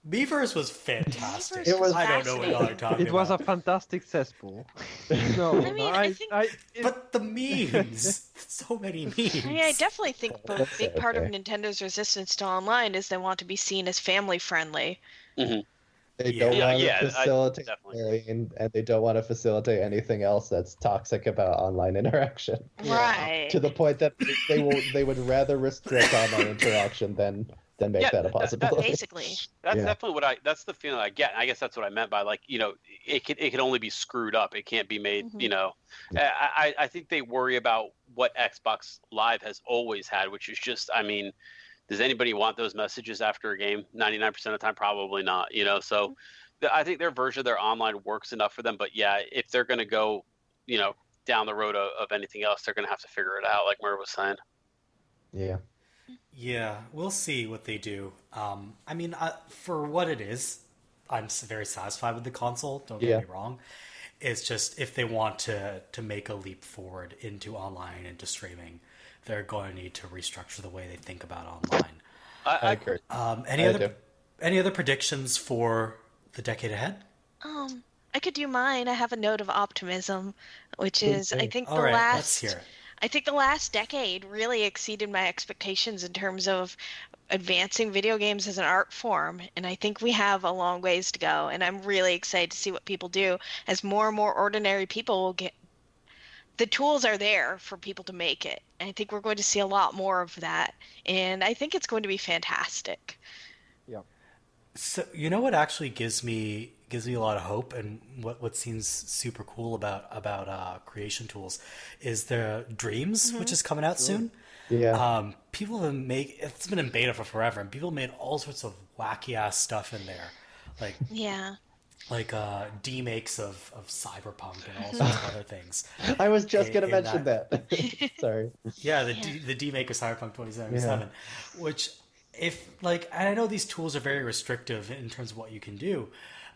Miiverse was fantastic. Miiverse was I don't know what y'all are talking It was a about. fantastic cesspool. No, I mean, I think- But the memes, so many memes. I mean, I definitely think a That's big part of okay. Nintendo's resistance to online is they want to be seen as family friendly. They Yeah. don't Yeah, want yeah, to I facilitate definitely. bullying, and they don't want to facilitate anything else that's toxic about online interaction. Right. To the point that they would rather restrict online interaction than make Yeah, that a possibility. Basically. That's Yeah. definitely that's the feeling I get. I guess that's what I meant by, like, it can only be screwed up. It can't be made, Mhm. I think they worry about what Xbox Live has always had, which is just, I mean, does anybody want those messages after a game? 99% of the time, probably not, so I think their version of their online works enough for them. But yeah, if they're going to go, down the road of anything else, they're going to have to figure it out, like Merve was saying. Yeah. Yeah, we'll see what they do. I mean, for what it is, I'm very satisfied with the console. Don't get me wrong. It's just if they want to make a leap forward into online, into streaming, they're going to need to restructure the way they think about online. I agree. Any other predictions for the decade ahead? I could do mine. I have a note of optimism, which is I think All right, let's hear it. I think the last decade really exceeded my expectations in terms of advancing video games as an art form, and I think we have a long ways to go, and I'm really excited to see what people do as more and more ordinary people will get the tools are there for people to make it. And I think we're going to see a lot more of that, and I think it's going to be fantastic. So you know what actually gives me a lot of hope, and what seems super cool about creation tools is the Dreams, which is coming out soon. Yeah. People have it's been in beta for forever, and people made all sorts of wacky ass stuff in there, like Demyx of Cyberpunk and all sorts of other things. I was just going to in mention that. Sorry. Yeah, the Demyx of Cyberpunk 2077, which and I know these tools are very restrictive in terms of what you can do,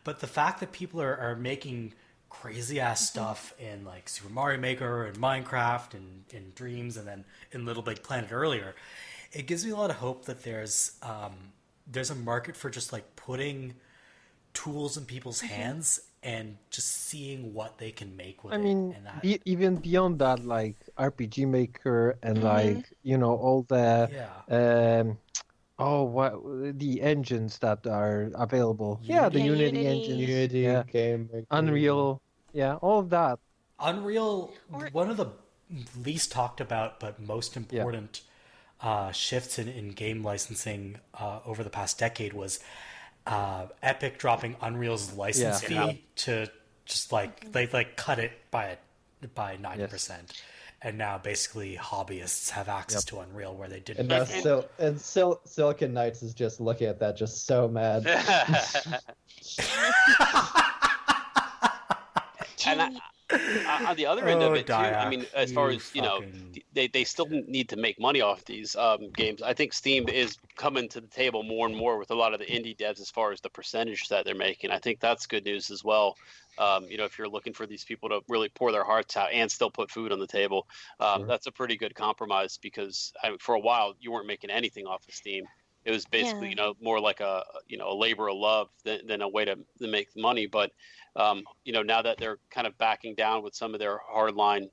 but the fact that people are making crazy ass stuff in like Super Mario Maker and Minecraft and in Dreams and then in Little Big Planet earlier, it gives me a lot of hope that there's a market for just like putting tools in people's hands and just seeing what they can make with I it. mean, And that, even beyond that, like RPG Maker and like all the the engines that are available. Yeah, the Unity engines. Unity Yeah. game. Unreal. Yeah, all of that. Unreal, one of the least talked about but most important shifts in game licensing over the past decade was Epic dropping Unreal's license fee to just they cut it by 90%. And now basically hobbyists have access to Unreal where they didn't And now before. Silicon Knights is just looking at that, just so mad. And On the other end of it too, I Diak, mean, as far as fucking- they still need to make money off these games. I think Steam is coming to the table more and more with a lot of the indie devs as far as the percentage that they're making. I think that's good news as well. If you're looking for these people to really pour their hearts out and still put food on the table, that's a pretty good compromise because for a while you weren't making anything off of Steam. It was basically, more like a labor of love than a way to make money. But, now that they're kind of backing down with some of their hardline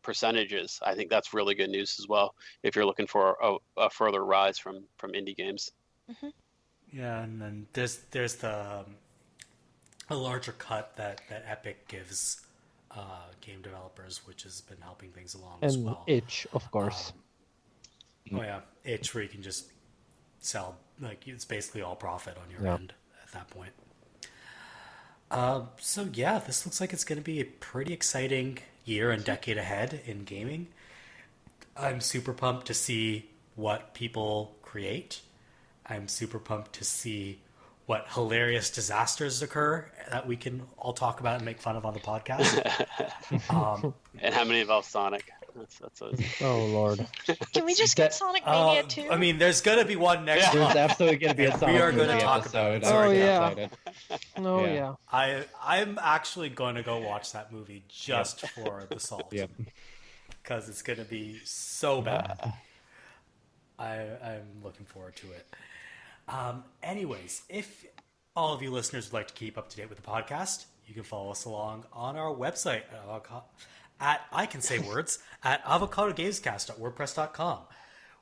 percentages, I think that's really good news as well. If you're looking for a further rise from indie games. Mm-hmm. Yeah, and then there's a larger cut that Epic gives game developers, which has been helping things along as And well. itch, of course. Oh yeah, itch where you can just sell, like it's basically all profit on your end at that point. So yeah, this looks like it's going to be a pretty exciting year and decade ahead in gaming. I'm super pumped to see what people create. I'm super pumped to see what hilarious disasters occur that we can all talk about and make fun of on the podcast. And how many involve Sonic? That's Oh Lord. Can we just get Sonic Mania too? I mean, there's going to be one next There's month. absolutely going to be a We Sonic are gonna movie talk about episode. it. Oh, Very yeah. excited. No, Yeah. yeah. I'm actually going to go watch that movie just for the salt. Yep. Because it's going to be so bad. I'm looking forward to it. Anyways, if all of you listeners would like to keep up to date with the podcast, you can follow us along on our website at avocadogamescast.wordpress.com,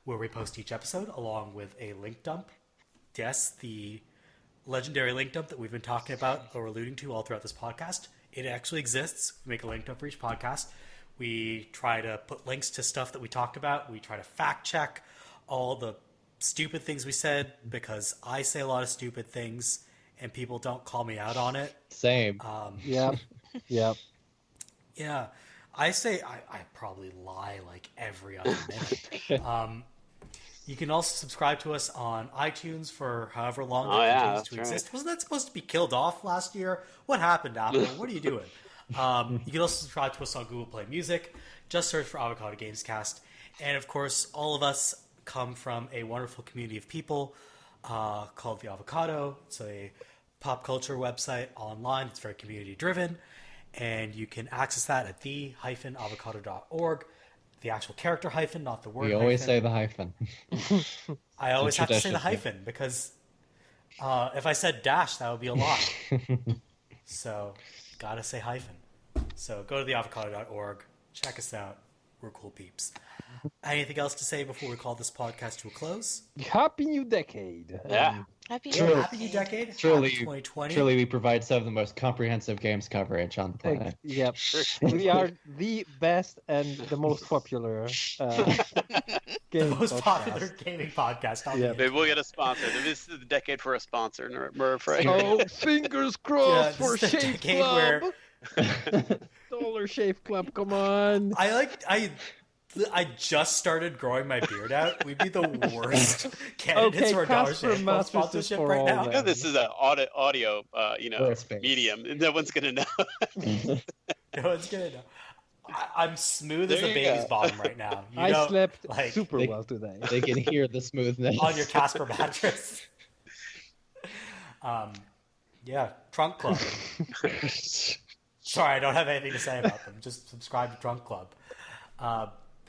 where we post each episode along with a link dump. Yes, the legendary link dump that we've been talking about or alluding to all throughout this podcast. It actually exists. We make a link dump for each podcast. We try to put links to stuff that we talked about. We try to fact check all the stupid things we said, because I say a lot of stupid things and people don't call me out on it. Same. Yep. Yep. Yeah, I say I probably lie like every other minute. You can also subscribe to us on iTunes for however long Oh, it yeah, continues that's to right. exist. Wasn't that supposed to be killed off last year? What happened, Apple? What are you doing? You can also subscribe to us on Google Play Music. Just search for Avocado Gamescast. And of course, all of us come from a wonderful community of people called The Avocado. It's a pop culture website online. It's very community driven. And you can access that at the-avocado.org. The actual character hyphen, not the word We always hyphen. say the hyphen. I always have to say tradition, the yeah. hyphen because if I said dash, that would be a lot. So, gotta say hyphen. So, go to theavocado.org. Check us out. We're cool peeps. Anything else to say before we call this podcast to a close? Happy New Decade. Yeah. Happy Truly. Happy New Decade. Truly, Happy 2020. truly, we provide some of the most comprehensive games coverage on the planet. Yep. We are the best and the most popular The most podcast. popular gaming podcast on Yeah. the Maybe we'll get a sponsor. This is the decade for a sponsor, Merve, right? Oh, fingers Yeah, crossed this for is the Shave decade Club. where Dollar Shave Club, come on. I just started growing my beard out. We'd be the worst candidates Okay, for a Dollar Casper Shave Club Masters is sponsorship for right all now. that. No, this is an audio, Squarespace. medium. No one's gonna know. No one's gonna know. I'm smooth as There a you baby's go. bottom right now. You I know, slept like, super they- well today. They can hear the smoothness. on your Casper mattress. Yeah, Trunk Club. Sorry, I don't have anything to say about them. Just subscribe to Trunk Club.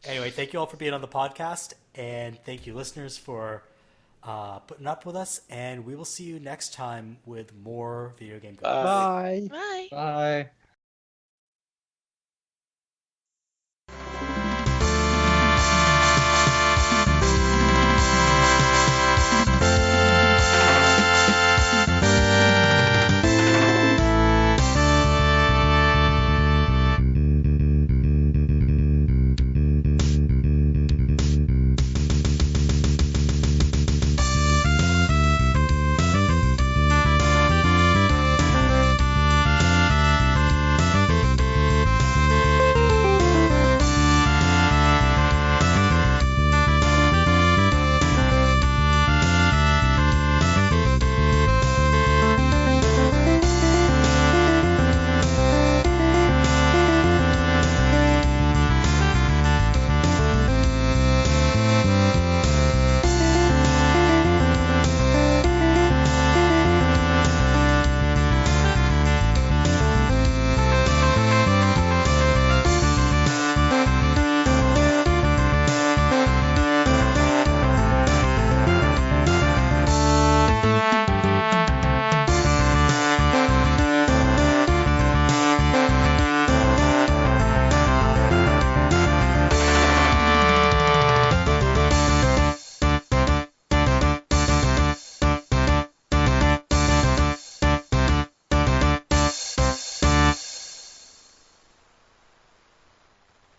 Anyway, thank you all for being on the podcast, and thank you, listeners, for putting up with us. And we will see you next time with more video game. Bye. Bye. Bye.